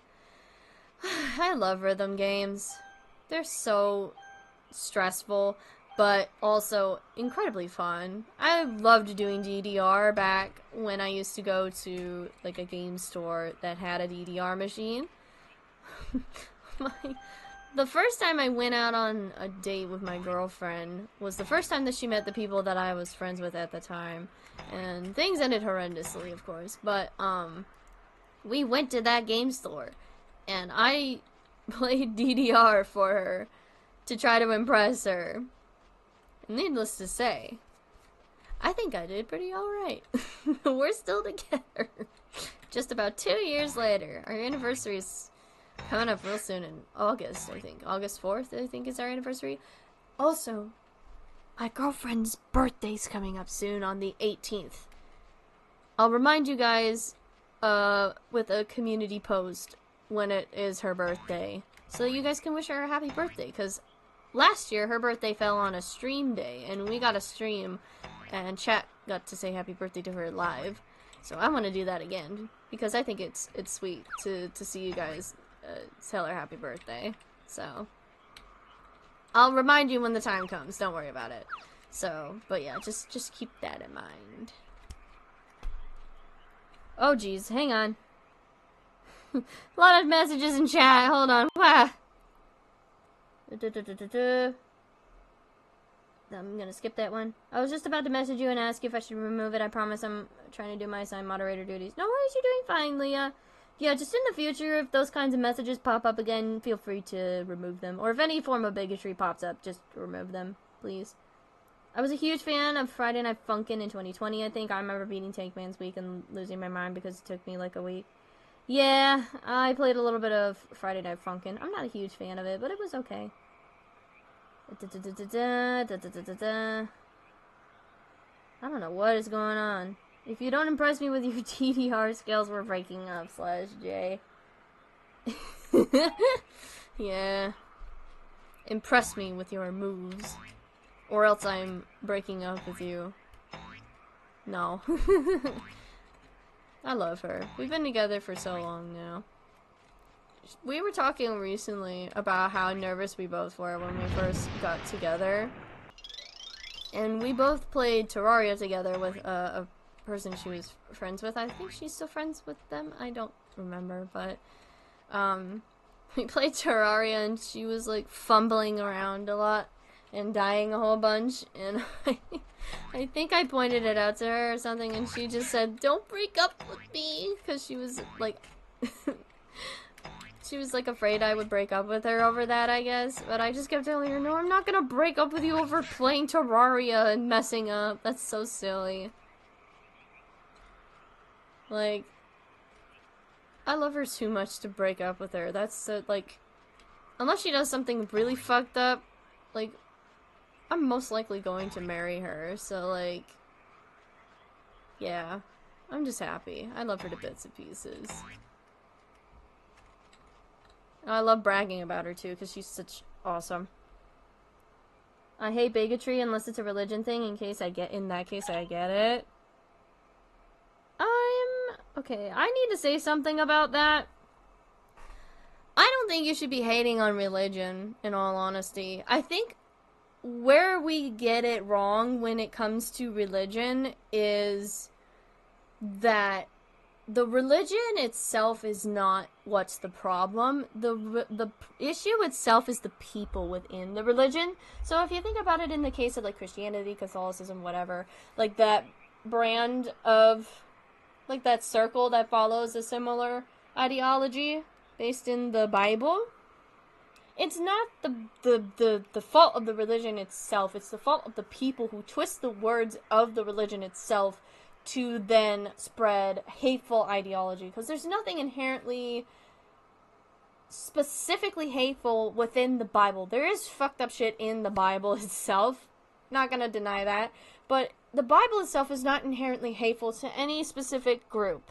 I love rhythm games. They're so stressful, but also incredibly fun. I loved doing DDR back when I used to go to, like, a game store that had a DDR machine. The first time I went out on a date with my girlfriend was the first time that she met the people that I was friends with at the time. And things ended horrendously, of course. But, we went to that game store. And I played DDR for her to try to impress her. And needless to say, I think I did pretty alright. We're still together. Just about 2 years later. Our anniversary is coming up real soon in August, I think. August 4th, I think, is our anniversary. Also, my girlfriend's birthday's coming up soon on the 18th. I'll remind you guys with a community post when it is her birthday, so that you guys can wish her a happy birthday, because last year her birthday fell on a stream day, and we got a stream, and chat got to say happy birthday to her live. So I want to do that again, because I think it's sweet to see you guys tell her happy birthday. So I'll remind you when the time comes. Don't worry about it. So, but yeah, just keep that in mind. Oh, geez. Hang on. A lot of messages in chat. Hold on. Wow. I'm gonna skip that one. I was just about to message you and ask if I should remove it. I promise I'm trying to do my assigned moderator duties. No worries, you're doing fine, Leah. Yeah, just in the future, if those kinds of messages pop up again, feel free to remove them. Or if any form of bigotry pops up, just remove them, please. I was a huge fan of Friday Night Funkin' in 2020, I think. I remember beating Tank Man's Week and losing my mind because it took me like a week. Yeah, I played a little bit of Friday Night Funkin'. I'm not a huge fan of it, but it was okay. I don't know what is going on. If you don't impress me with your TDR skills, we're breaking up, /J. Yeah. Impress me with your moves. Or else I'm breaking up with you. No. I love her. We've been together for so long now. We were talking recently about how nervous we both were when we first got together. And we both played Terraria together with a person she was friends with. I think she's still friends with them. I don't remember, but we played Terraria and she was like fumbling around a lot and dying a whole bunch, and I think I pointed it out to her or something, and she just said, "Don't break up with me," because she was like she was like afraid I would break up with her over that, I guess. But I just kept telling her, "No, I'm not gonna break up with you over playing Terraria and messing up. That's so silly." Like, I love her too much to break up with her. That's so, like, unless she does something really fucked up, like, I'm most likely going to marry her. So, like, yeah, I'm just happy. I love her to bits and pieces. I love bragging about her too, because she's such awesome. I hate bigotry unless it's a religion thing. In that case I get it. Okay, I need to say something about that. I don't think you should be hating on religion, in all honesty. I think where we get it wrong when it comes to religion is that the religion itself is not what's the problem. The issue itself is the people within the religion. So if you think about it in the case of like Christianity, Catholicism, whatever, like that brand of, like that circle that follows a similar ideology based in the Bible, it's not the fault of the religion itself. It's the fault of the people who twist the words of the religion itself to then spread hateful ideology. Because there's nothing inherently specifically hateful within the Bible. There is fucked up shit in the Bible itself. Not gonna deny that. But the Bible itself is not inherently hateful to any specific group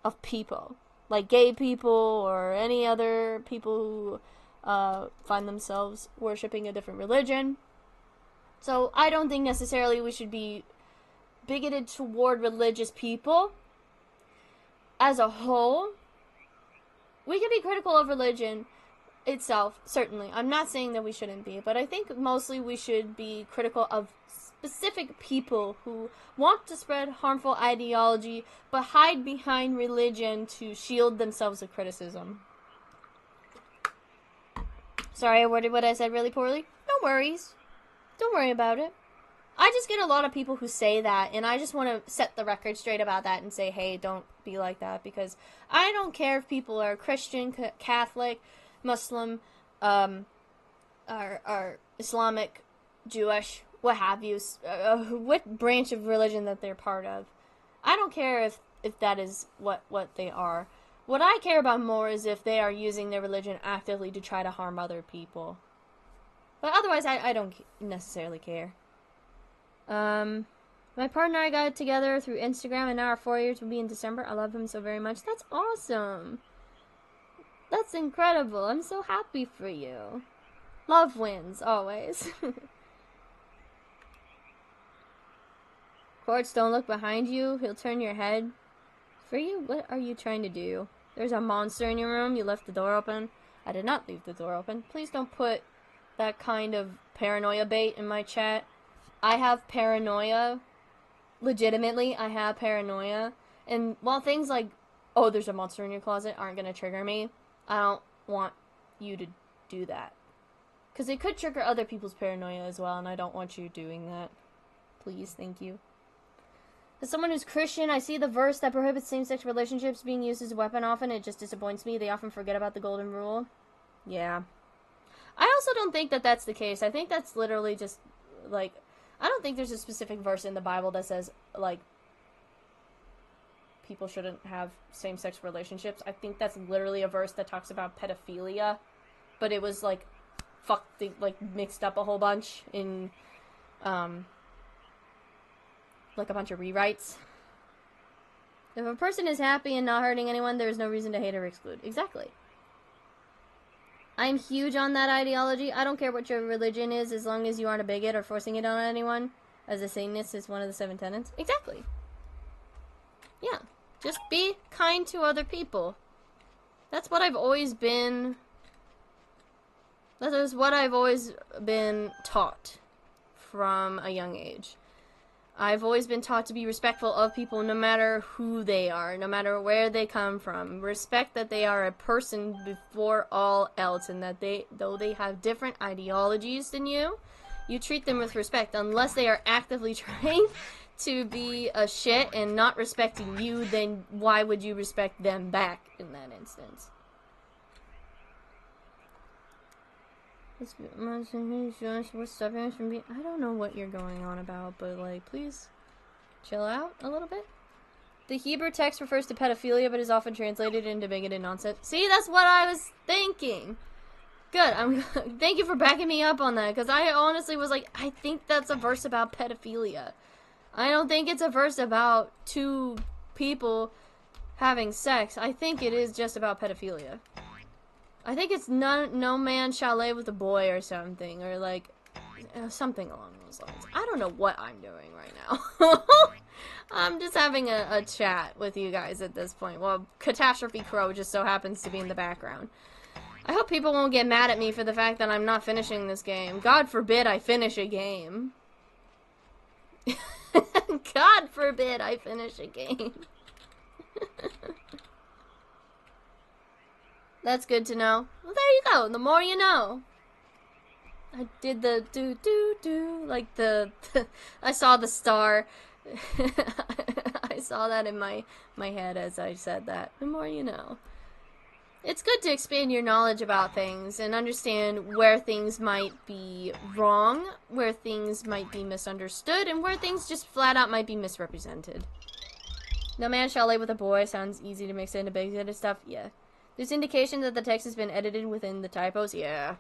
of people. Like gay people or any other people who find themselves worshipping a different religion. So I don't think necessarily we should be bigoted toward religious people as a whole. We can be critical of religion itself, certainly. I'm not saying that we shouldn't be, but I think mostly we should be critical of specific people who want to spread harmful ideology but hide behind religion to shield themselves of criticism. Sorry, I worded what I said really poorly. No worries. Don't worry about it. I just get a lot of people who say that, and I just want to set the record straight about that and say, hey, don't be like that, because I don't care if people are Christian, Catholic, Muslim, are Islamic, Jewish, what have you, what branch of religion that they're part of. I don't care if that is what they are. What I care about more is if they are using their religion actively to try to harm other people. But otherwise, I don't necessarily care. My partner and I got together through Instagram, and now our 4 years will be in December. I love him so very much. That's awesome. That's incredible. I'm so happy for you. Love wins, always. Quartz, don't look behind you. He'll turn your head. For you, what are you trying to do? There's a monster in your room. You left the door open. I did not leave the door open. Please don't put that kind of paranoia bait in my chat. I have paranoia. Legitimately, I have paranoia. And while things like, oh, there's a monster in your closet aren't going to trigger me, I don't want you to do that. Because it could trigger other people's paranoia as well, and I don't want you doing that. Please, thank you. As someone who's Christian, I see the verse that prohibits same-sex relationships being used as a weapon often. It just disappoints me. They often forget about the golden rule. Yeah. I also don't think that that's the case. I think that's literally just, like, I don't think there's a specific verse in the Bible that says, like, people shouldn't have same-sex relationships. I think that's literally a verse that talks about pedophilia. But it was, like, mixed up a whole bunch in, like a bunch of rewrites. If a person is happy and not hurting anyone, there is no reason to hate or exclude. Exactly. I'm huge on that ideology. I don't care what your religion is, as long as you aren't a bigot or forcing it on anyone. As a Satanist is one of the 7 tenets. Exactly. Yeah. Just be kind to other people. That's what I've always been... That is what I've always been taught from a young age. I've always been taught to be respectful of people no matter who they are, no matter where they come from. Respect that they are a person before all else, and that though they have different ideologies than you treat them with respect. Unless they are actively trying to be a shit and not respecting you, then why would you respect them back in that instance? What's stopping us from being... I don't know what you're going on about, but, like, please chill out a little bit. The Hebrew text refers to pedophilia, but is often translated into bigoted nonsense. See, that's what I was thinking. Good. Thank you for backing me up on that, because I honestly was like, I think that's a verse about pedophilia. I don't think it's a verse about 2 people having sex. I think it is just about pedophilia. I think it's no man shall lay with a boy or something, or like something along those lines. I don't know what I'm doing right now. I'm just having a chat with you guys at this point. Well, Catastrophe Crow just so happens to be in the background. I hope people won't get mad at me for the fact that I'm not finishing this game. God forbid I finish a game. God forbid I finish a game. That's good to know. Well, there you go. The more you know. I did the do, like I saw the star. I saw that in my head as I said that. The more you know. It's good to expand your knowledge about things and understand where things might be wrong, where things might be misunderstood, and where things just flat out might be misrepresented. No man shall lay with a boy sounds easy to mix into bigoted stuff. Yeah. There's indication that the text has been edited within the typos. Yeah.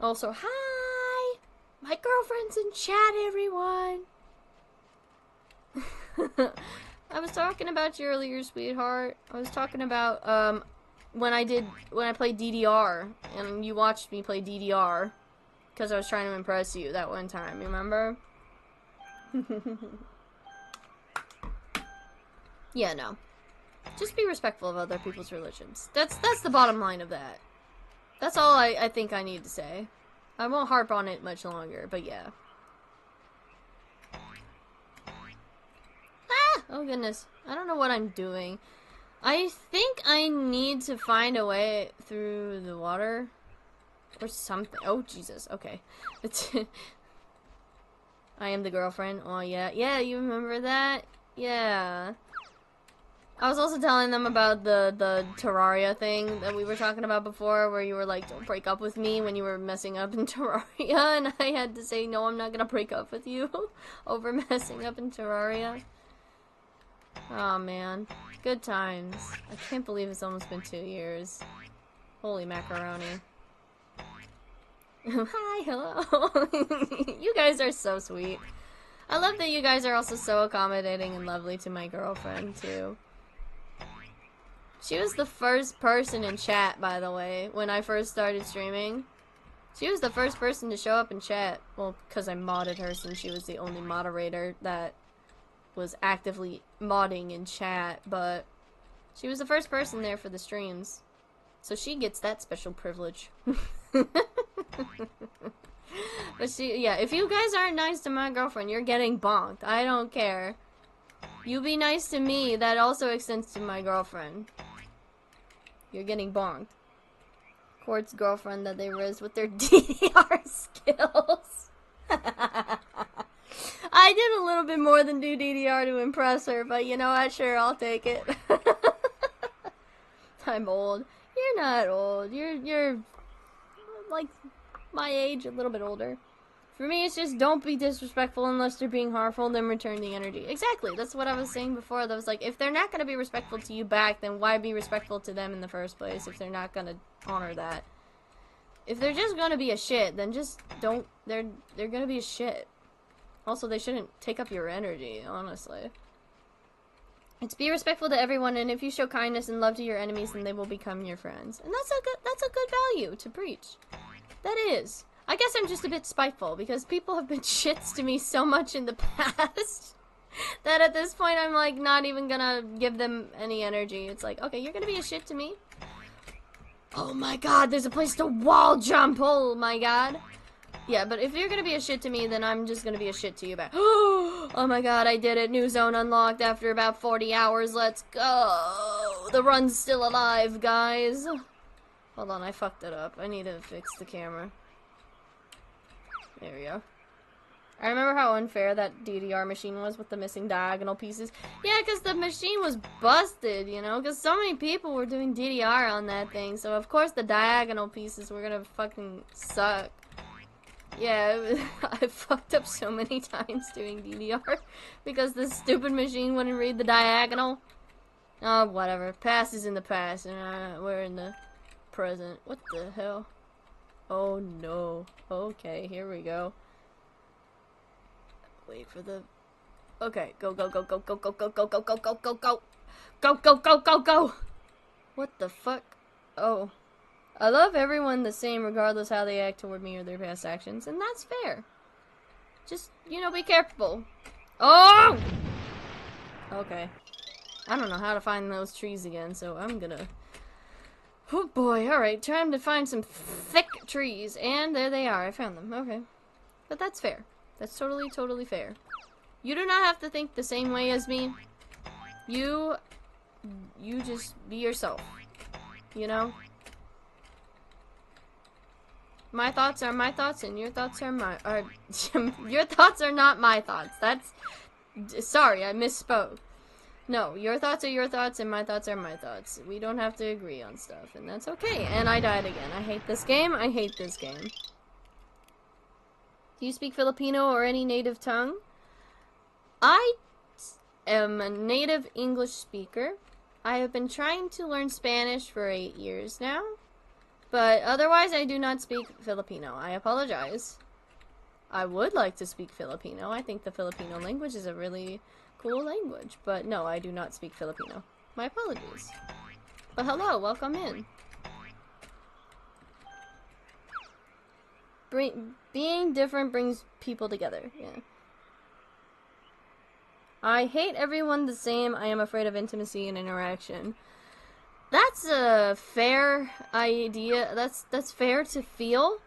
Also, hi! My girlfriend's in chat, everyone! I was talking about you earlier, sweetheart. I was talking about, when I played DDR, and you watched me play DDR, because I was trying to impress you that one time, remember? Yeah, no. Just be respectful of other people's religions. That's the bottom line of that. That's all I think I need to say. I won't harp on it much longer, but yeah. Ah! Oh goodness. I don't know what I'm doing. I think I need to find a way through the water. Or something. Oh, Jesus. Okay. I am the girlfriend. Oh, yeah. Yeah, you remember that? Yeah. I was also telling them about the Terraria thing that we were talking about before, where you were like, don't break up with me when you were messing up in Terraria, and I had to say, no, I'm not gonna break up with you over messing up in Terraria. Oh, man. Good times. I can't believe it's almost been 2 years. Holy macaroni. Hi, hello. You guys are so sweet. I love that you guys are also so accommodating and lovely to my girlfriend, too. She was the first person in chat, by the way, when I first started streaming. She was the first person to show up in chat. Well, because I modded her since she was the only moderator that was actively modding in chat, but she was the first person there for the streams. So she gets that special privilege. But see, yeah, if you guys aren't nice to my girlfriend, you're getting bonked. I don't care. You be nice to me, that also extends to my girlfriend. You're getting bonked. Court's girlfriend that they riz with their DDR skills. I did a little bit more than do DDR to impress her, but you know what? Sure, I'll take it. I'm old. You're not old. You're like my age, a little bit older. For me, it's just don't be disrespectful unless they're being harmful, then return the energy. Exactly. That's what I was saying before. That was like, if they're not going to be respectful to you back, then why be respectful to them in the first place if they're not going to honor that? If they're just going to be a shit, then just don't. They're going to be a shit. Also, they shouldn't take up your energy, honestly. It's be respectful to everyone, and if you show kindness and love to your enemies, then they will become your friends. And that's a good value to preach. That is. I guess I'm just a bit spiteful, because people have been shits to me so much in the past that at this point I'm, like, not even gonna give them any energy. It's like, okay, you're gonna be a shit to me? Oh my god, there's a place to wall jump! Oh my god. Yeah, but if you're gonna be a shit to me, then I'm just gonna be a shit to you back. Oh my god, I did it. New zone unlocked after about 40 hours. Let's go! The run's still alive, guys. Hold on, I fucked it up. I need to fix the camera. There we go. I remember how unfair that DDR machine was with the missing diagonal pieces. Yeah, because the machine was busted, you know? Because so many people were doing DDR on that thing. So, of course, the diagonal pieces were gonna fucking suck. Yeah, I fucked up so many times doing DDR. Because this stupid machine wouldn't read the diagonal. Oh, whatever. Past is in the past. And we're in the present. What the hell? Oh no. Okay, here we go. Wait for the... Okay, go, go, go, go, go, go, go, go, go, go, go, go, go. Go, go, go, go, go! What the fuck? Oh. I love everyone the same regardless how they act toward me or their past actions, and that's fair. Just, you know, be careful. Oh! Okay. I don't know how to find those trees again, so I'm gonna... Oh boy, alright, time to find some thick trees. And there they are, I found them, okay. But that's fair. That's totally, totally fair. You do not have to think the same way as me. You just be yourself. You know? My thoughts are my thoughts, and your thoughts are my... your thoughts are not my thoughts. That's... Sorry, I misspoke. No, your thoughts are your thoughts, and my thoughts are my thoughts. We don't have to agree on stuff, and that's okay. And I died again. I hate this game. I hate this game. Do you speak Filipino or any native tongue? I am a native English speaker. I have been trying to learn Spanish for 8 years now. But otherwise, I do not speak Filipino. I apologize. I would like to speak Filipino. I think the Filipino language is a really... cool language, but no, I do not speak Filipino. My apologies. But hello, welcome in. Being different brings people together, yeah. I hate everyone the same. I am afraid of intimacy and interaction. That's a fair idea. That's fair to feel.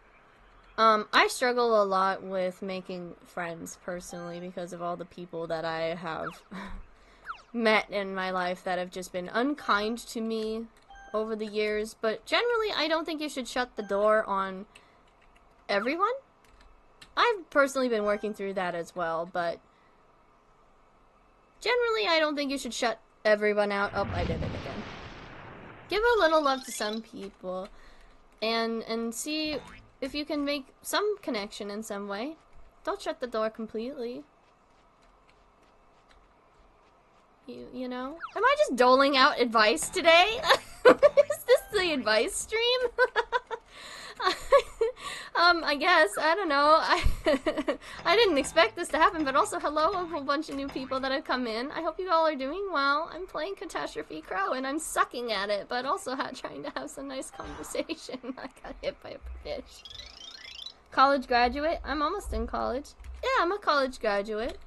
I struggle a lot with making friends, personally, because of all the people that I have met in my life that have just been unkind to me over the years. But generally, I don't think you should shut the door on everyone. I've personally been working through that as well, but generally, I don't think you should shut everyone out. Oh, I did it again. Give a little love to some people, and see... if you can make some connection in some way. Don't shut the door completely. You know? Am I just doling out advice today? Is this the advice stream? I guess. I don't know. I didn't expect this to happen, but also hello, a whole bunch of new people that have come in. I hope you all are doing well. I'm playing Catastrophe Crow, and I'm sucking at it, but also trying to have some nice conversation. I got hit by a fish. College graduate? I'm almost in college. Yeah, I'm a college graduate.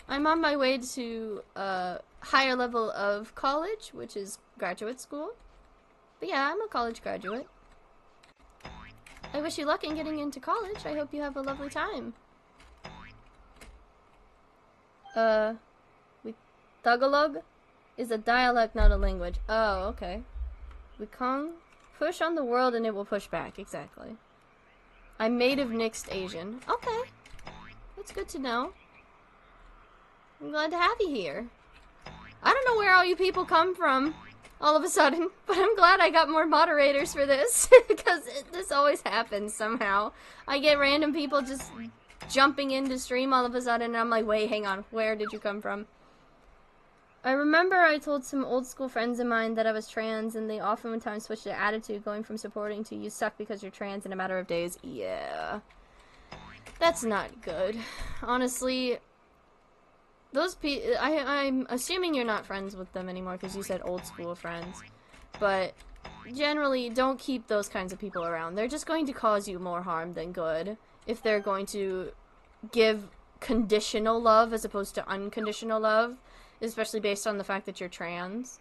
I'm on my way to a higher level of college, which is graduate school. But yeah, I'm a college graduate. I wish you luck in getting into college. I hope you have a lovely time. Tagalog is a dialect, not a language. Oh, okay. Wikong, push on the world and it will push back. Exactly. I'm native mixed Asian. Okay. That's good to know. I'm glad to have you here. I don't know where all you people come from all of a sudden, but I'm glad I got more moderators for this, because this always happens somehow. I get random people just jumping into stream all of a sudden, and I'm like, wait, hang on, where did you come from? I remember I told some old school friends of mine that I was trans, and they oftentimes switched their attitude, going from supporting to you suck because you're trans in a matter of days. Yeah. That's not good. Honestly, those I'm assuming you're not friends with them anymore because you said old school friends. But generally, don't keep those kinds of people around. They're just going to cause you more harm than good if they're going to give conditional love as opposed to unconditional love, especially based on the fact that you're trans.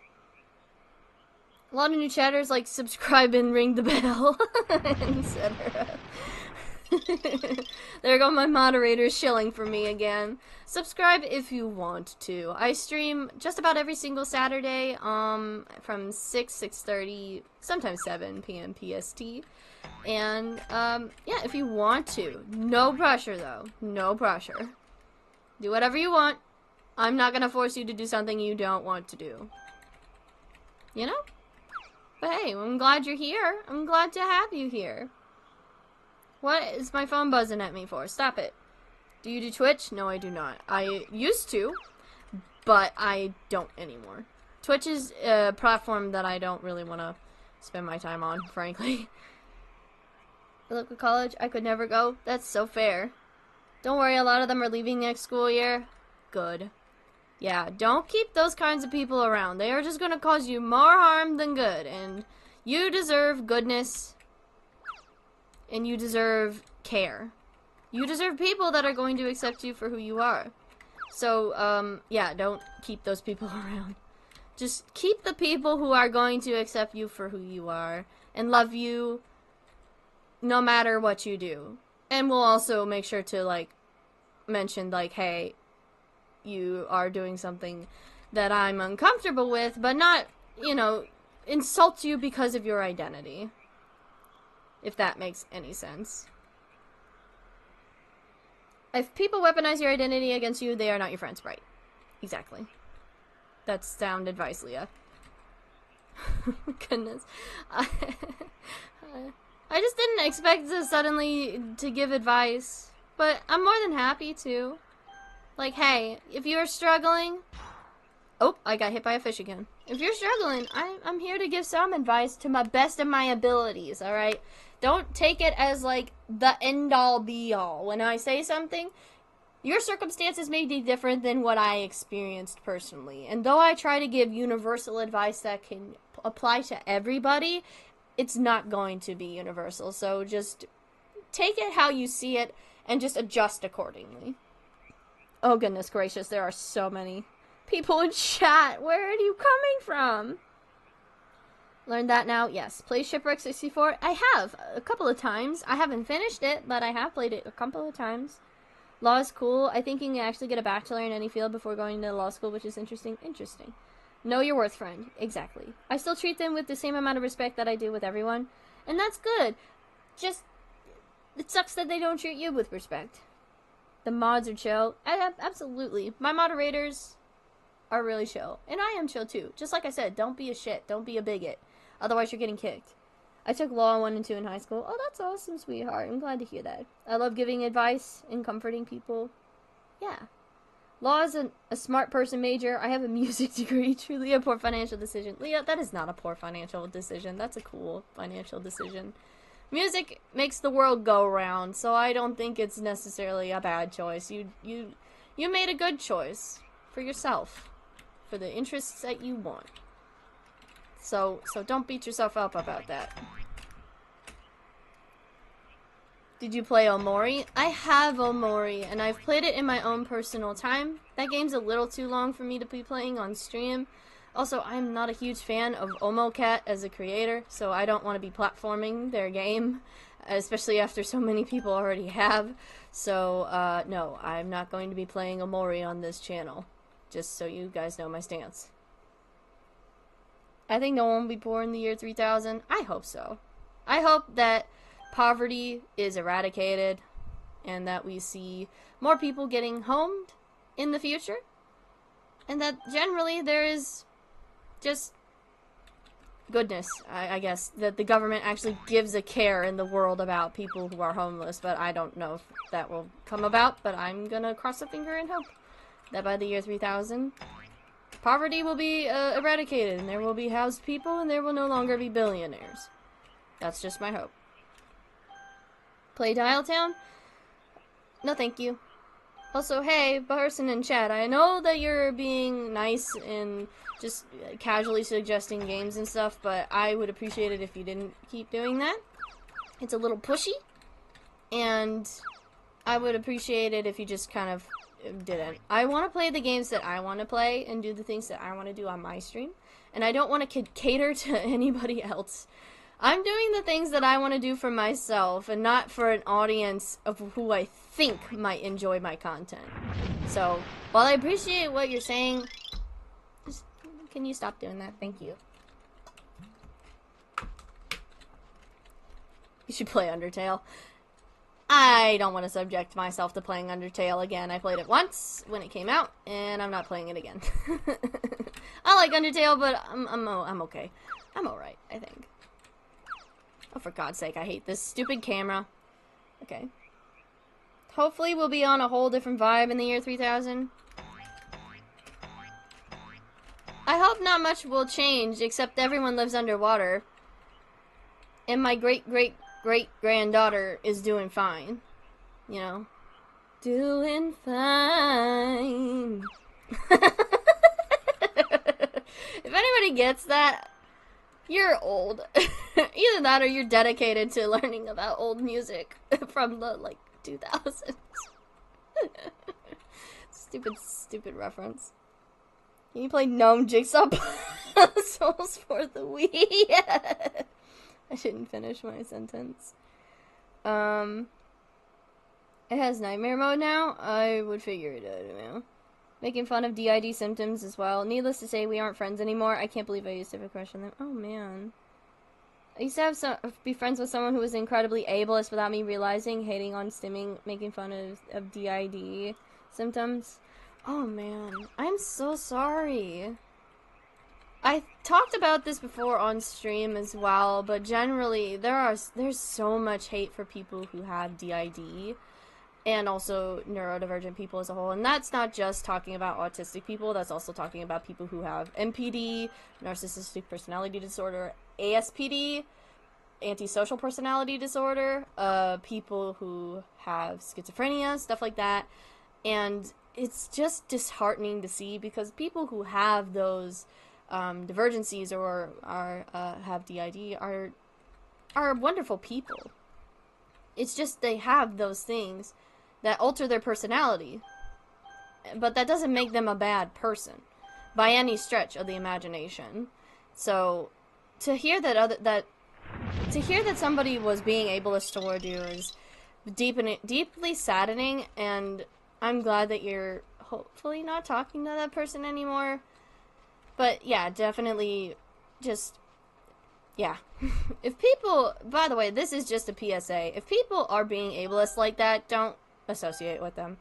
A lot of new chatters like subscribe and ring the bell, etc. There go my moderators shilling for me again. Subscribe if you want to. I stream just about every single Saturday, from 6:30, sometimes 7 p.m. PST. And, yeah, if you want to. No pressure, though. No pressure. Do whatever you want. I'm not gonna force you to do something you don't want to do. You know? But hey, I'm glad you're here. I'm glad to have you here. What is my phone buzzing at me for? Stop it. Do you do Twitch? No, I do not. I used to, but I don't anymore. Twitch is a platform that I don't really want to spend my time on, frankly. Local college, I could never go. That's so fair. Don't worry, a lot of them are leaving next school year. Good. Yeah, don't keep those kinds of people around. They are just going to cause you more harm than good, and you deserve goodness. And you deserve care. You deserve people that are going to accept you for who you are. So, yeah, don't keep those people around. Just keep the people who are going to accept you for who you are and love you no matter what you do. And we'll also make sure to, like, mention, like, hey, you are doing something that I'm uncomfortable with, but not, you know, insult you because of your identity. If that makes any sense. If people weaponize your identity against you, they are not your friends. Right. Exactly. That's sound advice, Leah. Goodness. I just didn't expect to suddenly to give advice. But I'm more than happy to. Like, hey, if you're struggling... Oh, I got hit by a fish again. If you're struggling, I'm here to give some advice to my best of my abilities, alright? Don't take it as, like, the end-all, be-all. When I say something, your circumstances may be different than what I experienced personally. And though I try to give universal advice that can apply to everybody, it's not going to be universal. So just take it how you see it and just adjust accordingly. Oh, goodness gracious, there are so many people in chat. Where are you coming from? Learned that now? Yes. Play Shipwreck 64? I have, a couple of times. I haven't finished it, but I have played it a couple of times. Law is cool. I think you can actually get a bachelor in any field before going to law school, which is interesting. Interesting. Know your worth, friend. Exactly. I still treat them with the same amount of respect that I do with everyone, and that's good. Just, it sucks that they don't treat you with respect. The mods are chill. Absolutely. My moderators are really chill, and I am chill too. Just like I said, don't be a shit. Don't be a bigot. Otherwise, you're getting kicked. I took Law 1 and 2 in high school. Oh, that's awesome, sweetheart. I'm glad to hear that. I love giving advice and comforting people. Yeah. Law is a smart person major. I have a music degree. Truly a poor financial decision. Leah, that is not a poor financial decision. That's a cool financial decision. Music makes the world go round, so I don't think it's necessarily a bad choice. You made a good choice for yourself, for the interests that you want. So don't beat yourself up about that. Did you play Omori? I have Omori, and I've played it in my own personal time. That game's a little too long for me to be playing on stream. Also, I'm not a huge fan of Omocat as a creator, so I don't want to be platforming their game especially after so many people already have. So, no, I'm not going to be playing Omori on this channel, just so you guys know my stance. I think no one will be poor in the year 3000. I hope so. I hope that poverty is eradicated and that we see more people getting homed in the future, and that generally there is just goodness, I guess, that the government actually gives a care in the world about people who are homeless. But I don't know if that will come about, but I'm gonna cross a finger and hope that by the year 3000 poverty will be eradicated and there will be housed people and there will no longer be billionaires. That's just my hope. Play Dial Town? No thank you. Also, hey, person in chat, I know that you're being nice and just casually suggesting games and stuff, but I would appreciate it if you didn't keep doing that. It's a little pushy, and I would appreciate it if you just kind of didn't. I want to play the games that I want to play and do the things that I want to do on my stream, and I don't want to cater to anybody else. I'm doing the things that I want to do for myself and not for an audience of who I think might enjoy my content. So, while I appreciate what you're saying, just, can you stop doing that? Thank you. You should play Undertale. I don't want to subject myself to playing Undertale again. I played it once when it came out, and I'm not playing it again. I like Undertale, but I'm okay. I'm alright, I think. Oh, for God's sake, I hate this stupid camera. Okay. Hopefully we'll be on a whole different vibe in the year 3000. I hope not much will change, except everyone lives underwater. And my great-great-great-granddaughter is doing fine. You know? Doing fine. If anybody gets that, you're old. Either that or you're dedicated to learning about old music from the, like, 2000s. Stupid reference. Can you play Gnome Jigsaw Puzzles for the Wii? I didn't finish my sentence. It has nightmare mode now? I would figure it out, you know. Making fun of DID symptoms as well. Needless to say, we aren't friends anymore. I can't believe I used to have a crush on them. Oh, man. I used to be friends with someone who was incredibly ableist without me realizing, hating on stimming, making fun of DID symptoms. Oh, man. I'm so sorry. I talked about this before on stream as well, but generally, there's so much hate for people who have DID. And also neurodivergent people as a whole. And that's not just talking about autistic people, that's also talking about people who have NPD, narcissistic personality disorder, ASPD, antisocial personality disorder, people who have schizophrenia, stuff like that. And it's just disheartening to see, because people who have those divergencies or have DID are wonderful people. It's just they have those things that alter their personality, but that doesn't make them a bad person by any stretch of the imagination. So to hear that somebody was being ableist toward you is deeply saddening, and I'm glad that you're hopefully not talking to that person anymore. But yeah, definitely just yeah. If people, by the way, this is just a PSA. If people are being ableist like that, don't associate with them.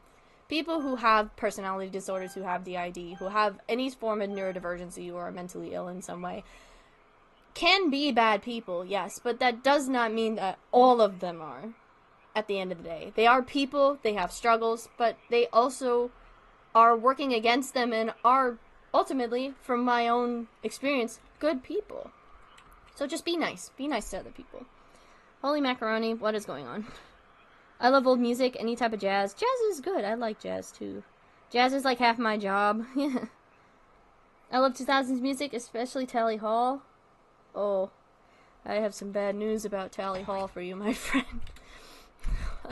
People who have personality disorders, who have DID, who have any form of neurodivergency or are mentally ill in some way, can be bad people, yes, but that does not mean that all of them are, at the end of the day. They are people, they have struggles, but they also are working against them and are, ultimately, from my own experience, good people. So just be nice. Be nice to other people. Holy macaroni, what is going on? I love old music, any type of jazz. Jazz is good. I like jazz, too. Jazz is like half my job. Yeah. I love 2000s music, especially Tally Hall. Oh, I have some bad news about Tally Hall for you, my friend.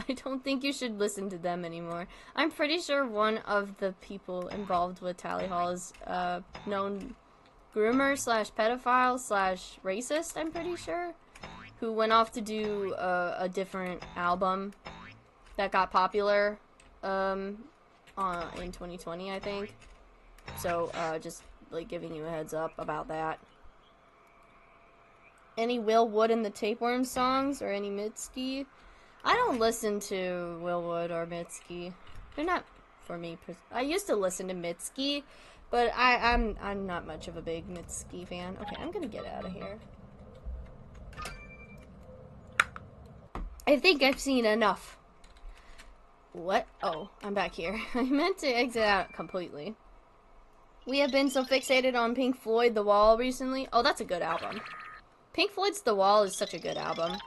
I don't think you should listen to them anymore. I'm pretty sure one of the people involved with Tally Hall is known groomer / pedophile / racist, I'm pretty sure. who went off to do a different album that got popular in 2020, I think. So, just, like, giving you a heads up about that. Any Will Wood and the Tapeworm songs, or any Mitski? I don't listen to Will Wood or Mitski. They're not for me. I used to listen to Mitski, but I'm not much of a big Mitski fan. Okay, I'm gonna get out of here. I think I've seen enough. What? Oh, I'm back here. I meant to exit out completely. We have been so fixated on Pink Floyd The Wall recently. Oh, that's a good album. Pink Floyd's The Wall is such a good album.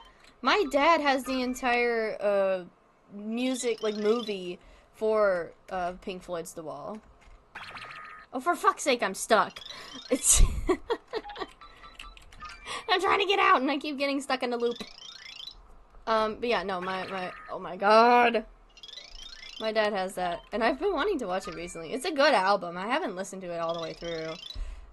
My dad has the entire music, like, movie for Pink Floyd's The Wall. Oh, for fuck's sake, I'm stuck. It's... I'm trying to get out and I keep getting stuck in the loop. But yeah, no, oh my god. My dad has that, and I've been wanting to watch it recently. It's a good album. I haven't listened to it all the way through.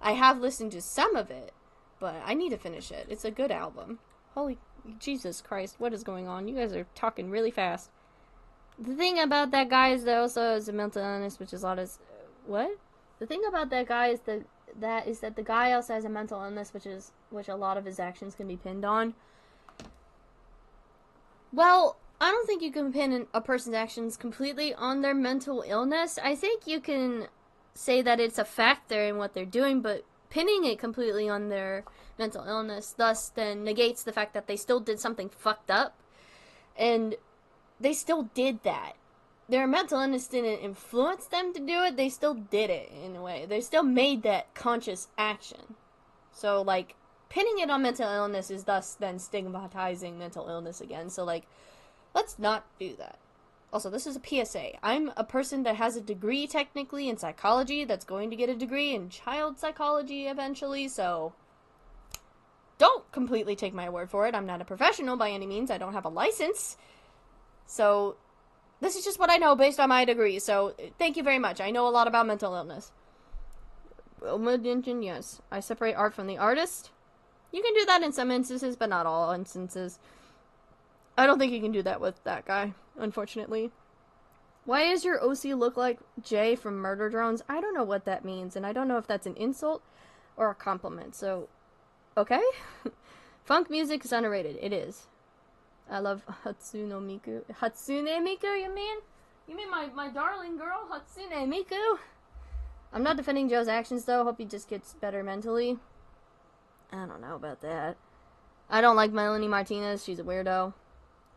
I have listened to some of it, but I need to finish it. It's a good album. Holy Jesus Christ, what is going on? You guys are talking really fast. The thing about that guy is that also has a mental illness, which is a lot of... What? The thing about that guy is that the guy also has a mental illness, which a lot of his actions can be pinned on. Well, I don't think you can pin a person's actions completely on their mental illness. I think you can say that it's a factor in what they're doing, but pinning it completely on their mental illness thus then negates the fact that they still did something fucked up. And they still did that. Their mental illness didn't influence them to do it, they still did it in a way. They still made that conscious action. So, like, pinning it on mental illness is thus then stigmatizing mental illness again. So, like, let's not do that. Also, this is a PSA. I'm a person that has a degree, technically, in psychology, that's going to get a degree in child psychology eventually, so don't completely take my word for it. I'm not a professional by any means. I don't have a license. So, this is just what I know based on my degree, so thank you very much. I know a lot about mental illness. Yes. I separate art from the artist. You can do that in some instances, but not all instances. I don't think you can do that with that guy, unfortunately. Why does your OC look like Jay from Murder Drones? I don't know what that means, and I don't know if that's an insult or a compliment, so... Okay? Funk music is underrated. It is. I love Hatsune Miku. Hatsune Miku, you mean? You mean my darling girl, Hatsune Miku? I'm not defending Joe's actions, though. Hope he just gets better mentally. I don't know about that. I don't like Melanie Martinez. She's a weirdo.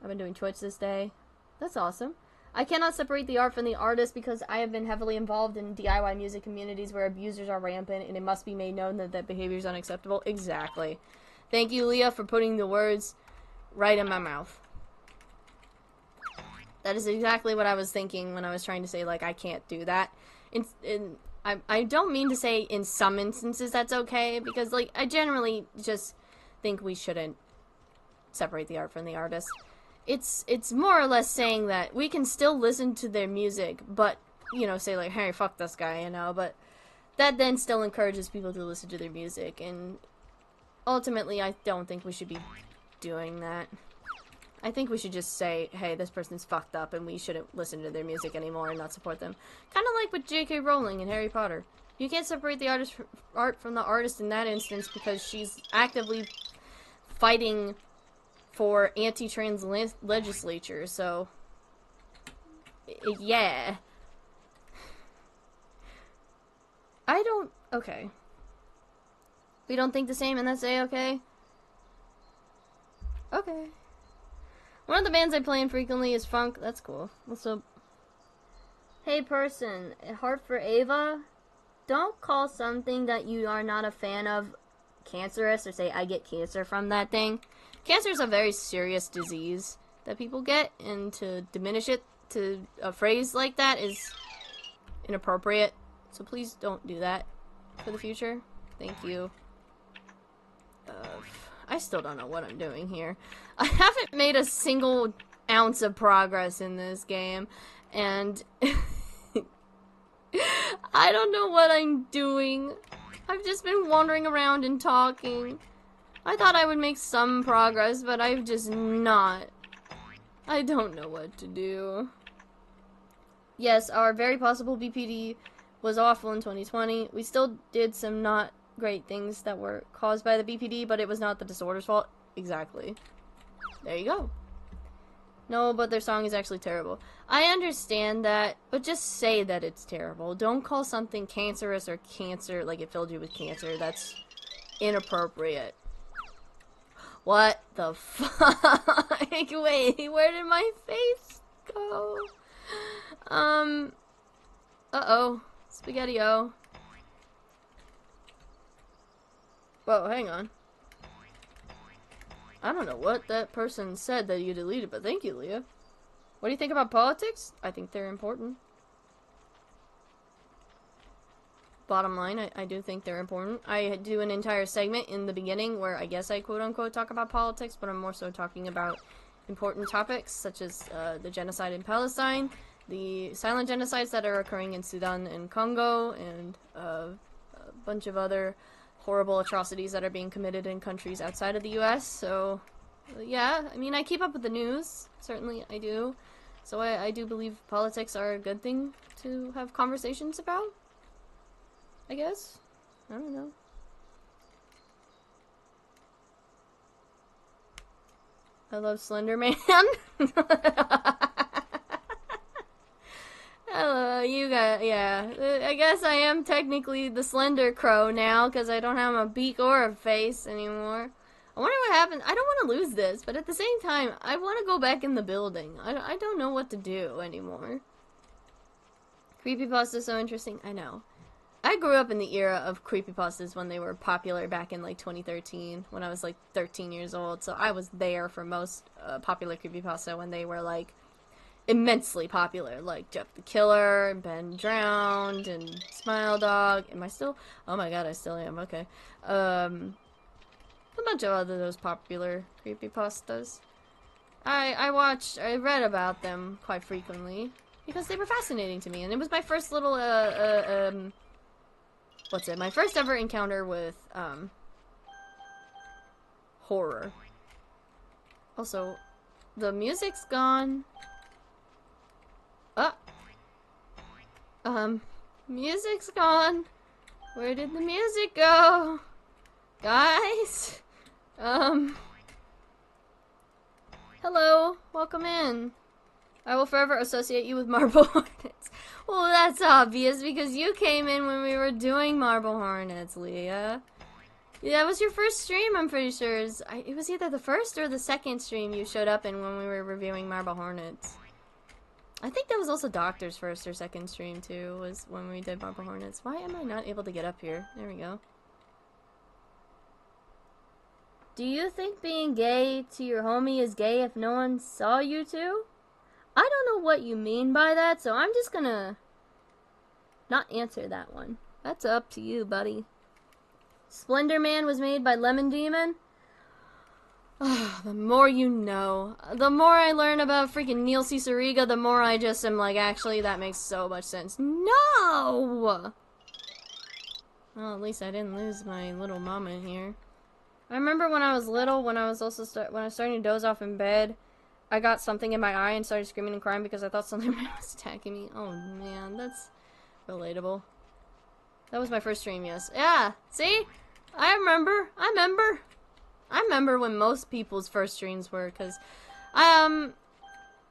I've been doing Twitch this day. That's awesome. I cannot separate the art from the artist because I have been heavily involved in DIY music communities where abusers are rampant, and it must be made known that that behavior is unacceptable. Exactly. Thank you, Leah, for putting the words right in my mouth. That is exactly what I was thinking when I was trying to say, like, I can't do that. I don't mean to say in some instances that's okay, because, like, I generally just think we shouldn't separate the art from the artist. It's more or less saying that we can still listen to their music, but, you know, say, like, hey, fuck this guy, you know, but that then still encourages people to listen to their music, and ultimately, I don't think we should be doing that. I think we should just say, hey, this person's fucked up and we shouldn't listen to their music anymore and not support them. Kind of like with J.K. Rowling and Harry Potter. You can't separate the art from the artist in that instance because she's actively fighting for anti-trans legislature, so... yeah. I don't... okay. We don't think the same and that's A-okay? Okay. One of the bands I play in frequently is funk. That's cool. What's up? Hey person, heart for Ava? Don't call something that you are not a fan of cancerous or say I get cancer from that thing. Cancer is a very serious disease that people get, and to diminish it to a phrase like that is inappropriate. So please don't do that for the future. Thank you. I still don't know what I'm doing here. I haven't made a single ounce of progress in this game, and I don't know what I'm doing. I've just been wandering around and talking. I thought I would make some progress, but I've just not. I don't know what to do. Yes, our very possible BPD was awful in 2020. We still did some not great things that were caused by the BPD, but it was not the disorder's fault. Exactly. There you go. No, but their song is actually terrible. I understand that, but just say that it's terrible. Don't call something cancerous or cancer like it filled you with cancer. That's inappropriate. What the fuck? Wait, where did my face go? Uh-oh. Spaghetti-o. Whoa, hang on. I don't know what that person said that you deleted, but thank you, Leah. What do you think about politics? I think they're important. Bottom line, I do think they're important. I do an entire segment in the beginning where I guess I quote-unquote talk about politics, but I'm more so talking about important topics such as the genocide in Palestine, the silent genocides that are occurring in Sudan and Congo, and a bunch of other horrible atrocities that are being committed in countries outside of the US. So, yeah, I mean, I keep up with the news. Certainly I do. So I do believe politics are a good thing to have conversations about. I guess. I don't know. I love Slender Man. Hello, you got, yeah. I guess I am technically the Slender Crow now, because I don't have a beak or a face anymore. I wonder what happened. I don't want to lose this, but at the same time, I want to go back in the building. I don't know what to do anymore. Creepypasta is so interesting. I know. I grew up in the era of creepypastas when they were popular back in, like, 2013, when I was, like, 13 years old. So I was there for most popular creepypasta when they were, like, immensely popular, like Jeff the Killer, Ben Drowned, and Smile Dog. Am I still? Oh my god, I still am. Okay. A bunch of other those popular creepypastas. I read about them quite frequently because they were fascinating to me, and it was my first little what's it? My first ever encounter with horror. Also, the music's gone. Music's gone. Where did the music go? Guys? Hello. Welcome in. I will forever associate you with Marble Hornets. Well, that's obvious because you came in when we were doing Marble Hornets, Leah. Yeah, that was your first stream, I'm pretty sure. It was either the first or the second stream you showed up in when we were reviewing Marble Hornets. I think that was also Doctor's first or second stream, too, was when we did Marble Hornets. Why am I not able to get up here? There we go. Do you think being gay to your homie is gay if no one saw you two? I don't know what you mean by that, so I'm just gonna not answer that one. That's up to you, buddy. Splendor Man was made by Lemon Demon? The more you know. The more I learn about freaking Neil Cicerega, the more I just am like, actually, that makes so much sense. No! Well, at least I didn't lose my little mama here. I remember when I was little, when I was also when I was starting to doze off in bed, I got something in my eye and started screaming and crying because I thought something was attacking me. Oh man, that's relatable. That was my first stream, yes. Yeah, see? I remember when most people's first streams were, because a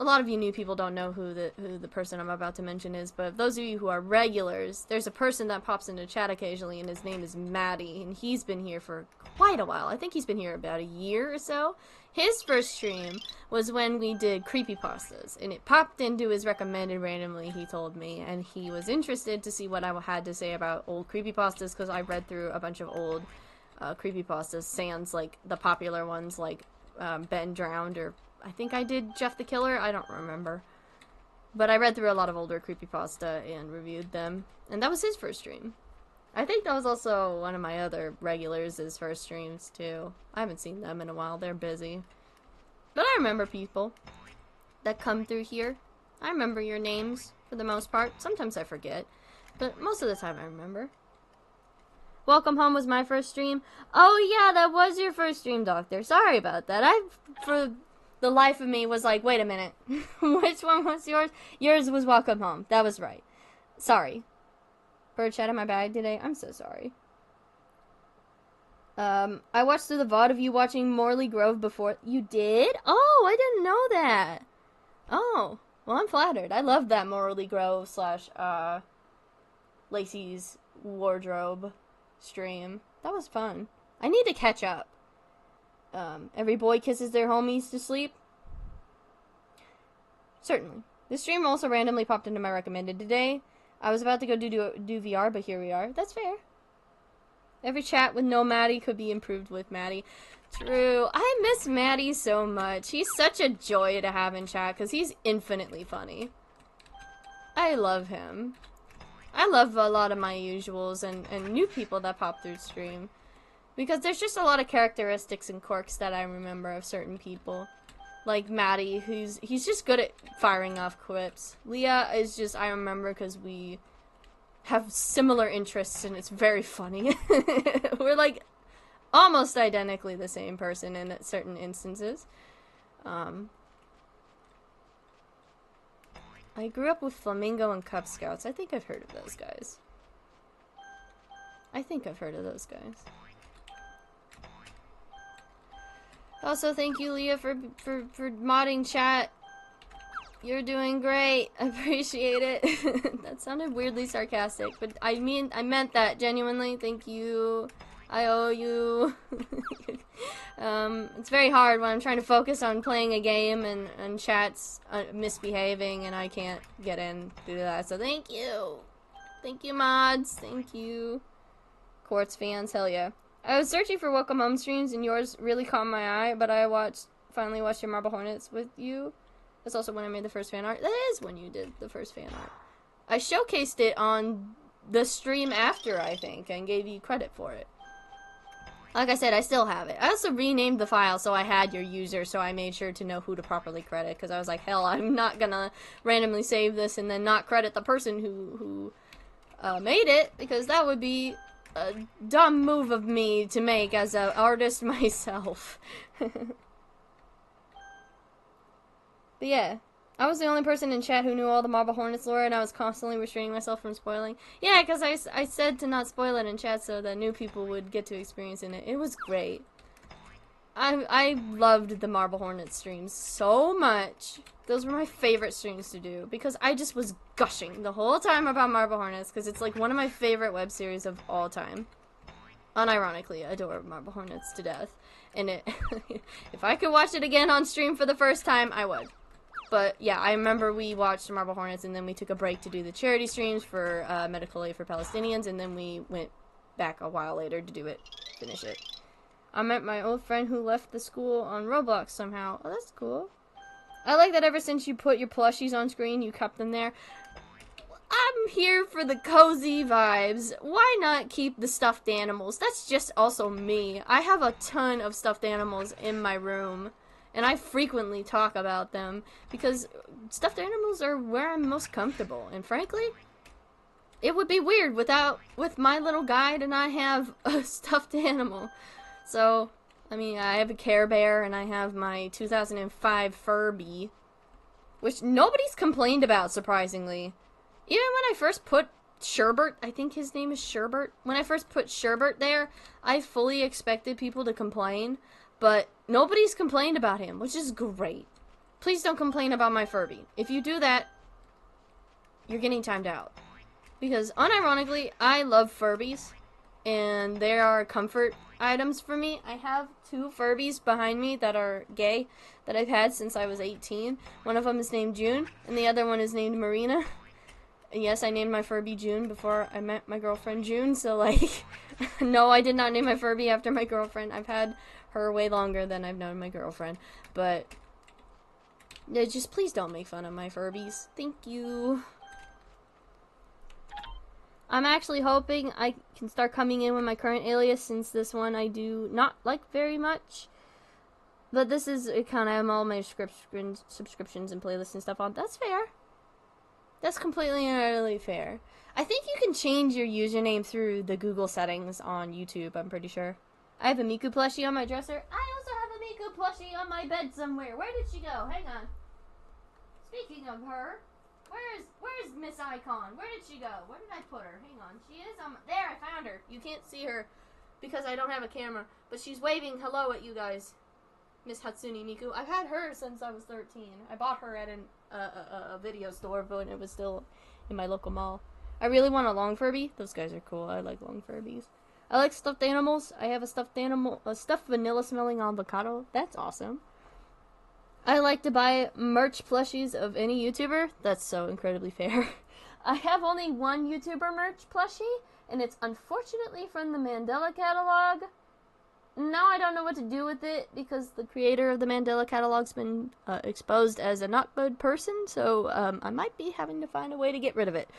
lot of you new people don't know who the person I'm about to mention is, but those of you who are regulars, there's a person that pops into chat occasionally, and his name is Maddie, and he's been here for quite a while. I think he's been here about a year or so. His first stream was when we did creepypastas, and it popped into his recommended randomly, he told me, and he was interested to see what I had to say about old creepypastas, because I read through a bunch of old creepypastas, sans like the popular ones like Ben Drowned, or I think I did Jeff the Killer, I don't remember. But I read through a lot of older creepypasta and reviewed them, and that was his first stream. I think that was also one of my other regulars' first streams too. I haven't seen them in a while, they're busy. But I remember people that come through here. I remember your names for the most part. Sometimes I forget, but most of the time I remember. Welcome Home was my first stream. Oh yeah, that was your first stream, Doctor. Sorry about that. For the life of me, was like, wait a minute. Which one was yours? Yours was Welcome Home. That was right. Sorry. Bird chat in my bag today. I'm so sorry. I watched through the VOD of you watching Morley Grove before. You did? Oh, I didn't know that. Oh, well, I'm flattered. I love that Morley Grove / Lacey's Wardrobe stream. That was fun. I need to catch up. Every boy kisses their homies to sleep. Certainly. This stream also randomly popped into my recommended today. I was about to go do VR, but here we are. That's fair. Every chat with no Maddie could be improved with Maddie. True. I miss Maddie so much. He's such a joy to have in chat because he's infinitely funny. I love him. I love a lot of my usuals and new people that pop through stream. Because there's just a lot of characteristics and quirks that I remember of certain people. Like Maddie, he's just good at firing off quips. Leah is just, I remember because we have similar interests and it's very funny. We're like almost identically the same person in certain instances. I grew up with Flamingo and Cub Scouts. I think I've heard of those guys. Also, thank you, Leah, for modding chat. You're doing great. I appreciate it. That sounded weirdly sarcastic, but I meant that genuinely. Thank you. I owe you. It's very hard when I'm trying to focus on playing a game and chat's misbehaving and I can't get in to do that. So thank you. Thank you, mods. Thank you. Quartz fans, hell yeah. I was searching for Welcome Home streams and yours really caught my eye, but I finally watched your Marble Hornets with you. That's also when I made the first fan art. That is when you did the first fan art. I showcased it on the stream after, I think, and gave you credit for it. Like I said, I still have it. I also renamed the file so I had your user, so I made sure to know who to properly credit, because I was like, hell, I'm not gonna randomly save this and then not credit the person who made it, because that would be a dumb move of me to make as an artist myself. But yeah, I was the only person in chat who knew all the Marble Hornets lore, and I was constantly restraining myself from spoiling. Yeah, because I said to not spoil it in chat so that new people would get to experience it. It was great. I loved the Marble Hornets streams so much. Those were my favorite streams to do, because I just was gushing the whole time about Marble Hornets, because it's like one of my favorite web series of all time. Unironically, I adore Marble Hornets to death. And if I could watch it again on stream for the first time, I would. But yeah, I remember we watched Marble Hornets and then we took a break to do the charity streams for medical aid for Palestinians, and then we went back a while later to finish it. I met my old friend who left the school on Roblox somehow. Oh, that's cool. I like that ever since you put your plushies on screen, you kept them there. I'm here for the cozy vibes. Why not keep the stuffed animals? That's just also me. I have a ton of stuffed animals in my room. And I frequently talk about them because stuffed animals are where I'm most comfortable. And frankly, it would be weird with my little guide and I have a stuffed animal. So, I mean, I have a Care Bear and I have my 2005 Furby, which nobody's complained about, surprisingly. Even when I first put Sherbert, I think his name is Sherbert. When I first put Sherbert there, I fully expected people to complain. But nobody's complained about him, which is great. Please don't complain about my Furby. If you do that, you're getting timed out. Because, unironically, I love Furbies. And they are comfort items for me. I have 2 Furbies behind me that are gay, that I've had since I was 18. One of them is named June, and the other one is named Marina. And yes, I named my Furby June before I met my girlfriend June, so like, no, I did not name my Furby after my girlfriend. I've had her way longer than I've known my girlfriend, but yeah, just please don't make fun of my Furbies. Thank you. I'm actually hoping I can start coming in with my current alias, since this one I do not like very much. But this is kind of, I have all my subscriptions and playlists and stuff on. That's fair. That's completely and utterly fair. I think you can change your username through the Google settings on YouTube, I'm pretty sure. I have a Miku plushie on my dresser. I also have a Miku plushie on my bed somewhere. Where did she go? Hang on. Speaking of her, where's Miss Icon? Where did she go? Where did I put her? Hang on. She is on there, I found her. You can't see her because I don't have a camera, but she's waving hello at you guys. Miss Hatsune Miku. I've had her since I was 13. I bought her at a video store when it was still in my local mall. I really want a long Furby. Those guys are cool. I like long Furbies. I like stuffed animals. I have a stuffed vanilla smelling avocado. That's awesome. I like to buy merch plushies of any YouTuber. That's so incredibly fair. I have only one YouTuber merch plushie, and it's unfortunately from the Mandela catalog. Now I don't know what to do with it because the creator of the Mandela catalog's been exposed as a not good person, so I might be having to find a way to get rid of it.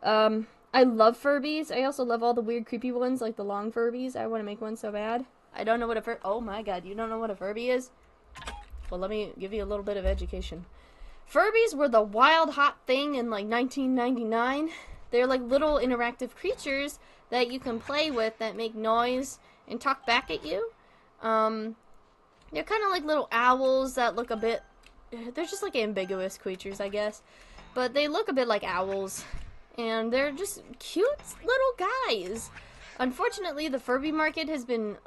I love Furbies. I also love all the weird creepy ones like the long Furbies. I want to make one so bad. I don't know what a oh my god, you don't know what a Furby is? Well, let me give you a little bit of education. Furbies were the wild hot thing in like 1999. They're like little interactive creatures that you can play with that make noise and talk back at you. They're kind of like little owls that look a bit... They're just like ambiguous creatures, I guess. But they look a bit like owls. And they're just cute little guys. Unfortunately, the Furby market has been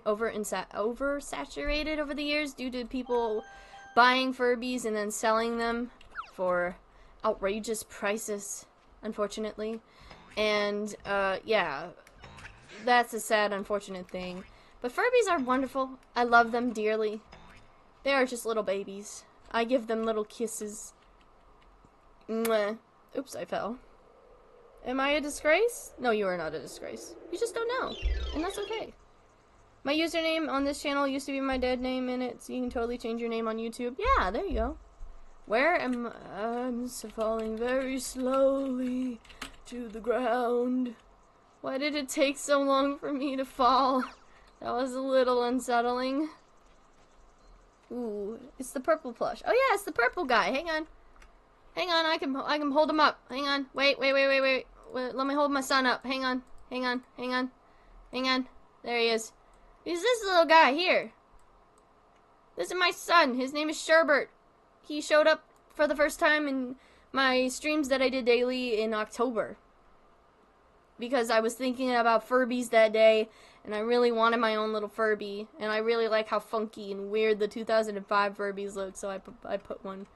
oversaturated over the years due to people buying Furbies and then selling them for outrageous prices, unfortunately. And, yeah... That's a sad, unfortunate thing. But Furbies are wonderful. I love them dearly. They are just little babies. I give them little kisses. Mwah. Oops, I fell. Am I a disgrace? No, you are not a disgrace. You just don't know. And that's okay. My username on this channel used to be my dead name in it, so you can totally change your name on YouTube. Yeah, there you go. Where am I? I'm falling very slowly to the ground. Why did it take so long for me to fall? That was a little unsettling. Ooh, it's the purple plush. Oh yeah, it's the purple guy. Hang on. Hang on, I can hold him up. Hang on. Wait. Let me hold my son up. Hang on. Hang on. There he is. Who's this little guy here? This is my son. His name is Sherbert. He showed up for the first time in my streams that I did daily in October. Because I was thinking about Furbies that day, and I really wanted my own little Furby, and I really like how funky and weird the 2005 Furbies look, so I put one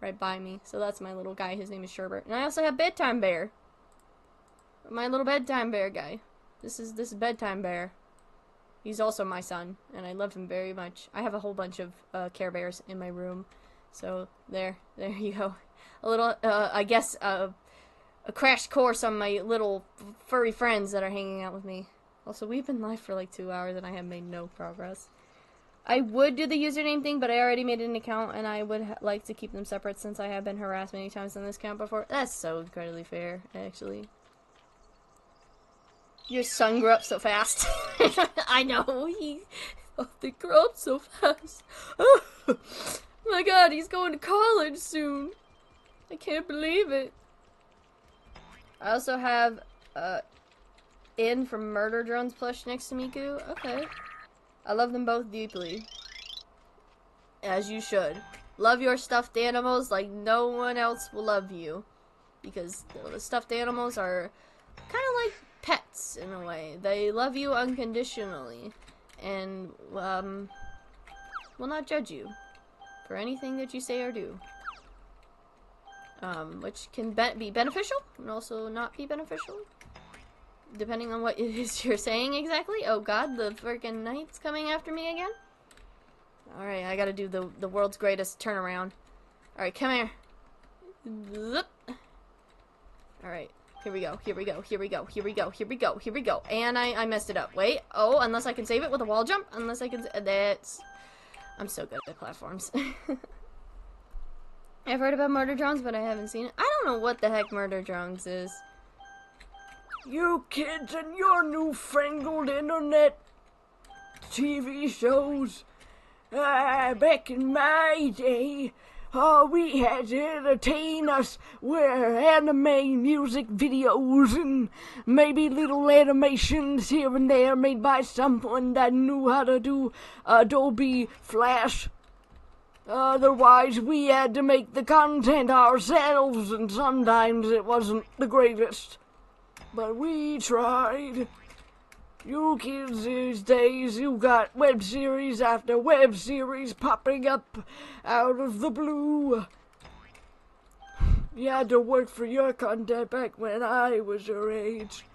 right by me. So that's my little guy. His name is Sherbert. And I also have Bedtime Bear. My little Bedtime Bear guy. This is Bedtime Bear. He's also my son, and I love him very much. I have a whole bunch of Care Bears in my room. So there you go. A little, I guess, a crash course on my little furry friends that are hanging out with me. Also, we've been live for like 2 hours and I have made no progress. I would do the username thing, but I already made an account and I would like to keep them separate since I have been harassed many times on this account before. That's so incredibly fair, actually. Your son grew up so fast. I know, they grow up so fast. Oh my god, he's going to college soon. I can't believe it. I also have, In from Murder Drones plush next to Miku. Okay. I love them both deeply. As you should. Love your stuffed animals like no one else will love you. Because the stuffed animals are kind of like pets in a way. They love you unconditionally. And, will not judge you for anything that you say or do. Which can be beneficial and also not be beneficial, depending on what it is you're saying exactly. Oh god, the freaking knight's coming after me again. Alright, I gotta do the world's greatest turnaround. Alright, come here. Alright, here we go. And I messed it up. Wait, oh, unless I can save it with a wall jump. Unless I can, I'm so good at platforms. I've heard about Murder Drones, but I haven't seen it. I don't know what the heck Murder Drones is. You kids and your newfangled internet TV shows. Back in my day, We had to entertain us with anime music videos and maybe little animations here and there made by someone that knew how to do Adobe Flash. Otherwise, we had to make the content ourselves, and sometimes it wasn't the greatest. But we tried. You kids these days, you got web series after web series popping up out of the blue. You had to work for your content back when I was your age.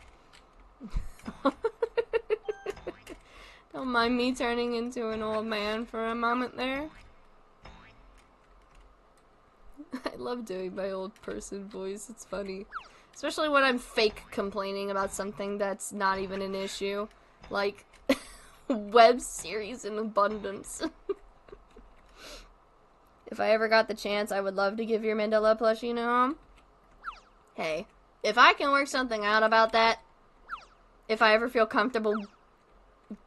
Don't mind me turning into an old man for a moment there. I love doing my old person voice, it's funny. Especially when I'm fake complaining about something that's not even an issue. Like, web series in abundance. If I ever got the chance, I would love to give your Mandela plushie a home. Hey, if I can work something out about that, if I ever feel comfortable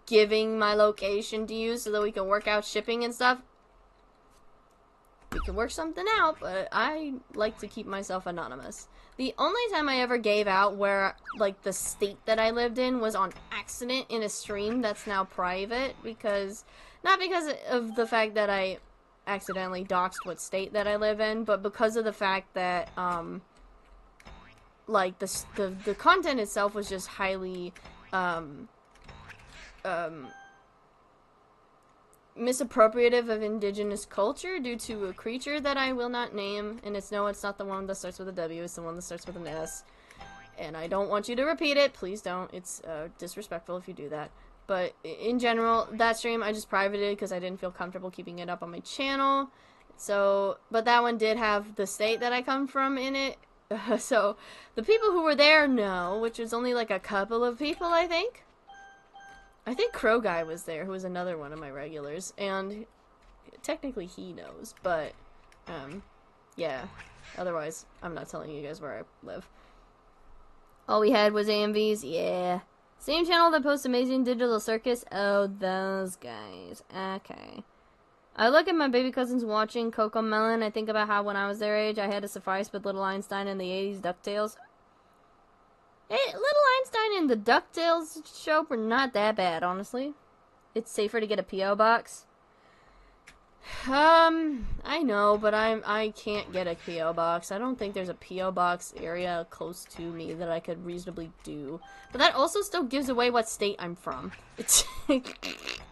giving my location to you so that we can work out shipping and stuff, we can work something out, but I like to keep myself anonymous. The only time I ever gave out where, like, the state that I lived in was on accident in a stream that's now private, because, not because of the fact that I accidentally doxed what state that I live in, but because of the fact that, like, the content itself was just highly, misappropriative of indigenous culture due to a creature that I will not name, and it's not the one that starts with a W, it's the one that starts with an S, and I don't want you to repeat it, please don't, it's disrespectful if you do that, but in general, that stream I just privated because I didn't feel comfortable keeping it up on my channel, so, but that one did have the state that I come from in it, so the people who were there know, which was only like a couple of people, I think Crow Guy was there, who was another one of my regulars, and technically he knows, but, yeah, otherwise, I'm not telling you guys where I live. All we had was AMVs, yeah. Same channel that posts Amazing Digital Circus? Oh, those guys, okay. I look at my baby cousins watching Coco Melon, I think about how when I was their age, I had to suffice with Little Einstein in the 80s DuckTales. Hey, Little Einstein and the DuckTales show were not that bad, honestly. It's safer to get a P.O. box. I know, but I can't get a P.O. box. I don't think there's a P.O. box area close to me that I could reasonably do. But that also still gives away what state I'm from.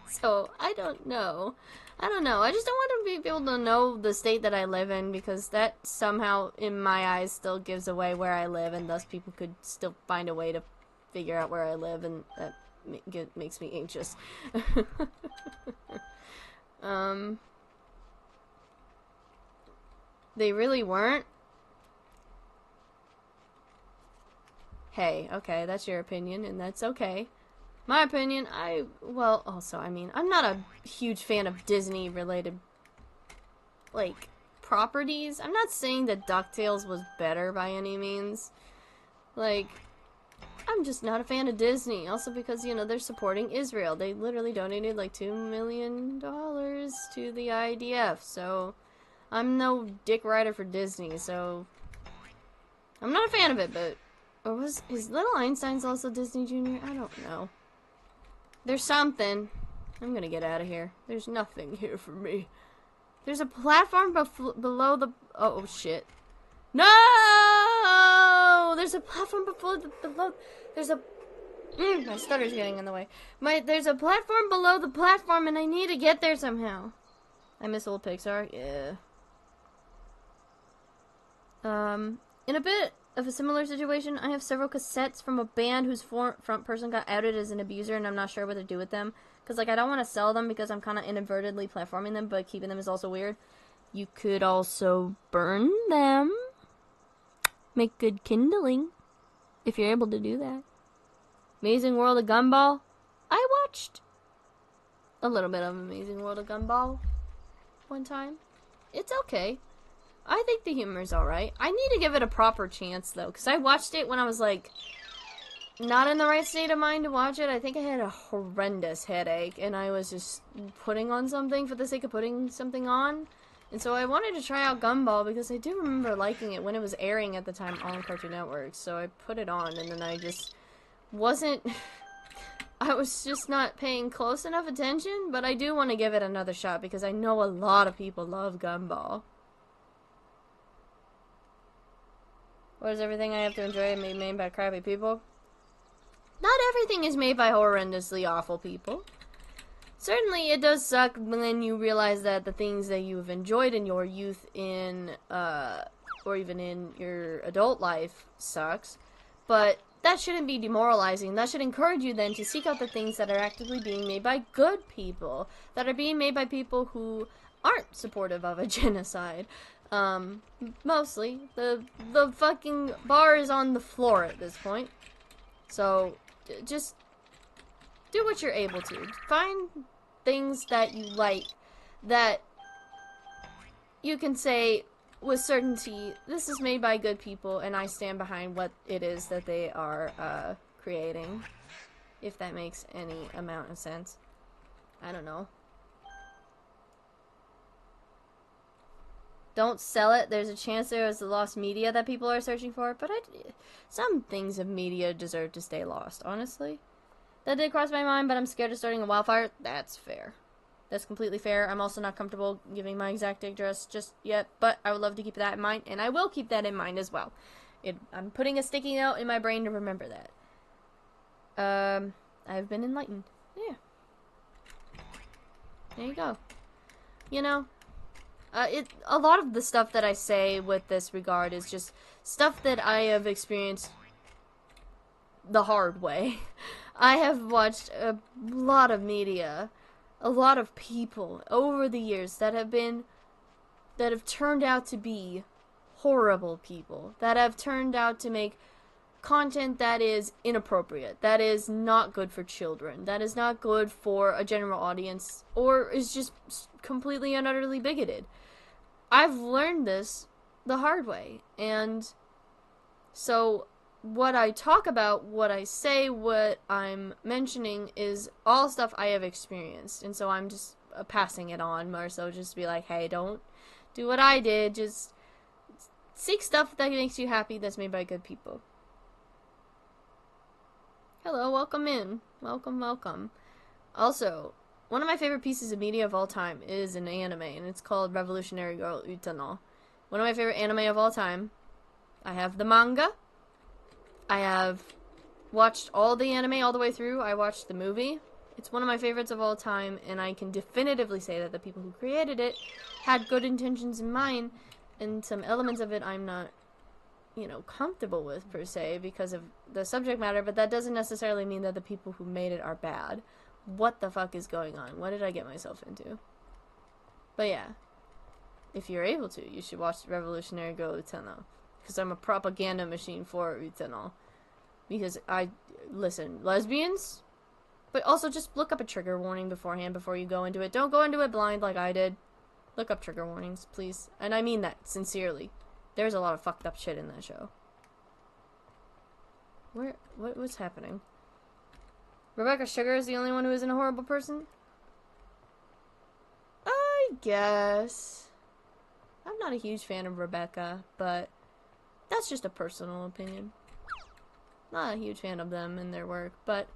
So, I don't know. I just don't want to be able to know the state that I live in, because that somehow, in my eyes, still gives away where I live, and thus people could still find a way to figure out where I live, and that makes me anxious. They really weren't? Hey, okay, that's your opinion, and that's okay. My opinion, also, I mean, I'm not a huge fan of Disney-related, like, properties. I'm not saying that DuckTales was better by any means. Like, I'm just not a fan of Disney. Also because, you know, they're supporting Israel. They literally donated, like, $2 million to the IDF, so I'm no dick rider for Disney, so I'm not a fan of it, but... Or is Little Einstein's also Disney Junior? I don't know. There's something. I'm gonna get out of here. There's nothing here for me. There's a platform below the... Oh, shit. No! There's a platform below... There's a... my stutter's getting in the way. There's a platform below the platform, and I need to get there somehow. I miss old Pixar. Yeah. In a bit of a similar situation, I have several cassettes from a band whose front person got outed as an abuser, and I'm not sure what to do with them. Because, like, I don't want to sell them because I'm kind of inadvertently platforming them, but keeping them is also weird. You could also burn them. Make good kindling. If you're able to do that. Amazing World of Gumball. I watched a little bit of Amazing World of Gumball one time. It's okay. I think the humor's alright. I need to give it a proper chance, though, because I watched it when I was, like, not in the right state of mind to watch it. I think I had a horrendous headache, and I was just putting on something for the sake of putting something on. And so I wanted to try out Gumball because I do remember liking it when it was airing at the time on Cartoon Network. So I put it on, and then I just wasn't... I was just not paying close enough attention, but I do want to give it another shot because I know a lot of people love Gumball. What is everything I have to enjoy made by crappy people? Not everything is made by horrendously awful people. Certainly, it does suck when you realize that the things that you've enjoyed in your youth or even in your adult life sucks. But that shouldn't be demoralizing. That should encourage you then to seek out the things that are actively being made by good people. That are being made by people who aren't supportive of a genocide. Mostly. The fucking bar is on the floor at this point. So, just do what you're able to. Find things that you like that you can say with certainty, this is made by good people and I stand behind what it is that they are creating. If that makes any amount of sense. I don't know. Don't sell it. There's a chance there is the lost media that people are searching for, but some things of media deserve to stay lost, honestly. That did cross my mind, but I'm scared of starting a wildfire. That's fair. That's completely fair. I'm also not comfortable giving my exact address just yet, but I would love to keep that in mind, and I will keep that in mind as well. I'm putting a sticky note in my brain to remember that. I've been enlightened. Yeah. There you go. You know, a lot of the stuff that I say with this regard is just stuff that I have experienced the hard way. I have watched a lot of media, a lot of people over the years that have turned out to be horrible people, that have turned out to make content that is inappropriate, that is not good for children, that is not good for a general audience, or is just completely and utterly bigoted. I've learned this the hard way, and so what I talk about, what I say, what I'm mentioning is all stuff I have experienced, and so I'm just passing it on more so, just to be like, hey, don't do what I did, just seek stuff that makes you happy that's made by good people. Hello, welcome in. Welcome, welcome. Also, one of my favorite pieces of media of all time is an anime, and it's called Revolutionary Girl Utano. One of my favorite anime of all time. I have the manga. I have watched all the anime all the way through. I watched the movie. It's one of my favorites of all time, and I can definitively say that the people who created it had good intentions in mind, and some elements of it I'm not, comfortable with, per se, because of the subject matter, but that doesn't necessarily mean that the people who made it are bad. What the fuck is going on? What did I get myself into? But yeah, if you're able to, you should watch Revolutionary Girl Utano, because I'm a propaganda machine for Utano. Because listen, lesbians, but also just look up a trigger warning beforehand before you go into it. Don't go into it blind like I did. Look up trigger warnings, please. And I mean that sincerely. There's a lot of fucked up shit in that show. What's happening? Rebecca Sugar is the only one who isn't a horrible person? I guess. I'm not a huge fan of Rebecca, but that's just a personal opinion. Not a huge fan of them and their work, but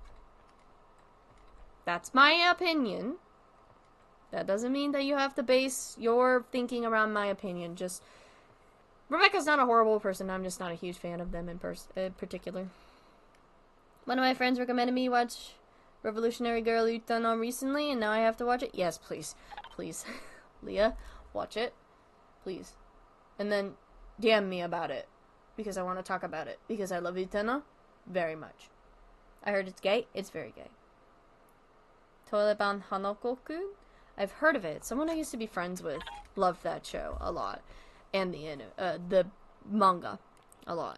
that's my opinion. That doesn't mean that you have to base your thinking around my opinion. Just, Rebecca's not a horrible person. I'm just not a huge fan of them in particular. One of my friends recommended me watch Revolutionary Girl Utano recently, and now I have to watch it. Yes, please. Please. Leah, watch it. Please. And then DM me about it, because I want to talk about it, because I love Utano very much. I heard it's gay. It's very gay. Toileban Hanokoku? I've heard of it. Someone I used to be friends with loved that show a lot. And the manga a lot.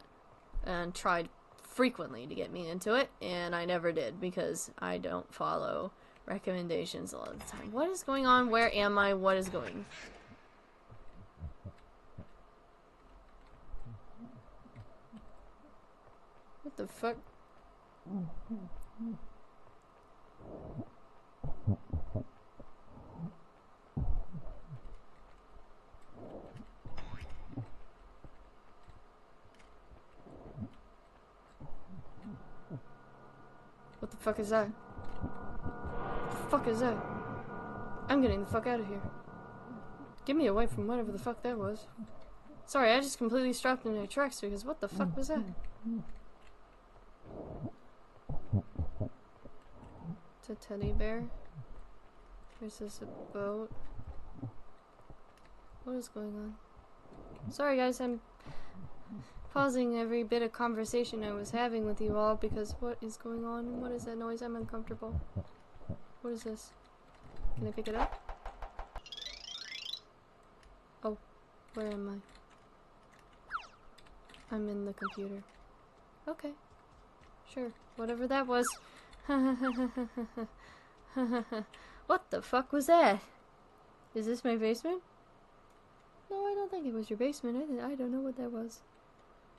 And tried frequently to get me into it, and I never did, because I don't follow recommendations a lot of the time. What is going on? Where am I? What is going? What the fuck? fuck is that? The fuck is that? I'm getting the fuck out of here. Get me away from whatever the fuck that was. Sorry, I just completely stopped in my tracks because what the fuck was that? It's a teddy bear. There's this a boat. What is going on? Sorry guys, I'm pausing every bit of conversation I was having with you all because what is going on? What is that noise? I'm uncomfortable. What is this? Can I pick it up? Oh, where am I? I'm in the computer. Okay. Sure. Whatever that was. What the fuck was that? Is this my basement? No, I don't think it was your basement. I don't know what that was.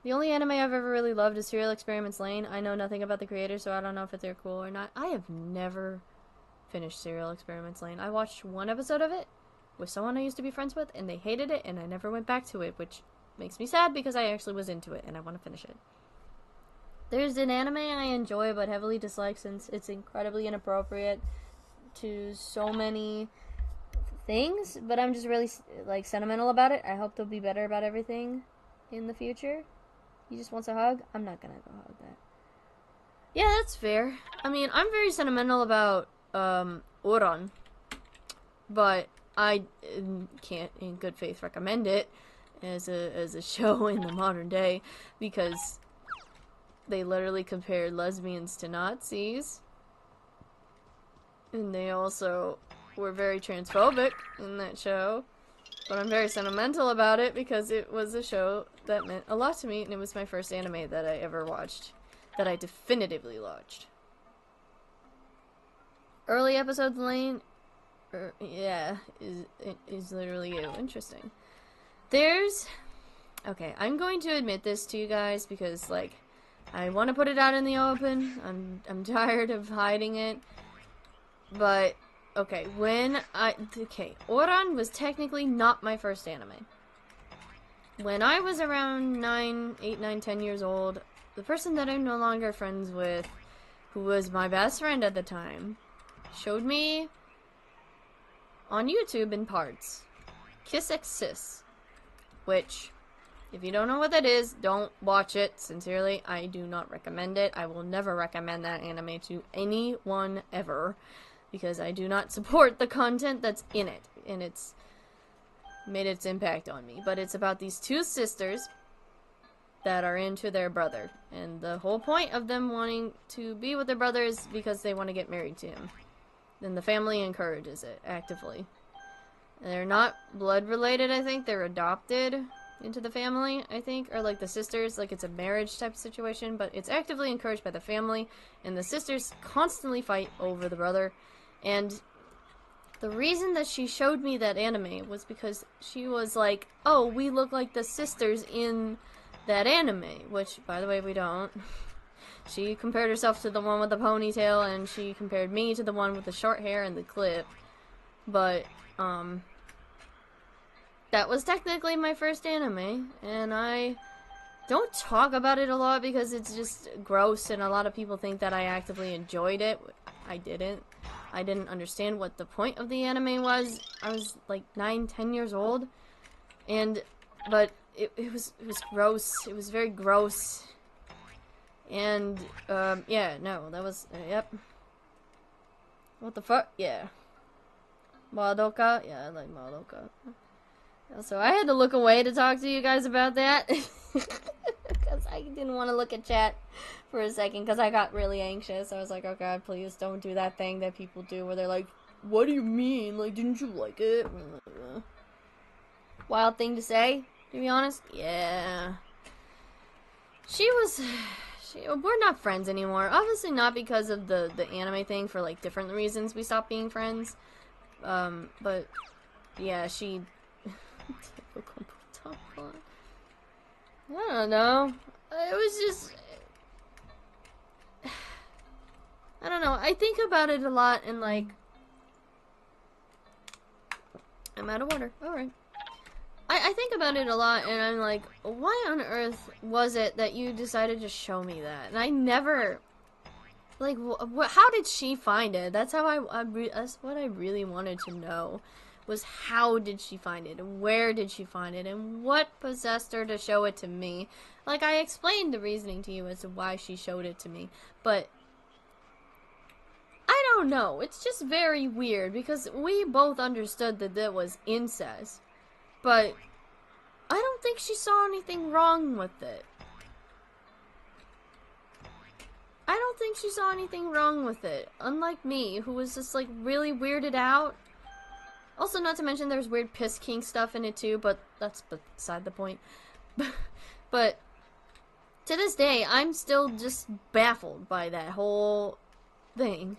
The only anime I've ever really loved is Serial Experiments Lane. I know nothing about the creators, so I don't know if they're cool or not. I have never finished Serial Experiments Lane. I watched one episode of it with someone I used to be friends with, and they hated it, and I never went back to it, which makes me sad because I actually was into it, and I want to finish it. There's an anime I enjoy but heavily dislike since it's incredibly inappropriate to so many things, but I'm just really, like, sentimental about it. I hope they'll be better about everything in the future. He just wants a hug? I'm not gonna go hug that. Yeah, that's fair. I mean, I'm very sentimental about, Oran, but I can't in good faith recommend it as a show in the modern day because they literally compared lesbians to Nazis, and they also were very transphobic in that show, but I'm very sentimental about it because it was a show that meant a lot to me, and it was my first anime that I ever watched, that I definitively watched. Early episodes Lane, yeah, is literally you. Interesting. There's, okay, I'm going to admit this to you guys because, like, I want to put it out in the open. I'm tired of hiding it. But, okay, Oran was technically not my first anime. When I was around 8, 9, 10 years old, the person that I'm no longer friends with, who was my best friend at the time, showed me on YouTube in parts Kiss X Sis, which, if you don't know what that is, don't watch it. Sincerely, I do not recommend it. I will never recommend that anime to anyone ever, because I do not support the content that's in it, and it's made its impact on me. But it's about these two sisters that are into their brother, and the whole point of them wanting to be with their brother is because they want to get married to him. And the family encourages it actively. And they're not blood related, I think. They're adopted into the family, I think, or like the sisters, like it's a marriage type of situation, but it's actively encouraged by the family, and the sisters constantly fight over the brother. And the reason that she showed me that anime was because she was like, oh, we look like the sisters in that anime, which, by the way, we don't. She compared herself to the one with the ponytail, and she compared me to the one with the short hair and the clip. But, that was technically my first anime, and I don't talk about it a lot because it's just gross, and a lot of people think that I actively enjoyed it. I didn't. I didn't understand what the point of the anime was. I was like 9, 10 years old, but it was gross. It was very gross. And, yeah, no, that was, yep. What the fuck? Yeah. Madoka? Yeah, I like Madoka. So I had to look away to talk to you guys about that. Because I didn't want to look at chat for a second because I got really anxious. I was like, oh god, please don't do that thing that people do where they're like, what do you mean? Like, didn't you like it? Wild thing to say, to be honest. Yeah. We're not friends anymore. Obviously not because of the anime thing, for like different reasons we stopped being friends. But yeah, she I don't know. It was just, I don't know. I think about it a lot, and like, I'm out of water. Alright. I think about it a lot, and I'm like, why on earth was it that you decided to show me that? And I never Like, how did she find it? That's how that's what I really wanted to know. Was how did she find it? And where did she find it? And what possessed her to show it to me? Like, I explained the reasoning to you as to why she showed it to me. But I don't know. It's just very weird because we both understood that it was incest. But I don't think she saw anything wrong with it. I don't think she saw anything wrong with it. Unlike me, who was just, like, really weirded out. Also, not to mention there's weird piss kink stuff in it too, but that's beside the point. But to this day, I'm still just baffled by that whole thing.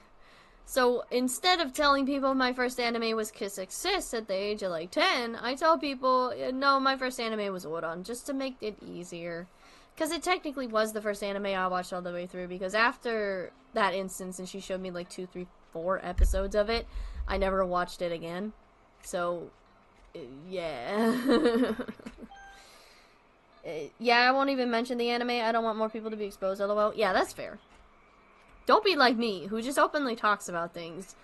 So instead of telling people my first anime was Kiss Exist at the age of like 10, I tell people, no, my first anime was Odon, just to make it easier. Because it technically was the first anime I watched all the way through, because after that instance, and she showed me like 2, 3, 4 episodes of it, I never watched it again. So, yeah. Yeah, I won't even mention the anime. I don't want more people to be exposed, lol. Yeah, that's fair. Don't be like me, who just openly talks about things.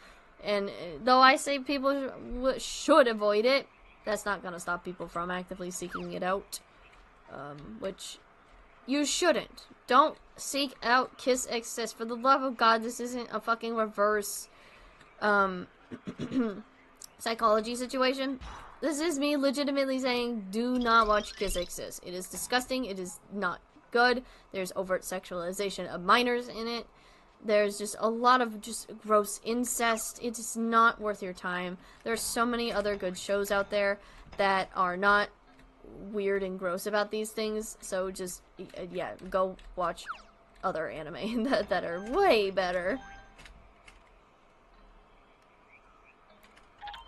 And though I say people should avoid it, that's not gonna stop people from actively seeking it out. Which you shouldn't. Don't seek out Kiss Exist. For the love of God, this isn't a fucking reverse psychology situation. This is me legitimately saying, do not watch Kiss Exist. It is disgusting. It is not good. There's overt sexualization of minors in it. There's just a lot of just gross incest. It's not worth your time. There's so many other good shows out there that are not weird and gross about these things. So just, yeah, go watch other anime that are way better.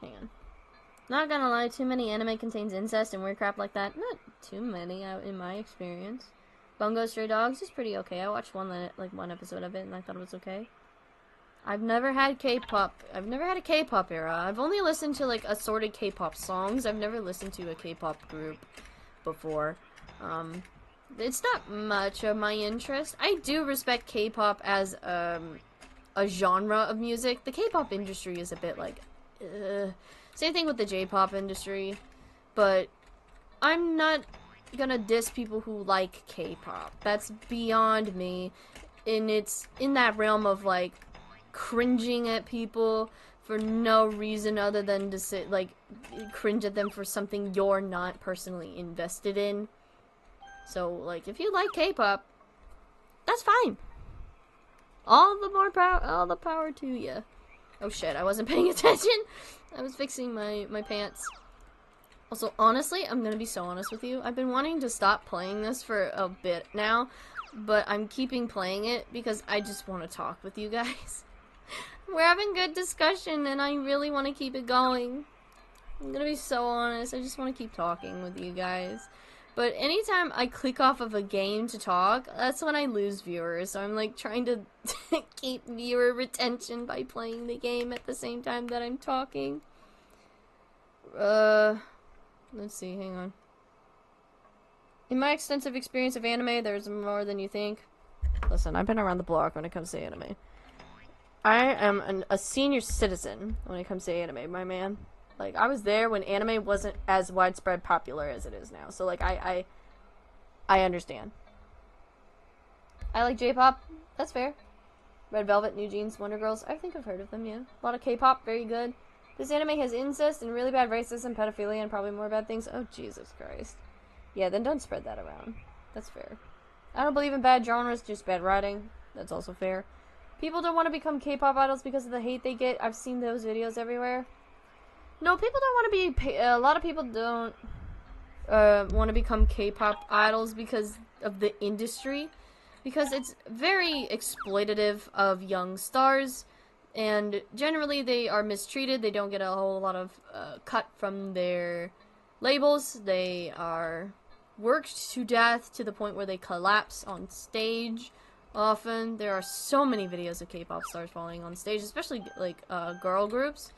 Hang on. Not gonna lie, too many anime contains incest and weird crap like that. Not too many, in my experience. Bungo Stray Dogs is pretty okay. I watched one episode of it and I thought it was okay. I've never had K-pop. I've never had a K-pop era. I've only listened to like assorted K-pop songs. I've never listened to a K-pop group before. It's not much of my interest. I do respect K-pop as a genre of music. The K-pop industry is a bit like, same thing with the J-pop industry, but I'm not gonna diss people who like K-pop. That's beyond me, and it's in that realm of like cringing at people for no reason other than to sit like cringe at them for something you're not personally invested in. So like if you like K-pop, that's fine. All the power to you. Oh shit, I wasn't paying attention. I was fixing my pants. Also, honestly, I'm gonna be so honest with you. I've been wanting to stop playing this for a bit now, but I'm keeping playing it because I just want to talk with you guys. We're having good discussion, and I really want to keep it going. I'm gonna be so honest. I just want to keep talking with you guys. But anytime I click off of a game to talk, that's when I lose viewers. So I'm like trying to keep viewer retention by playing the game at the same time that I'm talking. Let's see, hang on. In my extensive experience of anime, there's more than you think. Listen, I've been around the block when it comes to anime. I am a senior citizen when it comes to anime, my man. Like, I was there when anime wasn't as widespread popular as it is now. So, like, I understand. I like J-pop. That's fair. Red Velvet, New Jeans, Wonder Girls. I think I've heard of them, yeah. A lot of K-pop, very good. This anime has incest and really bad racism, pedophilia, and probably more bad things. Oh, Jesus Christ. Yeah, then don't spread that around. That's fair. I don't believe in bad genres, just bad writing. That's also fair. People don't want to become K-pop idols because of the hate they get. I've seen those videos everywhere. No, people don't want to be... a lot of people don't want to become K-pop idols because of the industry. Because it's very exploitative of young stars. And generally they are mistreated. They don't get a whole lot of cut from their labels. They are worked to death to the point where they collapse on stage. Often there are so many videos of K-pop stars falling on stage, especially like girl groups.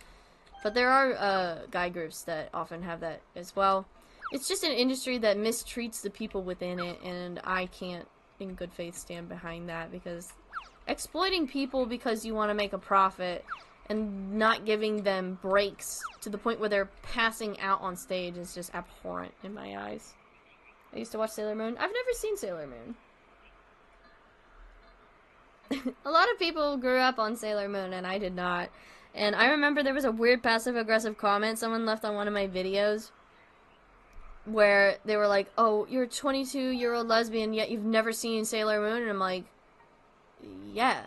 But there are guy groups that often have that as well. It's just an industry that mistreats the people within it, and I can't, in good faith, stand behind that because exploiting people because you want to make a profit and not giving them breaks to the point where they're passing out on stage is just abhorrent in my eyes. I used to watch Sailor Moon. I've never seen Sailor Moon. A lot of people grew up on Sailor Moon, and I did not. And I remember there was a weird passive-aggressive comment someone left on one of my videos where they were like, oh, you're a 22-year-old lesbian, yet you've never seen Sailor Moon? And I'm like, yeah,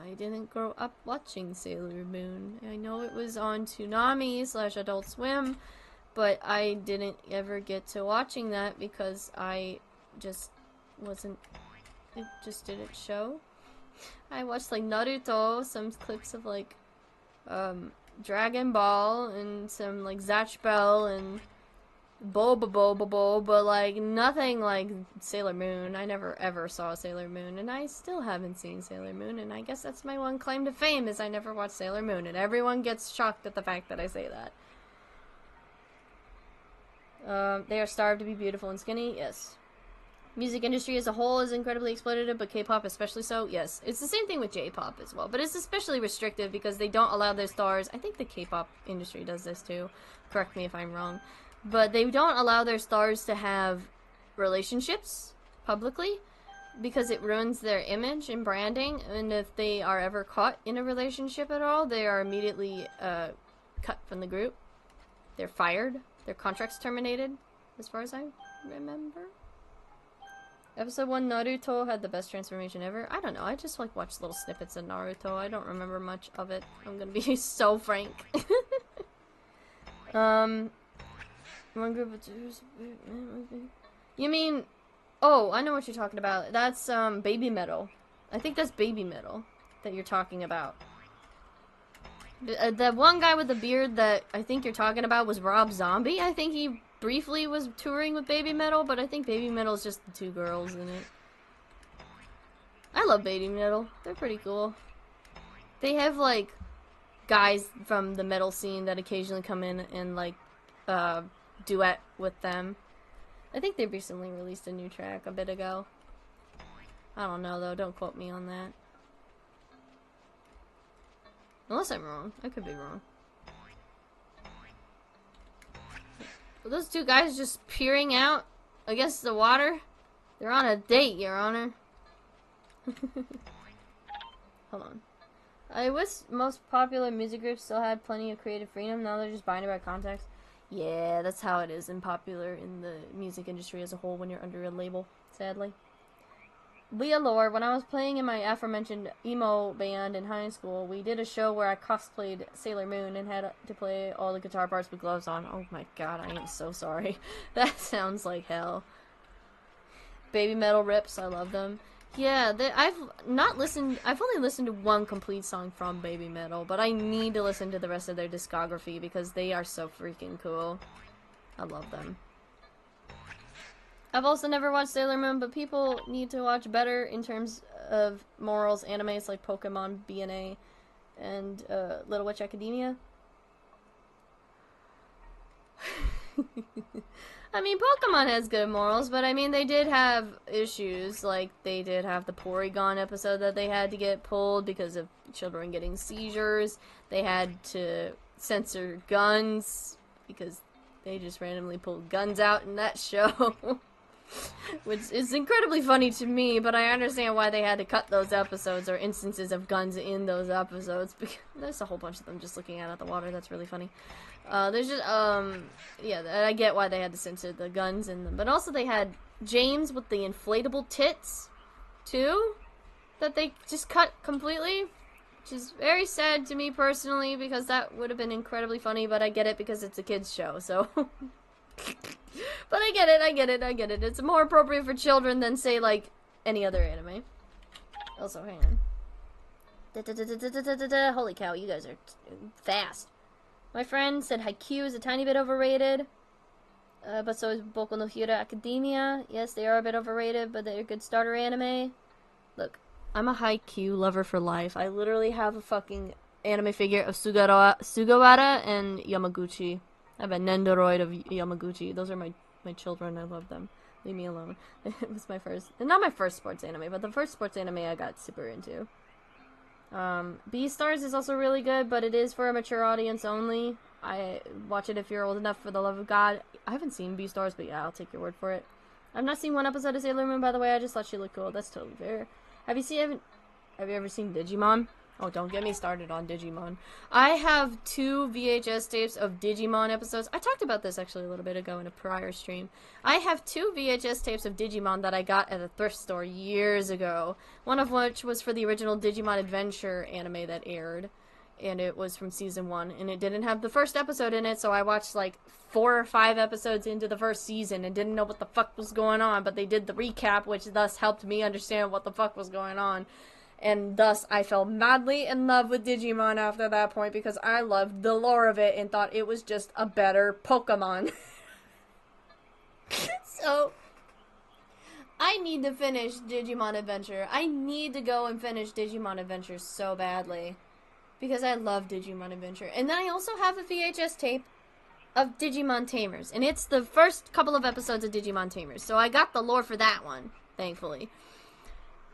I didn't grow up watching Sailor Moon. I know it was on Toonami/Adult Swim, but I didn't ever get to watching that because I just wasn't, it just didn't show. I watched, like, Naruto, some clips of, like, Dragon Ball, and some, like, Zatch Bell, and Boba, but, like, nothing like Sailor Moon. I never ever saw Sailor Moon, and I still haven't seen Sailor Moon, and I guess that's my one claim to fame, is I never watched Sailor Moon, and everyone gets shocked at the fact that I say that. They are starved to be beautiful and skinny, yes. Music industry as a whole is incredibly exploitative, but K-pop especially so, yes. It's the same thing with J-pop as well, but it's especially restrictive because they don't allow their stars, I think the K-pop industry does this too, correct me if I'm wrong, but they don't allow their stars to have relationships publicly because it ruins their image and branding, and if they are ever caught in a relationship at all, they are immediately cut from the group. They're fired. Their contract's terminated, as far as I remember. Episode 1 Naruto had the best transformation ever. I don't know, I just like watched little snippets of Naruto. I don't remember much of it. I'm gonna be so frank. One group of two. You mean, oh, I know what you're talking about. That's Baby Metal. I think that's Baby Metal that you're talking about. The one guy with the beard that I think you're talking about was Rob Zombie. I think he briefly was touring with Baby Metal, but I think Baby Metal is just the two girls in it. I love Baby Metal. They're pretty cool. They have, like, guys from the metal scene that occasionally come in and, like, duet with them. I think they recently released a new track a bit ago. I don't know, though. Don't quote me on that. Unless I'm wrong. I could be wrong. Were those two guys just peering out against the water? They're on a date, Your Honor. Hold on. I wish most popular music groups still had plenty of creative freedom. Now they're just binded by context. Yeah, that's how it is in the music industry as a whole when you're under a label, sadly. Leah Lore, when I was playing in my aforementioned emo band in high school, we did a show where I cosplayed Sailor Moon and had to play all the guitar parts with gloves on. Oh my god, I am so sorry. That sounds like hell. Baby Metal rips, I love them. Yeah, I've only listened to one complete song from Baby Metal, but I need to listen to the rest of their discography because they are so freaking cool. I love them. I've also never watched Sailor Moon, but people need to watch better in terms of morals animes like Pokemon, BNA, and Little Witch Academia. I mean, Pokemon has good morals, but I mean, they did have issues. Like, they did have the Porygon episode that they had to get pulled because of children getting seizures. They had to censor guns because they just randomly pulled guns out in that show. Which is incredibly funny to me, but I understand why they had to cut those episodes or instances of guns in those episodes. Because there's a whole bunch of them just looking out at the water. That's really funny. There's just, yeah, I get why they had to censor the guns in them. But also they had James with the inflatable tits, too, that they just cut completely. Which is very sad to me personally, because that would have been incredibly funny, but I get it because it's a kid's show, so... But I get it. It's more appropriate for children than, say, like, any other anime. Also, hang on. Holy cow, you guys are fast. My friend said Haikyuu is a tiny bit overrated. But so is Boku no Hero Academia. Yes, they are a bit overrated, but they're a good starter anime. Look, I'm a Haikyuu lover for life. I literally have a fucking anime figure of Sugawara and Yamaguchi. I have a Nendoroid of Yamaguchi. Those are my children. I love them. Leave me alone. It was my first, not my first sports anime, but the first sports anime I got super into. Beastars is also really good, but it is for a mature audience only. I watch it if you're old enough, for the love of God. I haven't seen Beastars, but yeah, I'll take your word for it. I've not seen one episode of Sailor Moon, by the way. I just thought she looked cool. That's totally fair. Have you ever seen Digimon? Oh, don't get me started on Digimon. I have 2 VHS tapes of Digimon episodes. I talked about this actually a little bit ago in a prior stream. I have 2 VHS tapes of Digimon that I got at a thrift store years ago. One of which was for the original Digimon Adventure anime that aired. And it was from season 1. And it didn't have the first episode in it, so I watched like 4 or 5 episodes into the first season and didn't know what the fuck was going on. But they did the recap, which thus helped me understand what the fuck was going on. And thus, I fell madly in love with Digimon after that point because I loved the lore of it and thought it was just a better Pokemon. So, I need to finish Digimon Adventure. I need to go and finish Digimon Adventure so badly. Because I love Digimon Adventure. And then I also have a VHS tape of Digimon Tamers. And it's the first couple of episodes of Digimon Tamers. So I got the lore for that one, thankfully.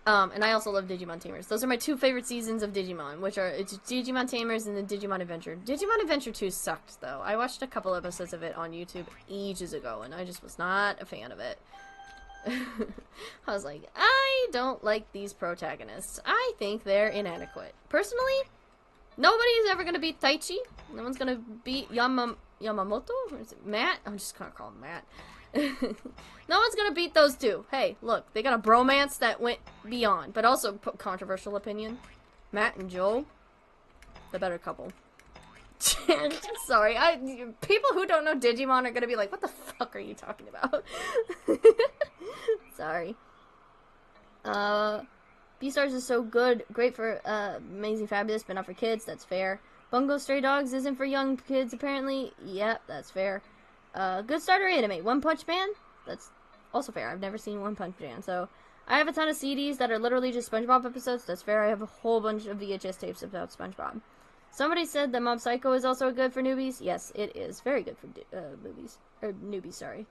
And I also love Digimon Tamers. Those are my 2 favorite seasons of Digimon, which are it's Digimon Tamers and then Digimon Adventure. Digimon Adventure 2 sucked, though. I watched a couple episodes of it on YouTube ages ago, and I just was not a fan of it. I was like, I don't like these protagonists. I think they're inadequate. Personally, nobody's ever gonna beat Taichi. No one's gonna beat Yamamoto? Or is it Matt? I'm just gonna call him Matt. No one's gonna beat those 2. Hey, look, they got a bromance that went beyond, but also controversial opinion. Matt and Joe, the better couple. Sorry, people who don't know Digimon are gonna be like, what the fuck are you talking about? Sorry. Beastars is so good, great for Amazing Fabulous, but not for kids. That's fair. Bungo Stray Dogs isn't for young kids, apparently. Yep, that's fair. Good starter anime. One Punch Man? That's also fair. I've never seen One Punch Man, so... I have a ton of CDs that are literally just SpongeBob episodes. That's fair. I have a whole bunch of VHS tapes about SpongeBob. Somebody said that Mob Psycho is also good for newbies. Yes, it is. Very good for newbies, sorry.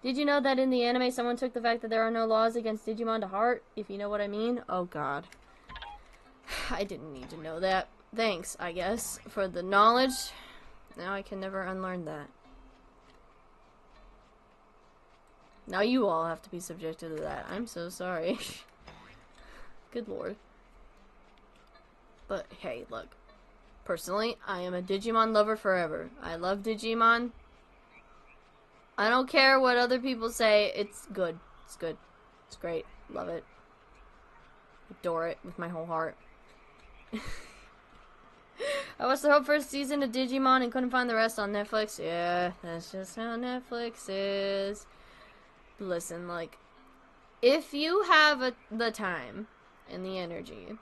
Did you know that in the anime someone took the fact that there are no laws against Digimon to heart? If you know what I mean. Oh, God. I didn't need to know that. Thanks, I guess, for the knowledge. Now I can never unlearn that. Now you all have to be subjected to that. I'm so sorry. Good lord. But hey, look. Personally, I am a Digimon lover forever. I love Digimon. I don't care what other people say. It's good. It's good. It's great. Love it. Adore it with my whole heart. I watched the whole first season of Digimon and couldn't find the rest on Netflix. Yeah, that's just how Netflix is. Listen, like, if you have the time and the energy,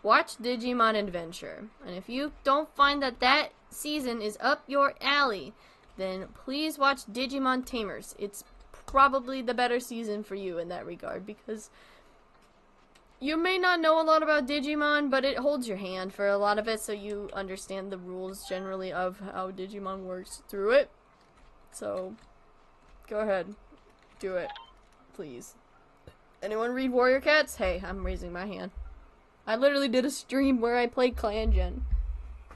watch Digimon Adventure. And if you don't find that season is up your alley, then please watch Digimon Tamers. It's probably the better season for you in that regard, because you may not know a lot about Digimon, but it holds your hand for a lot of it, so you understand the rules generally of how Digimon works through it. So, go ahead. Do it. Please. Anyone read Warrior Cats? Hey, I'm raising my hand. I literally did a stream where I played Clan Gen.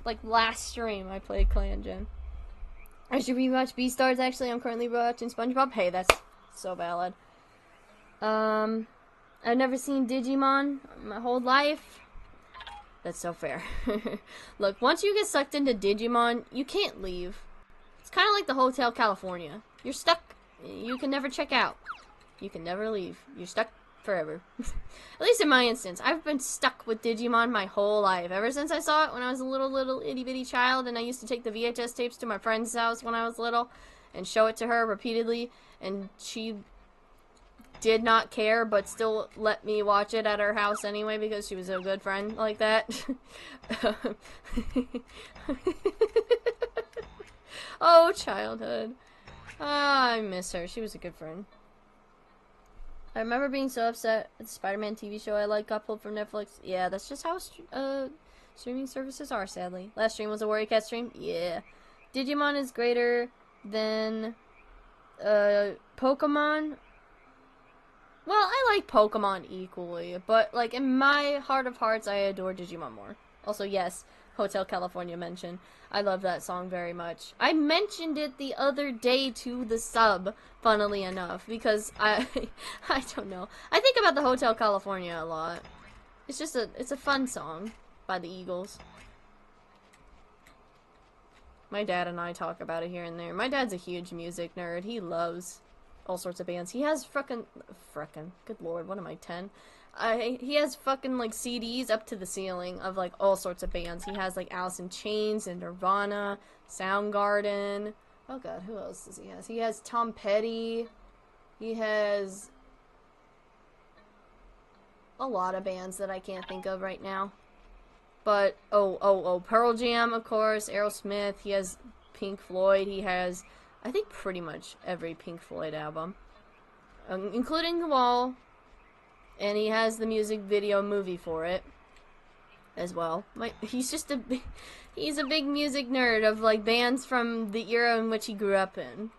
Like, last stream, I played Clan Gen. I should rewatch Beastars, actually. I'm currently watching SpongeBob. Hey, that's so valid. I've never seen Digimon my whole life. That's so fair. Look, once you get sucked into Digimon, you can't leave. It's kind of like the Hotel California. You're stuck. You can never check out. You can never leave. You're stuck forever. At least in my instance. I've been stuck with Digimon my whole life. Ever since I saw it when I was a little itty-bitty child, and I used to take the VHS tapes to my friend's house when I was little and show it to her repeatedly, and she did not care, but still let me watch it at her house anyway because she was a good friend like that. Oh, childhood. I miss her. She was a good friend. I remember being so upset at the Spider-Man TV show I like got pulled from Netflix. Yeah, that's just how streaming services are, sadly. Last stream was a Warrior Cat stream. Yeah. Digimon is greater than Pokemon. Well, I like Pokemon equally, but, like, in my heart of hearts, I adore Digimon more. Also, yes, Hotel California mention. I love that song very much. I mentioned it the other day to the sub, funnily enough, because I don't know. I think about the Hotel California a lot. It's a fun song by the Eagles. My dad and I talk about it here and there. My dad's a huge music nerd. He loves all sorts of bands. He has frickin', good lord, what am I, 10? He has fucking, like, CDs up to the ceiling of, like, all sorts of bands. He has, like, Alice in Chains and Nirvana, Soundgarden. Oh, God, who else does he have? He has Tom Petty. He has a lot of bands that I can't think of right now. But, Pearl Jam, of course, Aerosmith. He has Pink Floyd. He has, I think, pretty much every Pink Floyd album, including The Wall. And he has the music video movie for it as well. He's just he's a big music nerd of, like, bands from the era in which he grew up in.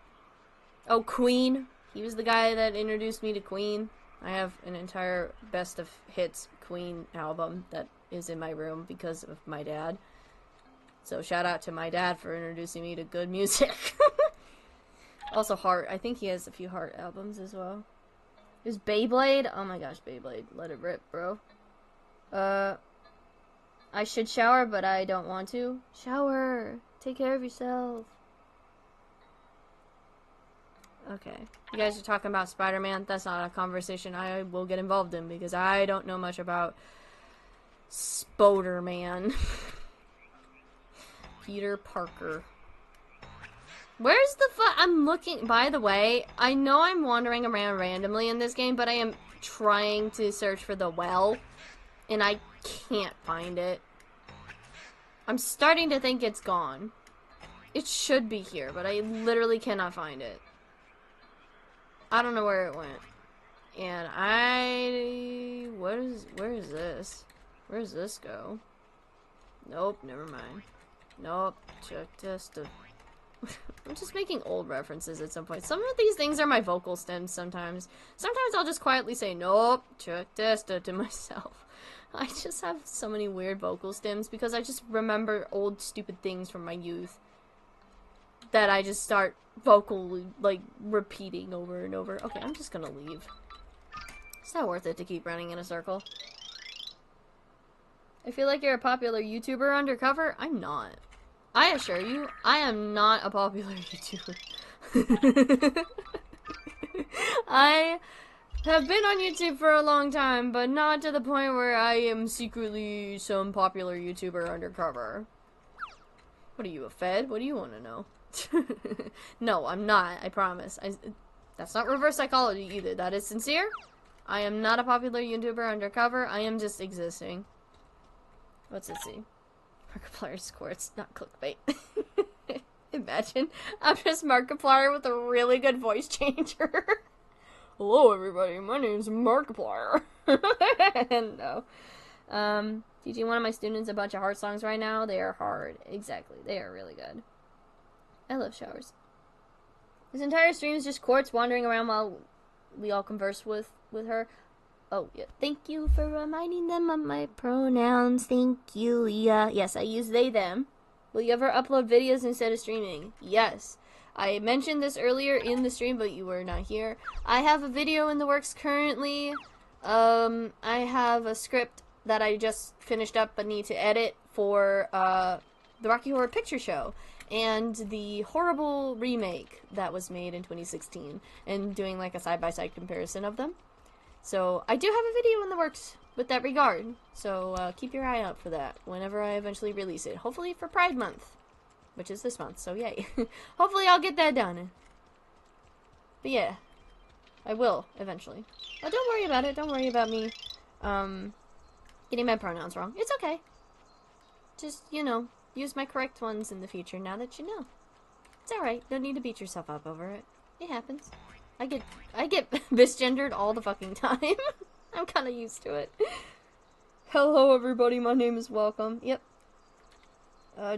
Oh, Queen. He was the guy that introduced me to Queen. I have an entire best of hits Queen album that is in my room because of my dad. So shout out to my dad for introducing me to good music. Also Heart. I think he has a few Heart albums as well. There's Beyblade. Oh my gosh, Beyblade. Let it rip, bro. I should shower, but I don't want to. Shower. Take care of yourself. Okay. You guys are talking about Spider-Man. That's not a conversation I will get involved in because I don't know much about Spoder-Man. Peter Parker. Where's the I'm looking, by the way, I know I'm wandering around randomly in this game, but I am trying to search for the well, and I can't find it. I'm starting to think it's gone. It should be here, but I literally cannot find it. I don't know where it went. And where is this? Where does this go? Nope, never mind. Nope, check this to... I'm just making old references at some point. Some of these things are my vocal stems sometimes. Sometimes I'll just quietly say, nope, check this to myself. I just have so many weird vocal stems because I just remember old stupid things from my youth that I just start vocally, like, repeating over and over. Okay, I'm just gonna leave. It's not worth it to keep running in a circle. I feel like you're a popular YouTuber undercover. I'm not. I assure you, I am not a popular YouTuber. I have been on YouTube for a long time, but not to the point where I am secretly some popular YouTuber undercover. What are you, a Fed? What do you want to know? No, I'm not, I promise. That's not reverse psychology either. That is sincere. I am not a popular YouTuber undercover. I am just existing. What's it see? Markiplier squirts, not clickbait. Imagine, I'm just Markiplier with a really good voice changer. Hello everybody, my name's Markiplier. No. Teaching one of my students a bunch of hard songs right now. They are hard. Exactly, they are really good. I love showers. This entire stream is just Quartz wandering around while we all converse with her. Oh, yeah. Thank you for reminding them of my pronouns. Thank you. Yeah. Yes, I use they, them. Will you ever upload videos instead of streaming? Yes. I mentioned this earlier in the stream, but you were not here. I have a video in the works currently. I have a script that I just finished up but need to edit for the Rocky Horror Picture Show and the horrible remake that was made in 2016, and doing like a side-by-side comparison of them. So I do have a video in the works with that regard, so keep your eye out for that whenever I eventually release it. Hopefully for Pride Month, which is this month, so yay. Hopefully I'll get that done. But yeah, I will eventually. Oh, don't worry about it. Don't worry about me getting my pronouns wrong. It's okay. Just, you know, use my correct ones in the future now that you know. It's alright. Don't need to beat yourself up over it. It happens. I get misgendered all the fucking time. I'm kind of used to it. Hello, everybody. My name is Welcome. Yep.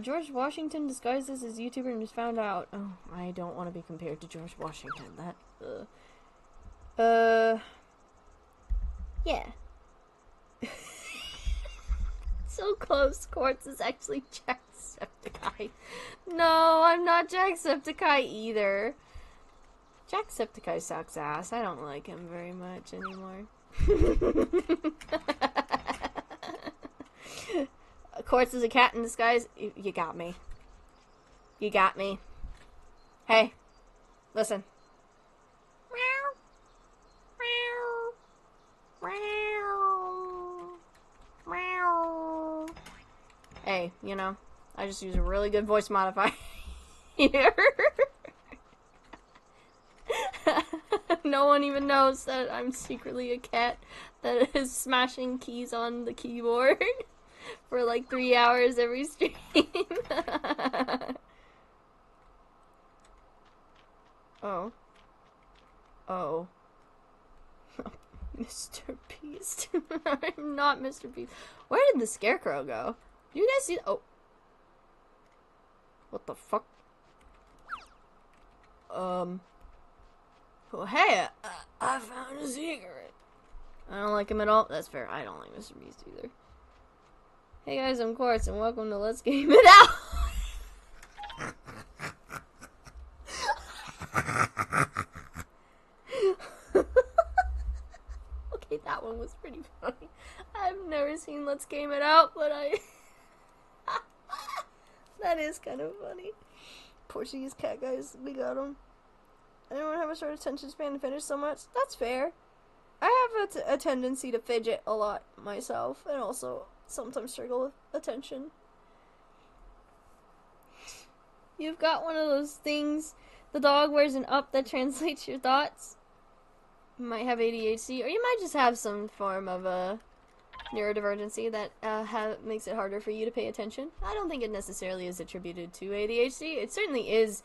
George Washington disguises as YouTuber and just found out. Oh, I don't want to be compared to George Washington. That. Yeah. So close. Quartz is actually Jacksepticeye. No, I'm not Jacksepticeye either. Jacksepticeye sucks ass. I don't like him very much anymore. Quartz is a cat in disguise. You got me. You got me. Hey, listen. Hey, you know, I just use a really good voice modifier here. No one even knows that I'm secretly a cat that is smashing keys on the keyboard for like 3 hours every stream. Oh. Oh. Mr. Beast. I'm not Mr. Beast. Where did the scarecrow go? Do you guys see? Oh. What the fuck? Oh, hey, I found a secret. I don't like him at all. That's fair. I don't like Mr. Beast either. Hey guys, I'm Quartz, and welcome to Let's Game It Out. Okay, that one was pretty funny. I've never seen Let's Game It Out, but that is kind of funny. Portuguese cat guys, we got him. I don't have a short attention span to finish so much. That's fair. I have a tendency to fidget a lot myself, and also sometimes struggle with attention. You've got one of those things the dog wears an up that translates your thoughts. You might have ADHD, or you might just have some form of a neurodivergency that makes it harder for you to pay attention. I don't think it necessarily is attributed to ADHD. It certainly is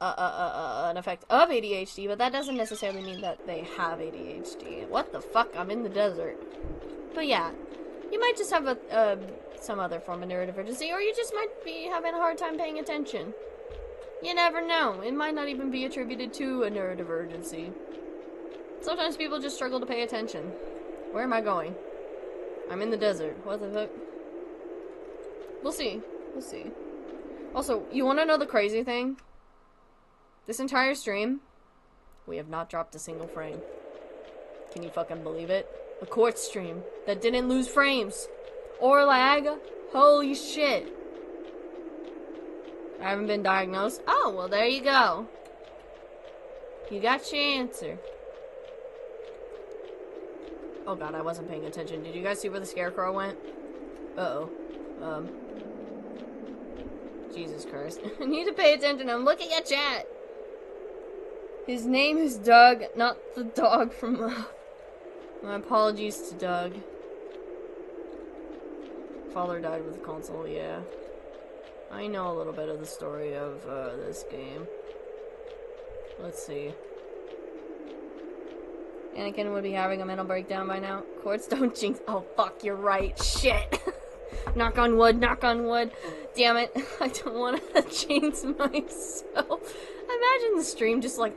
an effect of ADHD, but that doesn't necessarily mean that they have ADHD. What the fuck? I'm in the desert. But yeah, you might just have some other form of neurodivergency, or you just might be having a hard time paying attention. You never know. It might not even be attributed to a neurodivergency. Sometimes people just struggle to pay attention. Where am I going? I'm in the desert. What the fuck? We'll see. We'll see. Also, you want to know the crazy thing? This entire stream, we have not dropped a single frame. Can you fucking believe it? A Quartz stream that didn't lose frames or lag. Holy shit. I haven't been diagnosed. Oh, well, there you go. You got your answer. Oh god, I wasn't paying attention. Did you guys see where the scarecrow went? Uh-oh. Jesus Christ. I need to pay attention. I'm looking at chat. His name is Doug, not the dog from My apologies to Doug. Father died with the console, yeah. I know a little bit of the story of this game. Let's see. Anakin would be having a mental breakdown by now. Quartz, don't jinx. Oh, fuck, you're right. Shit. Knock on wood, knock on wood. Damn it. I don't want to jinx myself. Imagine the stream just, like,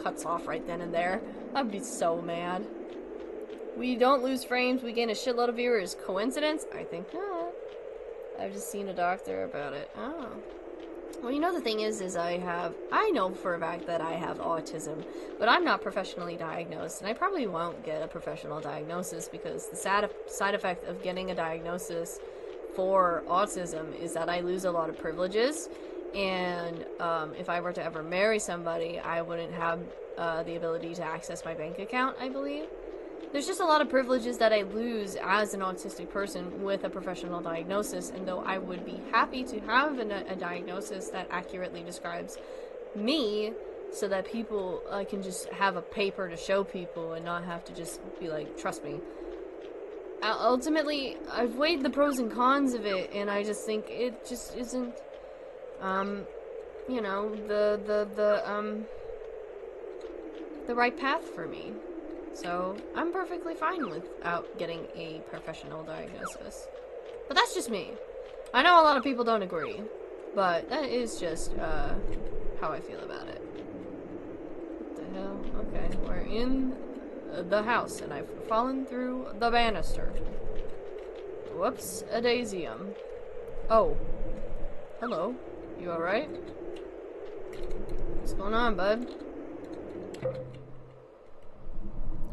cuts off right then and there. I'd be so mad. We don't lose frames, we gain a shitload of viewers. Coincidence? I think not. I've just seen a doctor about it. Oh. Well, you know, the thing is I know for a fact that I have autism, but I'm not professionally diagnosed, and I probably won't get a professional diagnosis because the side effect of getting a diagnosis for autism is that I lose a lot of privileges, and if I were to ever marry somebody, I wouldn't have the ability to access my bank account, I believe. There's just a lot of privileges that I lose as an autistic person with a professional diagnosis, and though I would be happy to have a diagnosis that accurately describes me so that people can just have a paper to show people and not have to just be like, trust me. Ultimately, I've weighed the pros and cons of it, and I just think it just isn't, you know, the right path for me. So, I'm perfectly fine without getting a professional diagnosis. But that's just me. I know a lot of people don't agree, but that is just, how I feel about it. What the hell? Okay, we're in the house, and I've fallen through the banister. Whoops, a daisium. Oh. Hello. You alright? What's going on, bud?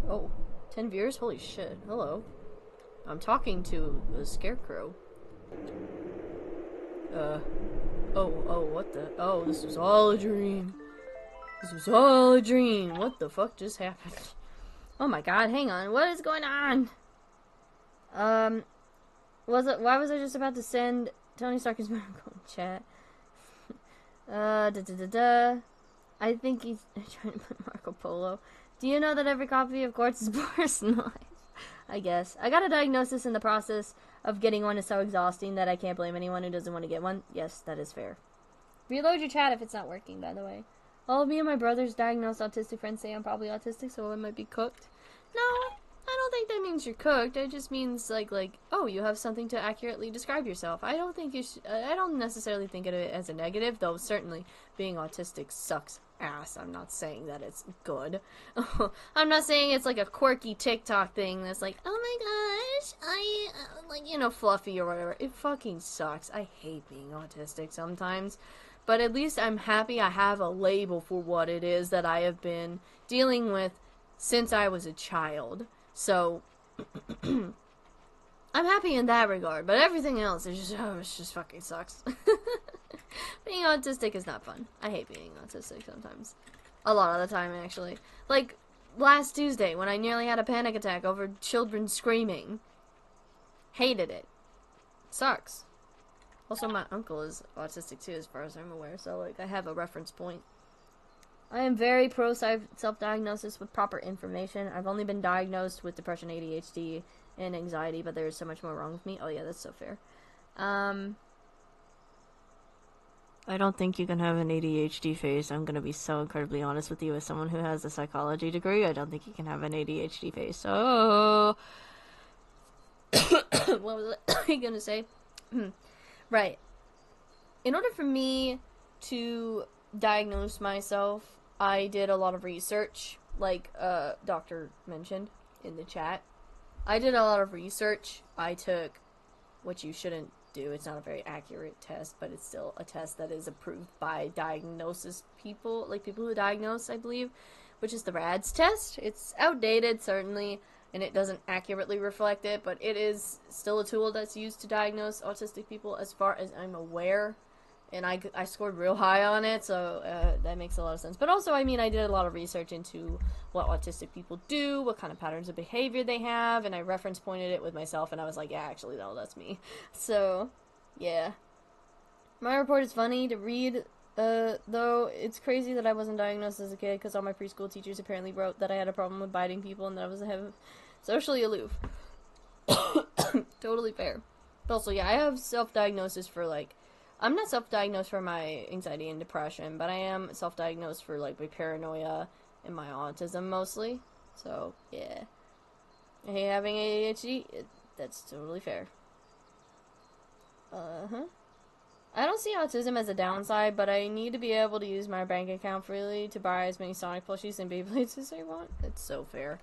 Oh. 10 viewers? Holy shit. Hello. I'm talking to a scarecrow. Oh, what the? Oh, this was all a dream. This was all a dream. What the fuck just happened? Oh my god, hang on. What is going on? Why was I just about to send Tony Stark his miracle in chat? I think he's trying to put Marco Polo. Do you know that every copy of Quartz is personalized? I guess. I got a diagnosis in the process of getting one is so exhausting that I can't blame anyone who doesn't want to get one. Yes, that is fair. Reload your chat if it's not working, by the way. All of me and my brother's diagnosed autistic friends say I'm probably autistic, so I might be cooked. No, I don't think that means you're cooked. It just means, like, oh, you have something to accurately describe yourself. I don't think you should, I don't necessarily think of it as a negative, though certainly being autistic sucks ass. I'm not saying that it's good. I'm not saying it's like a quirky TikTok thing that's like, oh my gosh, like, you know, fluffy or whatever. It fucking sucks. I hate being autistic sometimes. But at least I'm happy I have a label for what it is that I have been dealing with since I was a child. So, I'm happy in that regard. But everything else is just, oh, it just fucking sucks. Being autistic is not fun. I hate being autistic sometimes. A lot of the time, actually. Like, last Tuesday, when I nearly had a panic attack over children screaming. Hated it. Sucks. Also, my uncle is autistic too, as far as I'm aware, so, like, I have a reference point. I am very pro self-diagnosis with proper information. I've only been diagnosed with depression, ADHD, and anxiety, but there is so much more wrong with me. Oh, yeah, that's so fair. I don't think you can have an ADHD face. I'm gonna be so incredibly honest with you. As someone who has a psychology degree, I don't think you can have an ADHD face. So, what was I gonna say? Right. In order for me to diagnose myself, I did a lot of research, like Doctor mentioned in the chat. I did a lot of research. I took, which you shouldn't do, it's not a very accurate test, but it's still a test that is approved by diagnosis people, like people who diagnose, I believe, which is the RADS test. It's outdated, certainly, and it doesn't accurately reflect it, but it is still a tool that's used to diagnose autistic people as far as I'm aware. And I scored real high on it, so that makes a lot of sense. But also, I mean, I did a lot of research into what autistic people do, what kind of patterns of behavior they have, and I reference pointed it with myself, and I was like, yeah, actually, no, that's me. So, yeah. My report is funny to read, though it's crazy that I wasn't diagnosed as a kid, because all my preschool teachers apparently wrote that I had a problem with biting people, and that I was socially aloof. Totally fair. But also, yeah, I have self-diagnosis for, like, I'm not self-diagnosed for my anxiety and depression, but I am self-diagnosed for, like, my paranoia and my autism, mostly. So, yeah. Hey, having ADHD, that's totally fair. I don't see autism as a downside, but I need to be able to use my bank account freely to buy as many Sonic plushies and Beyblades as I want. It's so fair.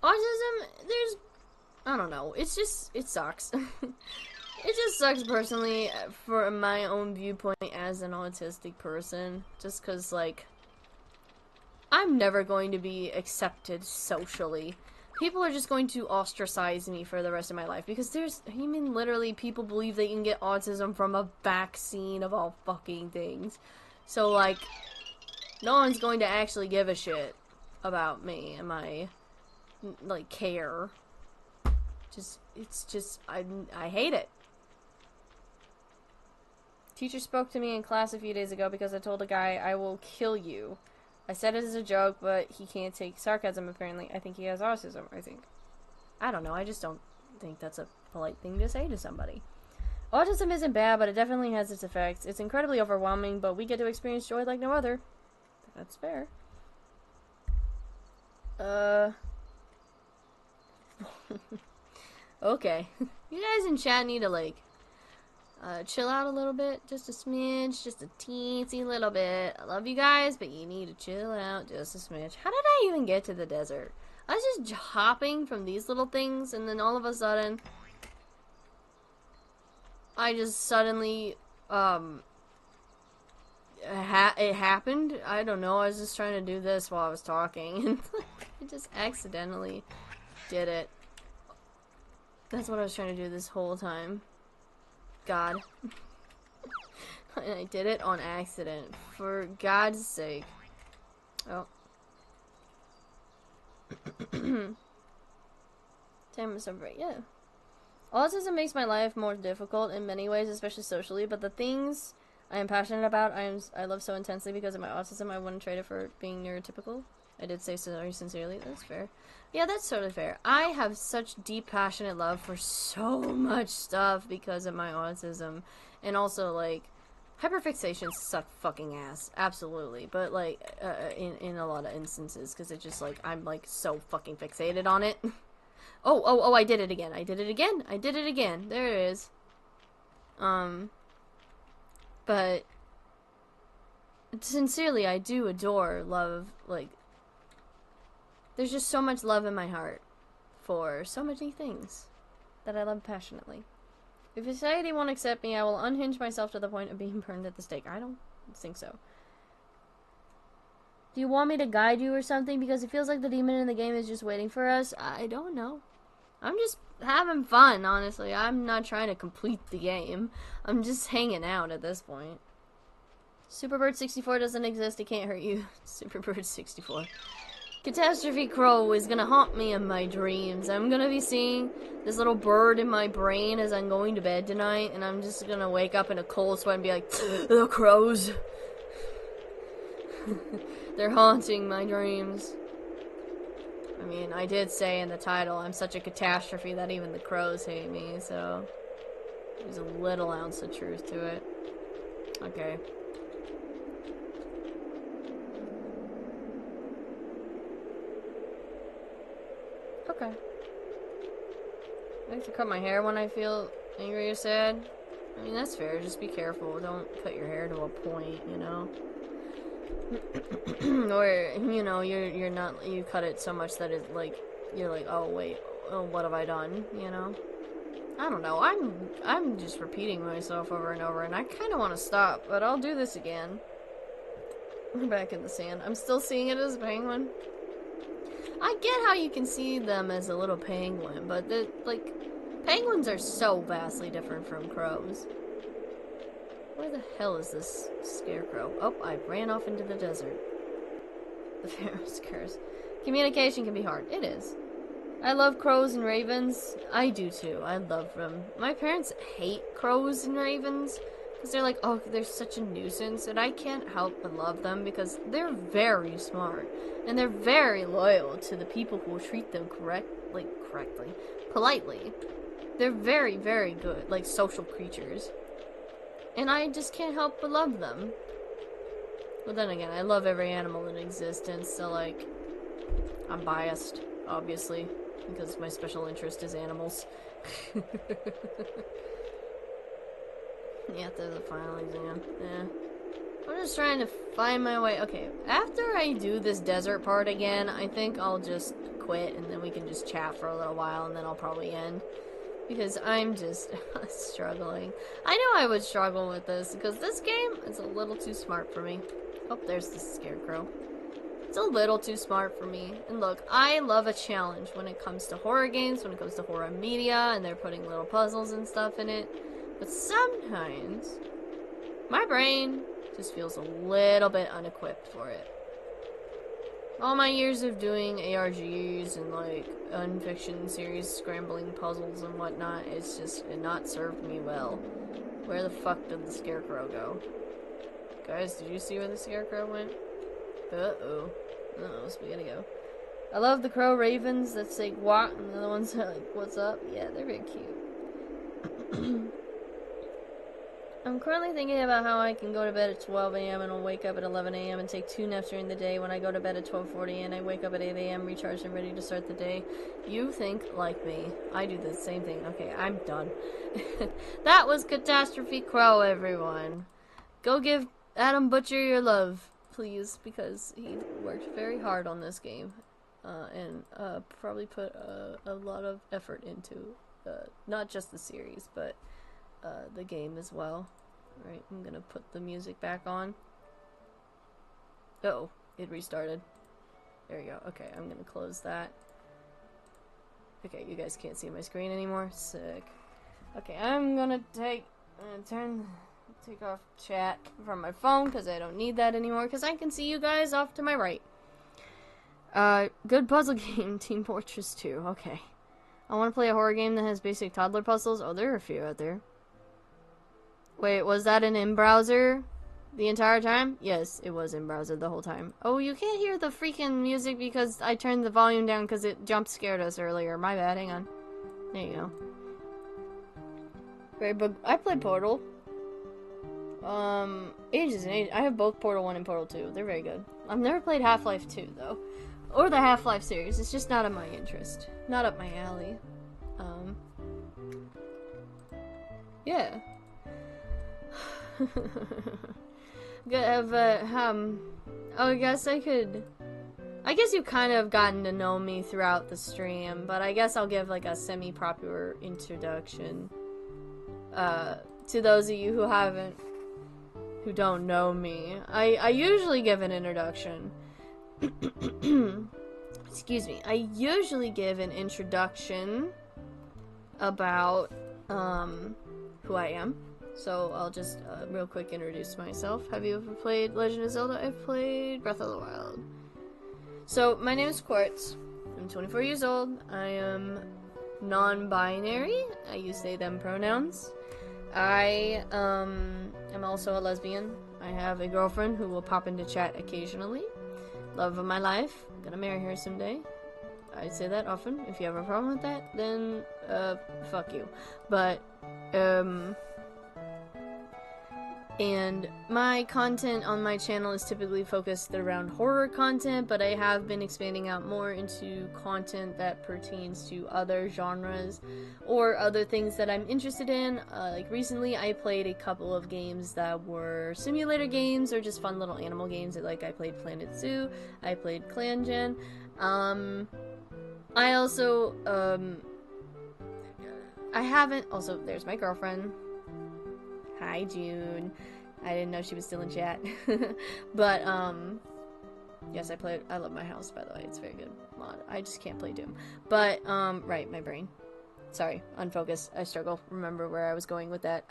Autism, I don't know, it sucks. It just sucks personally for my own viewpoint as an autistic person, just because, like, I'm never going to be accepted socially. People are just going to ostracize me for the rest of my life, because literally people believe they can get autism from a vaccine of all fucking things. So, like, no one's going to actually give a shit about me and my, like, care. I hate it. Teacher spoke to me in class a few days ago because I told a guy, I will kill you. I said it as a joke, but he can't take sarcasm, apparently. I think he has autism, I don't know, I just don't think that's a polite thing to say to somebody. Autism isn't bad, but it definitely has its effects. It's incredibly overwhelming, but we get to experience joy like no other. That's fair. Okay. You guys in chat need to, like, chill out a little bit, just a smidge, just a teensy little bit. I love you guys, but you need to chill out just a smidge. How did I even get to the desert? I was just hopping from these little things, and then all of a sudden, I just suddenly, it happened. I don't know, I was just trying to do this while I was talking, and I just accidentally did it. That's what I was trying to do this whole time. God. And I did it on accident. For God's sake. Oh. Time to celebrate, yeah. Autism makes my life more difficult in many ways, especially socially, but the things I am passionate about, I love so intensely because of my autism, I wouldn't trade it for being neurotypical. I did say so very sincerely. That's fair. Yeah, that's totally fair. I have such deep, passionate love for so much stuff because of my autism. And also, like, hyperfixations suck fucking ass. Absolutely. But, like, in a lot of instances. Because it's just, like, I'm, like, so fucking fixated on it. Oh, I did it again. I did it again. I did it again. There it is. But, sincerely, I do adore, love, like, there's just so much love in my heart for so many things that I love passionately. If society won't accept me, I will unhinge myself to the point of being burned at the stake. I don't think so. Do you want me to guide you or something? Because it feels like the demon in the game is just waiting for us. I don't know. I'm just having fun, honestly. I'm not trying to complete the game. I'm just hanging out at this point. Superbird64 doesn't exist. It can't hurt you. Superbird64. Catastrophe Crow is gonna haunt me in my dreams. I'm gonna be seeing this little bird in my brain as I'm going to bed tonight, and I'm just gonna wake up in a cold sweat and be like, the crows. They're haunting my dreams. I mean, I did say in the title, I'm such a catastrophe that even the crows hate me, so there's a little ounce of truth to it. Okay. Okay. I like to cut my hair when I feel angry or sad. I mean, that's fair. Just be careful. Don't cut your hair to a point, you know? Or, you know, you're not, you cut it so much that it, like, you're like, oh, wait, oh, what have I done, you know? I don't know. I'm just repeating myself over and over, and I kind of want to stop, but I'll do this again. We're back in the sand. I'm still seeing it as a penguin. I get how you can see them as a little penguin, but like, penguins are so vastly different from crows. Where the hell is this scarecrow? Oh, I ran off into the desert. The Pharaoh's curse. Communication can be hard. It is. I love crows and ravens. I do too. I love them. My parents hate crows and ravens because they're like, oh, they're such a nuisance, and I can't help but love them because they're very smart. And they're very loyal to the people who will treat them politely. They're very, very good, like, social creatures. And I just can't help but love them. But then again, I love every animal in existence, so, like, I'm biased, obviously, because my special interest is animals. Yeah, there's a final exam. Yeah. I'm just trying to find my way. Okay, after I do this desert part again, I think I'll just quit, and then we can just chat for a little while, and then I'll probably end. Because I'm just struggling. I knew I would struggle with this, because this game is a little too smart for me. Oh, there's the scarecrow. It's a little too smart for me. And look, I love a challenge when it comes to horror games, when it comes to horror media, and they're putting little puzzles and stuff in it. But sometimes, my brain just feels a little bit unequipped for it. All my years of doing ARGs and, like, unfiction series scrambling puzzles and whatnot, it's just not served me well. Where the fuck did the scarecrow go? Guys, did you see where the scarecrow went? Uh-oh. Uh-oh, so we gotta go. I love the crow ravens that say what, and the other ones are like, what's up? Yeah, they're very cute. I'm currently thinking about how I can go to bed at 12 a.m. and I'll wake up at 11 a.m. and take 2 naps during the day. When I go to bed at 12:40 and I wake up at 8 a.m. recharged and ready to start the day. You think like me. I do the same thing. Okay, I'm done. That was Catastrophe Crow, everyone. Go give Adam Butcher your love, please, because he worked very hard on this game. And probably put a lot of effort into not just the series, but the game as well. Alright, I'm gonna put the music back on. Oh, it restarted. There you go. Okay, I'm gonna close that. Okay, you guys can't see my screen anymore. Sick. Okay, I'm gonna take off chat from my phone because I don't need that anymore because I can see you guys off to my right. Good puzzle game, Team Fortress 2. Okay. I want to play a horror game that has basic toddler puzzles. Oh, there are a few out there. Wait, was that an in-browser the entire time? Yes, it was in-browser the whole time. Oh, you can't hear the freaking music because I turned the volume down because it jump-scared us earlier. My bad, hang on. There you go. Right, but I played Portal. Ages and ages. I have both Portal 1 and Portal 2. They're very good. I've never played Half-Life 2, though. Or the Half-Life series. It's just not of my interest. Not up my alley. Yeah. I guess you've kind of gotten to know me throughout the stream, but I guess I'll give like a semi-popular introduction to those of you who don't know me. I usually give an introduction. Excuse me. I usually give an introduction about who I am. So I'll just real quick introduce myself. Have you ever played Legend of Zelda? I've played Breath of the Wild. So my name is Quartz. I'm 24 years old. I am non-binary. I use they them pronouns. I am also a lesbian. I have a girlfriend who will pop into chat occasionally. Love of my life. Gonna marry her someday. I say that often. If you have a problem with that, then fuck you. But and my content on my channel is typically focused around horror content, but I have been expanding out more into content that pertains to other genres or other things that I'm interested in. Like recently I played a couple of games that were simulator games or just fun little animal games. Like I played Planet Zoo, I played Clan Gen. I also, there's my girlfriend. Hi, June. I didn't know she was still in chat. But, yes, I love my house, by the way. It's a very good mod. I just can't play Doom. But, right, my brain. Sorry, unfocused. I struggle. Remember where I was going with that.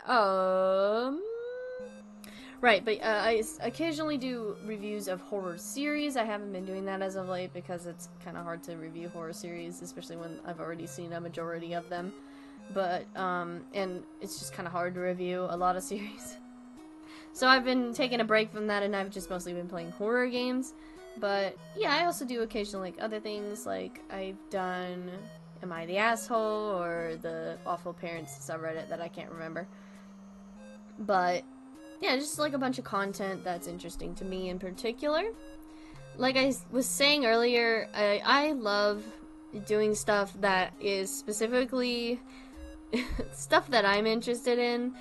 Right, but I occasionally do reviews of horror series. I haven't been doing that as of late because it's kind of hard to review horror series, especially when I've already seen a majority of them. But, and it's just kind of hard to review a lot of series. So I've been taking a break from that and I've just mostly been playing horror games. But, yeah, I also do occasionally like other things, like I've done Am I the Asshole or the Awful Parents subreddit that I can't remember. But yeah, just like a bunch of content that's interesting to me in particular. Like I was saying earlier, I love doing stuff that is specifically stuff that I'm interested in.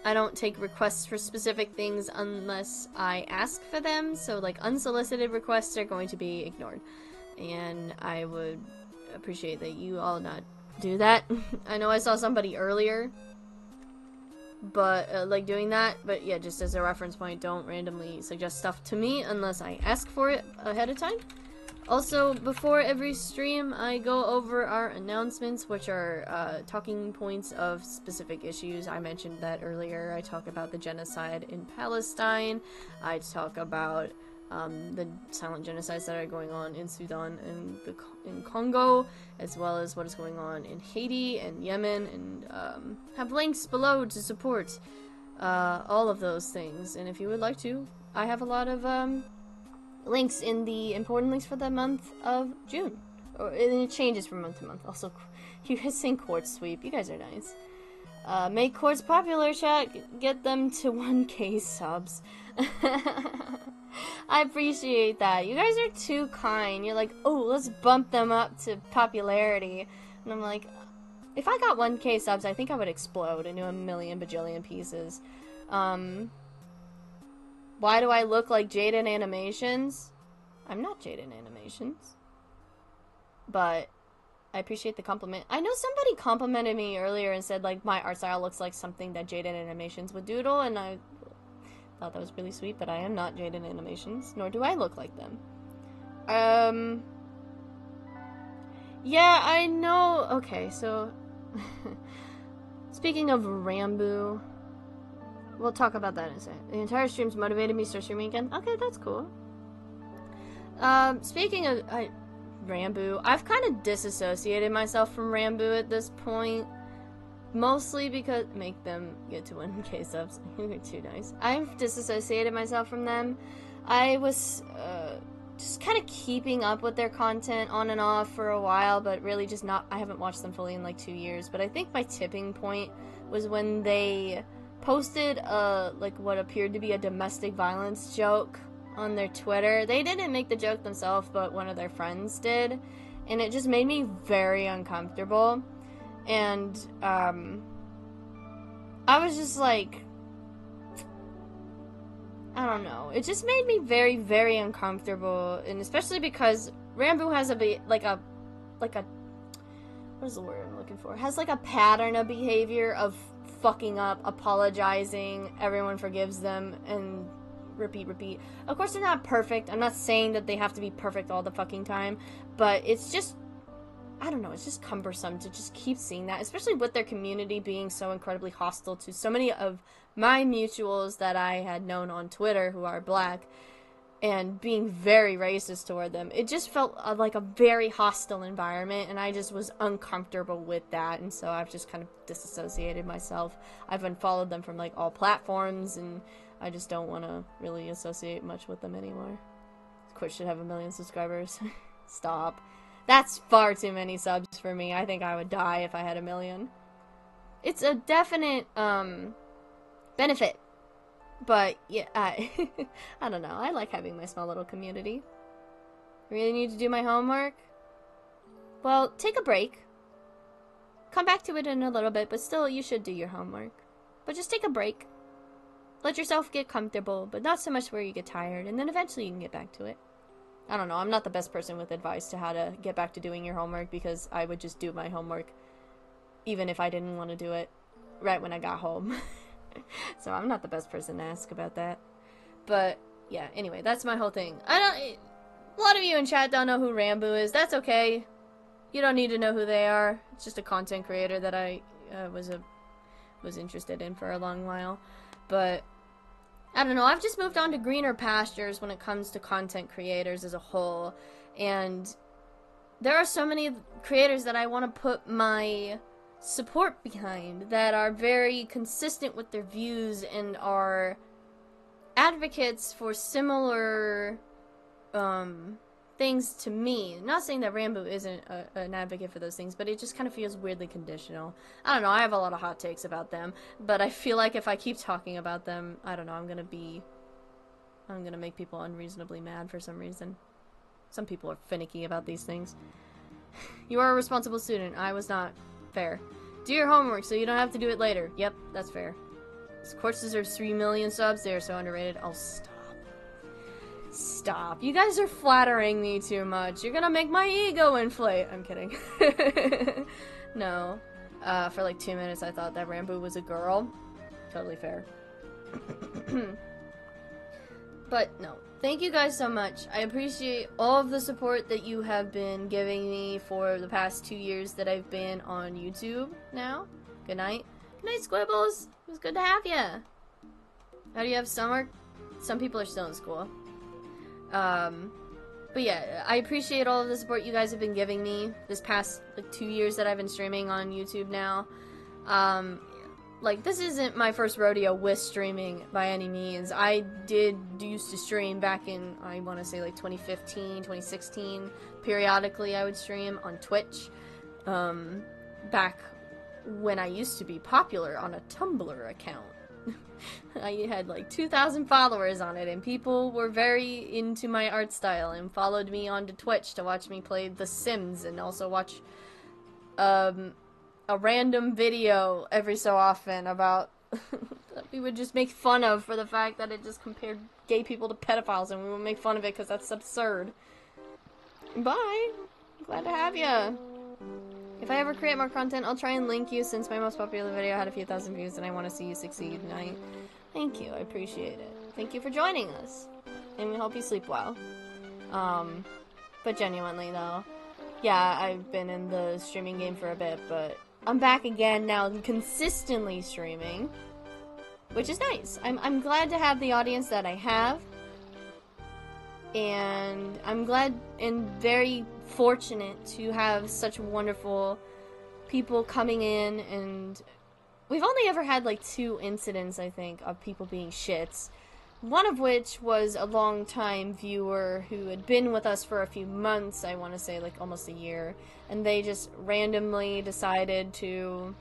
I don't take requests for specific things unless I ask for them. So like unsolicited requests are going to be ignored. And I would appreciate that you all not do that. I know I saw somebody earlier but like doing that, but yeah, just as a reference point, don't randomly suggest stuff to me unless I ask for it ahead of time. Also, before every stream, I go over our announcements, which are talking points of specific issues. I mentioned that earlier. I talk about the genocide in Palestine. I talk about the silent genocides that are going on in Sudan and in Congo, as well as what is going on in Haiti and Yemen, and have links below to support all of those things. And if you would like to, I have a lot of links in the important links for the month of June. And it changes from month to month. Also, you guys saying Quartz Sweep. You guys are nice. Make courts popular, chat. Get them to 1K subs. I appreciate that. You guys are too kind. You're like, oh, let's bump them up to popularity. And I'm like, if I got 1K subs, I think I would explode into a million bajillion pieces. Why do I look like Jaden Animations? I'm not Jaden Animations. But I appreciate the compliment. I know somebody complimented me earlier and said, like, my art style looks like something that Jaden Animations would doodle, and I thought that was really sweet, but I am not Jaden Animations, nor do I look like them. Yeah, I know. Okay, so speaking of Rambo, we'll talk about that in a second. The entire stream's motivated me to start streaming again. Okay, that's cool. Speaking of Rambo, I've kind of disassociated myself from Rambo at this point. Mostly because... Make them get to 1K subs. You're too nice. I've disassociated myself from them. I was, just kind of keeping up with their content on and off for a while, but really just not... I haven't watched them fully in, like, 2 years. But I think my tipping point was when they posted, like, what appeared to be a domestic violence joke on their Twitter. They didn't make the joke themselves, but one of their friends did. And it just made me very uncomfortable. And, I was just like, I don't know. It just made me very, very uncomfortable. And especially because Rambo has what is the word I'm looking for? Has, like, a pattern of behavior of fucking up, apologizing, everyone forgives them, and repeat. Of course, they're not perfect. I'm not saying that they have to be perfect all the fucking time, but it's just, I don't know, it's just cumbersome to just keep seeing that, especially with their community being so incredibly hostile to so many of my mutuals that I had known on Twitter who are black, and being very racist toward them. It just felt like a very hostile environment, and I just was uncomfortable with that, and so I've just kind of disassociated myself. I've unfollowed them from, like, all platforms, and I just don't want to really associate much with them anymore. Of course, should have 1 million subscribers. Stop. That's far too many subs for me. I think I would die if I had 1 million. It's a definite, benefit. But, yeah, I don't know. I like having my small little community. Really need to do my homework? Well, take a break. Come back to it in a little bit, but still, you should do your homework. But just take a break. Let yourself get comfortable, but not so much where you get tired, and then eventually you can get back to it. I don't know, I'm not the best person with advice to how to get back to doing your homework, because I would just do my homework even if I didn't want to do it right when I got home. So I'm not the best person to ask about that. But, yeah, anyway, that's my whole thing. A lot of you in chat don't know who Rambo is. That's okay. You don't need to know who they are. It's just a content creator that I was interested in for a long while. But I don't know, I've just moved on to greener pastures when it comes to content creators as a whole, and there are so many creators that I want to put my support behind that are very consistent with their views and are advocates for similar things to me. Not saying that Rambo isn't an advocate for those things, but it just kind of feels weirdly conditional. I don't know, I have a lot of hot takes about them, but I feel like if I keep talking about them, I don't know, I'm gonna make people unreasonably mad for some reason. Some people are finicky about these things. You are a responsible student. I was not. Fair. Do your homework so you don't have to do it later. Yep, that's fair. This course deserves 3 million subs. They are so underrated. Oh, stop. Stop. You guys are flattering me too much. You're gonna make my ego inflate. I'm kidding. No. For like 2 minutes I thought that Rambo was a girl. Totally fair. But no. Thank you guys so much. I appreciate all of the support that you have been giving me for the past 2 years that I've been on YouTube now. Good night. Good night, Squibbles. It was good to have ya. How do you have summer? Some people are still in school. But yeah, I appreciate all of the support you guys have been giving me this past, like, 2 years that I've been streaming on YouTube now. Like, this isn't my first rodeo with streaming by any means. I used to stream back in, I want to say, like, 2015, 2016. Periodically, I would stream on Twitch. Back when I used to be popular on a Tumblr account. I had like 2,000 followers on it, and people were very into my art style and followed me onto Twitch to watch me play The Sims and also watch a random video every so often about that we would just make fun of for the fact that it just compared gay people to pedophiles, and we would make fun of it because that's absurd. Bye! Glad to have ya! If I ever create more content, I'll try and link you since my most popular video had a few thousand views and I want to see you succeed. And thank you, I appreciate it. Thank you for joining us. And we hope you sleep well. But genuinely though, yeah, I've been in the streaming game for a bit, but I'm back again now consistently streaming, which is nice. I'm glad to have the audience that I have. And I'm glad and very fortunate to have such wonderful people coming in, and we've only ever had like 2 incidents, I think, of people being shits. One of which was a long-time viewer who had been with us for a few months, I want to say like almost a year, and they just randomly decided to...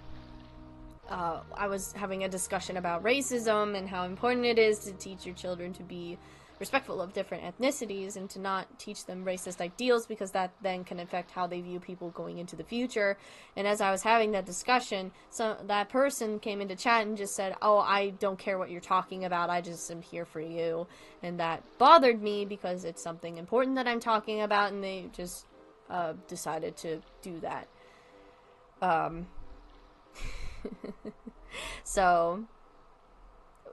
I was having a discussion about racism and how important it is to teach your children to be respectful of different ethnicities and to not teach them racist ideals, because that then can affect how they view people going into the future. And as I was having that discussion, that person came into chat and just said, "Oh, I don't care what you're talking about, I just am here for you." And that bothered me because it's something important that I'm talking about, and they just decided to do that. So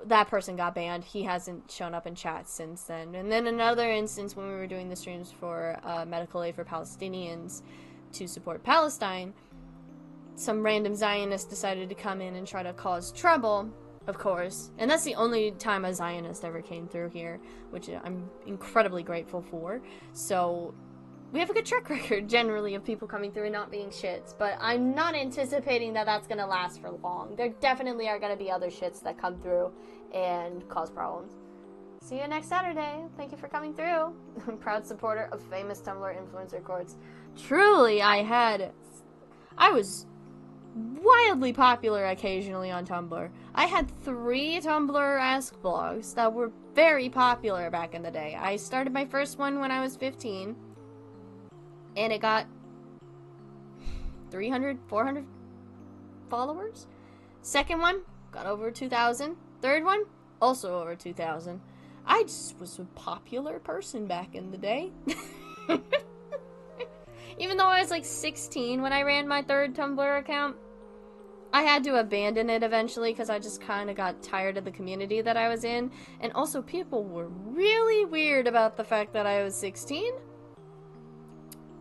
that person got banned. He hasn't shown up in chat since then. And then another instance when we were doing the streams for medical aid for Palestinians to support Palestine, some random Zionist decided to come in and try to cause trouble, of course. And that's the only time a Zionist ever came through here, which I'm incredibly grateful for. So we have a good track record, generally, of people coming through and not being shits, but I'm not anticipating that that's going to last for long. There definitely are going to be other shits that come through and cause problems. See you next Saturday. Thank you for coming through. Proud supporter of famous Tumblr influencer courts. Truly, I was wildly popular occasionally on Tumblr. I had 3 Tumblr Ask blogs that were very popular back in the day. I started my first one when I was 15. And it got 300, 400 followers. Second one got over 2,000. Third one, also over 2,000. I just was a popular person back in the day. Even though I was like 16 when I ran my 3rd Tumblr account, I had to abandon it eventually because I just kind of got tired of the community that I was in. And also people were really weird about the fact that I was 16.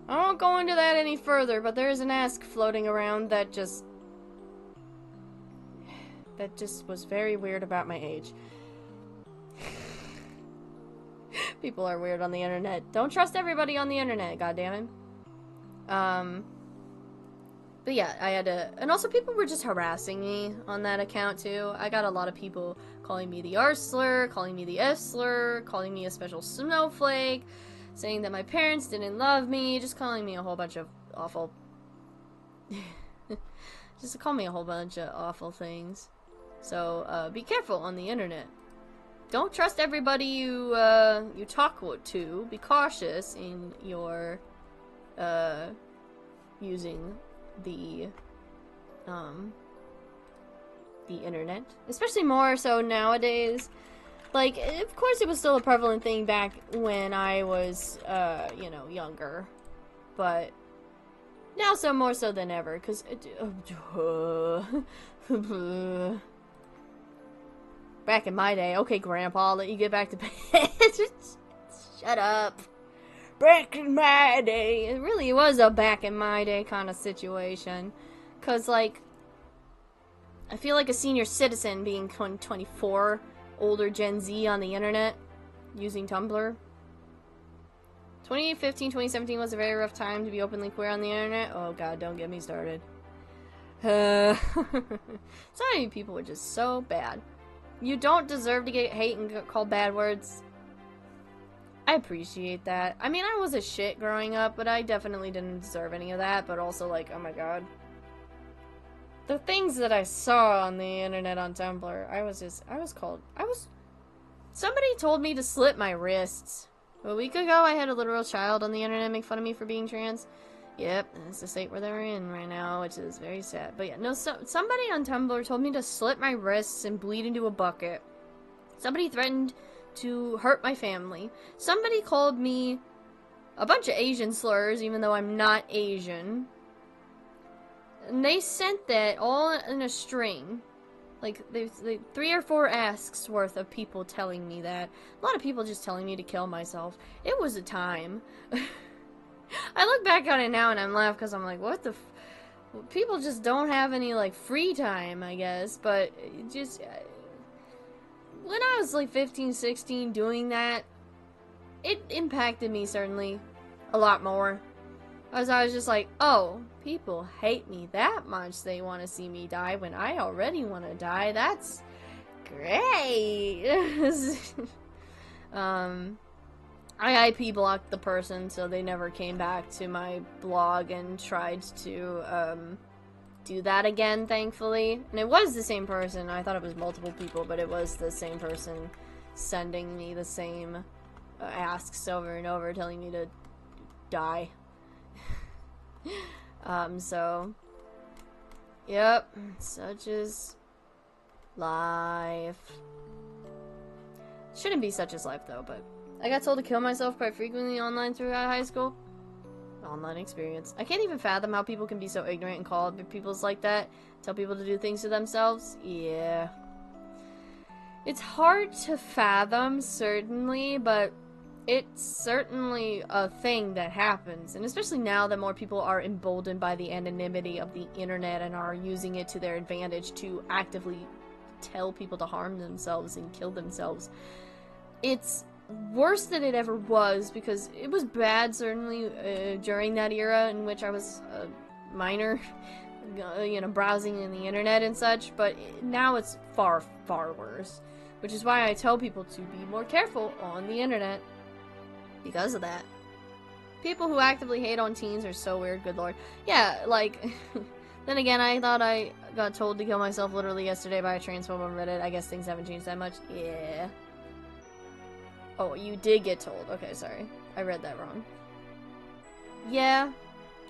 I won't go into that any further, but there is an ask floating around that just was very weird about my age. People are weird on the internet. Don't trust everybody on the internet, goddammit. But yeah, I had to, and also people were just harassing me on that account too. I got a lot of people calling me the R slur, calling me the F slur, calling me a special snowflake, saying that my parents didn't love me, just calling me a whole bunch of awful... just call me a whole bunch of awful things. So, be careful on the internet. Don't trust everybody you talk to. Be cautious in your, using the internet. Especially more so nowadays. Like, of course it was still a prevalent thing back when I was, you know, younger. But now so more so than ever, because... back in my day... Okay, Grandpa, I'll let you get back to bed. Shut up. Back in my day. It really was a back in my day kind of situation. Because, like... I feel like a senior citizen being 24... older Gen Z on the internet using Tumblr. 2015, 2017 was a very rough time to be openly queer on the internet. Oh god, don't get me started. So many people were just so bad. You don't deserve to get hate and get called bad words. I appreciate that. I mean, I was a shit growing up, but I definitely didn't deserve any of that. But also, like, oh my god. the things that I saw on the internet on Tumblr, somebody told me to slit my wrists. A week ago, I had a literal child on the internet make fun of me for being trans. Yep, that's the state where they're in right now, which is very sad. But yeah, no, somebody on Tumblr told me to slit my wrists and bleed into a bucket. Somebody threatened to hurt my family. Somebody called me a bunch of Asian slurs, even though I'm not Asian. And they sent that all in a string. Like, they 3 or 4 asks worth of people telling me that. A lot of people just telling me to kill myself. It was a time. I look back on it now and I'm laughing because I'm like, what the people just don't have any, like, free time, I guess. But just... when I was, like, 15, 16 doing that, it impacted me, certainly, a lot more. As I was just like, oh, people hate me that much. They want to see me die when I already want to die. That's great. I IP blocked the person, so they never came back to my blog and tried to do that again, thankfully. And it was the same person. I thought it was multiple people, but it was the same person sending me the same asks over and over, telling me to die. So, yep, such is life. Shouldn't be such as life, though, but I got told to kill myself quite frequently online throughout high school. Online experience. I can't even fathom how people can be so ignorant and call people's like that. Tell people to do things to themselves. Yeah. It's hard to fathom, certainly, but it's certainly a thing that happens, and especially now that more people are emboldened by the anonymity of the internet and are using it to their advantage to actively tell people to harm themselves and kill themselves. It's worse than it ever was, because it was bad, certainly, during that era in which I was a minor, you know, browsing in the internet and such, but now it's far, far worse, which is why I tell people to be more careful on the internet. Because of that. People who actively hate on teens are so weird, good lord. Yeah, like, then again, I thought I got told to kill myself literally yesterday by a transphobe on Reddit. I guess things haven't changed that much. Yeah. Oh, you did get told. Okay, sorry. I read that wrong. Yeah.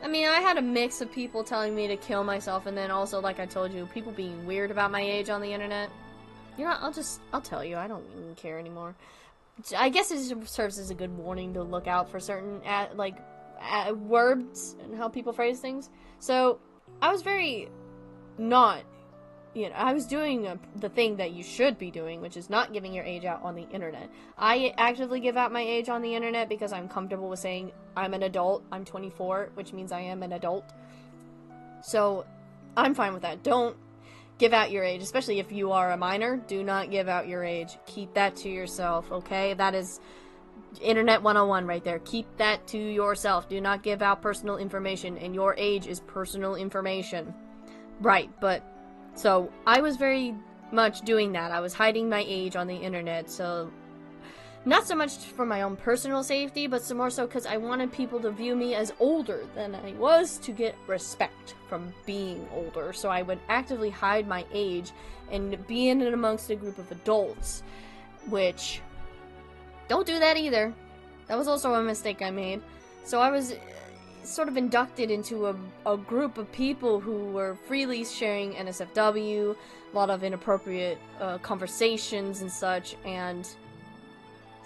I mean, I had a mix of people telling me to kill myself, and then also, like I told you, people being weird about my age on the internet. You know, I'll tell you, I don't even care anymore. I guess it serves as a good warning to look out for certain, words and how people phrase things. So, I was very not, you know, I was doing the thing that you should be doing, which is not giving your age out on the internet. I actively give out my age on the internet because I'm comfortable with saying I'm an adult. I'm 24, which means I am an adult. So, I'm fine with that. Don't give out your age, especially if you are a minor. Do not give out your age. Keep that to yourself, okay? That is Internet 101 right there. Keep that to yourself. Do not give out personal information, and your age is personal information. Right, but, so, I was very much doing that. I was hiding my age on the internet, so, not so much for my own personal safety, but more so because I wanted people to view me as older than I was to get respect from being older. So I would actively hide my age and be in and amongst a group of adults, which, don't do that either. That was also a mistake I made. So I was sort of inducted into a group of people who were freely sharing NSFW, a lot of inappropriate conversations and such, and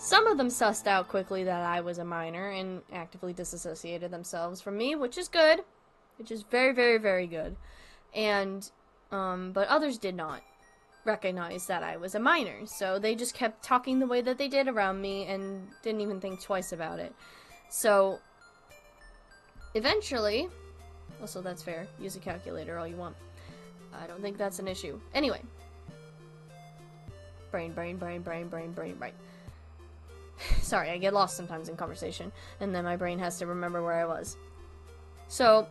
some of them sussed out quickly that I was a minor and actively disassociated themselves from me, which is good. Which is very, very, very good. And, but others did not recognize that I was a minor. So they just kept talking the way that they did around me and didn't even think twice about it. So, eventually, also that's fair, use a calculator all you want. I don't think that's an issue. Anyway. Brain. Sorry, I get lost sometimes in conversation, and then my brain has to remember where I was. So,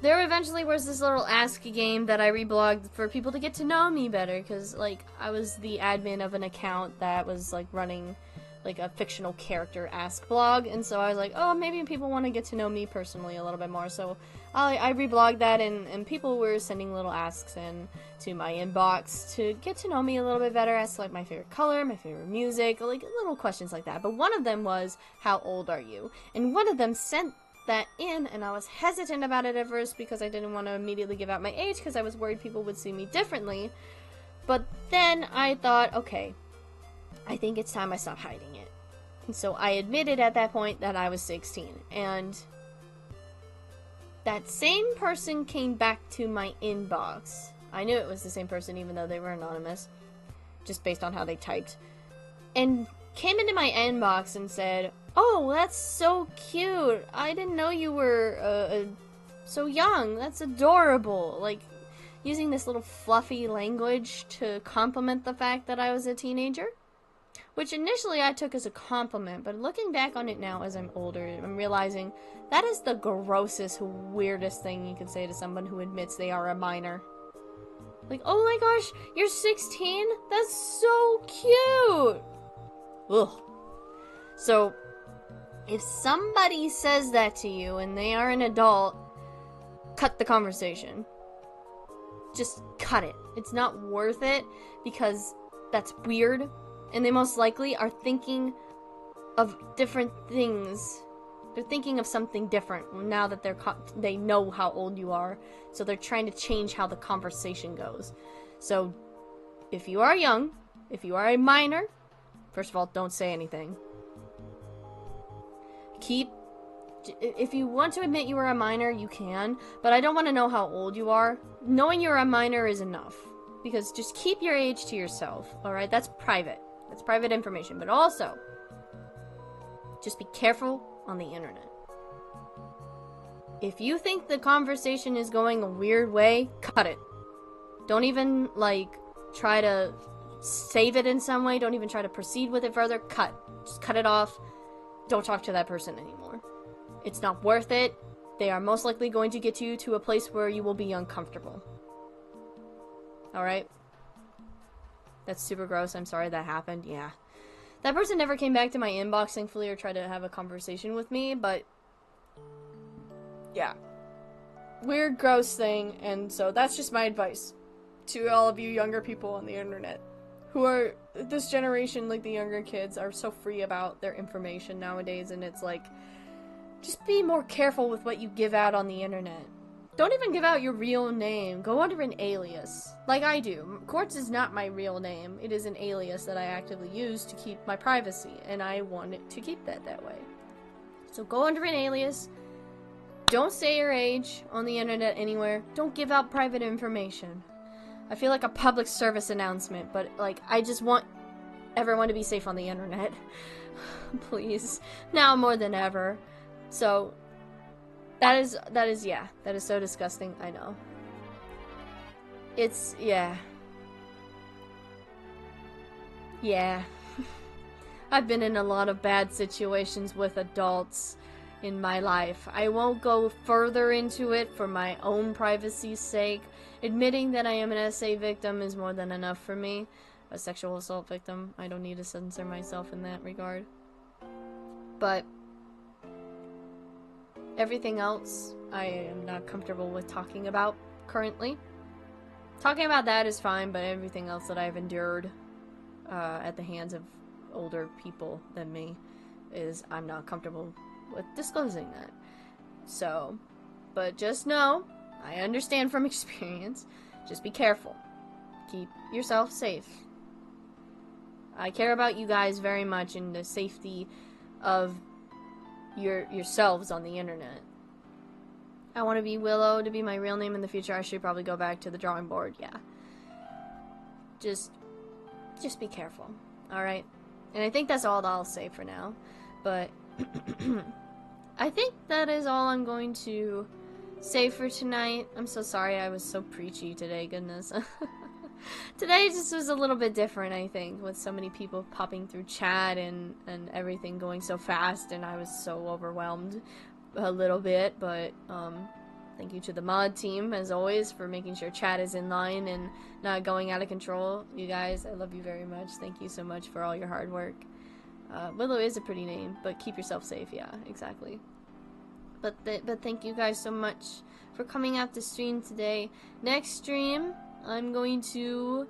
there eventually was this little ask game that I reblogged for people to get to know me better, because, like, I was the admin of an account that was, like, running like a fictional character-esque blog, and so I was like, oh, maybe people want to get to know me personally a little bit more, so I reblogged that, and people were sending little asks in to my inbox to get to know me a little bit better, as to like my favorite color, my favorite music, like little questions like that. But one of them was, how old are you? And one of them sent that in, and I was hesitant about it at first because I didn't want to immediately give out my age because I was worried people would see me differently. But then I thought, okay, I think it's time I stop hiding it. And so I admitted at that point that I was 16, and that same person came back to my inbox. I knew it was the same person even though they were anonymous, just based on how they typed, and came into my inbox and said, oh, that's so cute. I didn't know you were so young. That's adorable. Like, using this little fluffy language to compliment the fact that I was a teenager. Which initially I took as a compliment, but looking back on it now as I'm older, I'm realizing that is the grossest, weirdest thing you can say to someone who admits they are a minor. Like, oh my gosh, you're 16? That's so cute! Ugh. So, if somebody says that to you and they are an adult, cut the conversation. Just cut it. It's not worth it because that's weird. And they most likely are thinking of different things. They're thinking of something different now that they know how old you are. So they're trying to change how the conversation goes. So if you are young, if you are a minor, first of all, don't say anything. If you want to admit you are a minor, you can. But I don't want to know how old you are. Knowing you're a minor is enough. Because just keep your age to yourself, alright? That's private. That's private information, but also, just be careful on the internet. If you think the conversation is going a weird way, cut it. Don't even, like, try to save it in some way. Don't even try to proceed with it further. Cut. Just cut it off. Don't talk to that person anymore. It's not worth it. They are most likely going to get you to a place where you will be uncomfortable. Alright? That's super gross. I'm sorry that happened. Yeah. That person never came back to my inbox, thankfully, or tried to have a conversation with me, but yeah. Weird, gross thing, and so that's just my advice to all of you younger people on the internet who are, this generation, like the younger kids, are so free about their information nowadays, and it's like, just be more careful with what you give out on the internet. Don't even give out your real name. Go under an alias. Like I do. Quartz is not my real name. It is an alias that I actively use to keep my privacy, and I want it to keep that way. So go under an alias. Don't say your age on the internet anywhere. Don't give out private information. I feel like a public service announcement, but like I just want everyone to be safe on the internet. Please. Now more than ever. So that is so disgusting, I know. It's, yeah. Yeah. I've been in a lot of bad situations with adults in my life. I won't go further into it for my own privacy's sake. Admitting that I am an SA victim is more than enough for me. A sexual assault victim. I don't need to censor myself in that regard. But everything else, I am not comfortable with talking about currently. Talking about that is fine, but everything else that I've endured at the hands of older people than me is, I'm not comfortable with disclosing that. So, but just know, I understand from experience, just be careful. Keep yourself safe. I care about you guys very much and the safety of yourselves on the internet. I want to be Willow to be my real name in the future. I should probably go back to the drawing board, yeah. Just be careful, alright? And I think that's all that I'll say for now. But I think that is all I'm going to say for tonight. I'm so sorry I was so preachy today, goodness. Today just was a little bit different, I think, with so many people popping through chat and everything going so fast, and I was so overwhelmed a little bit, but thank you to the mod team, as always, for making sure chat is in line and not going out of control. You guys, I love you very much. Thank you so much for all your hard work. Willow is a pretty name, but keep yourself safe. Yeah, exactly. But thank you guys so much for coming out to stream today. Next stream, I'm going to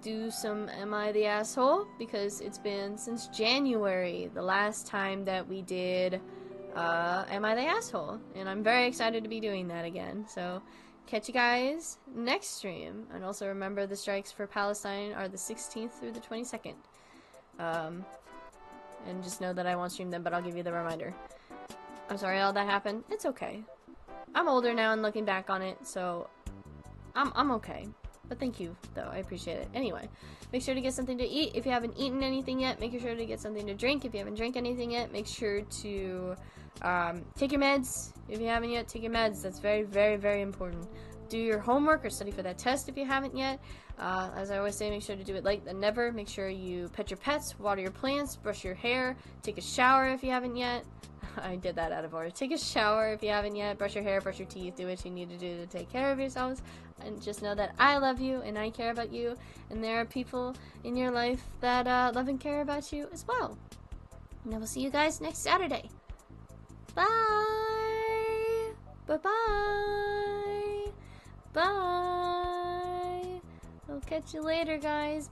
do some Am I the Asshole? Because it's been since January, the last time that we did Am I the Asshole? And I'm very excited to be doing that again. So catch you guys next stream. And also remember the strikes for Palestine are the 16th through the 22nd. And just know that I won't stream them, but I'll give you the reminder. I'm sorry all that happened. It's okay. I'm older now and looking back on it, so I'm okay. But thank you, though. I appreciate it. Anyway, make sure to get something to eat. If you haven't eaten anything yet, make sure to get something to drink. If you haven't drank anything yet, make sure to take your meds. If you haven't yet, take your meds. That's very, very, very important. Do your homework or study for that test if you haven't yet. As I always say, make sure to do it late than never. Make sure you pet your pets, water your plants, brush your hair, take a shower if you haven't yet. I did that out of order. Take a shower if you haven't yet. Brush your hair, brush your teeth, do what you need to do to take care of yourselves. And just know that I love you and I care about you. And there are people in your life that love and care about you as well. And I will see you guys next Saturday. Bye! Bye-bye! Bye! I'll catch you later, guys.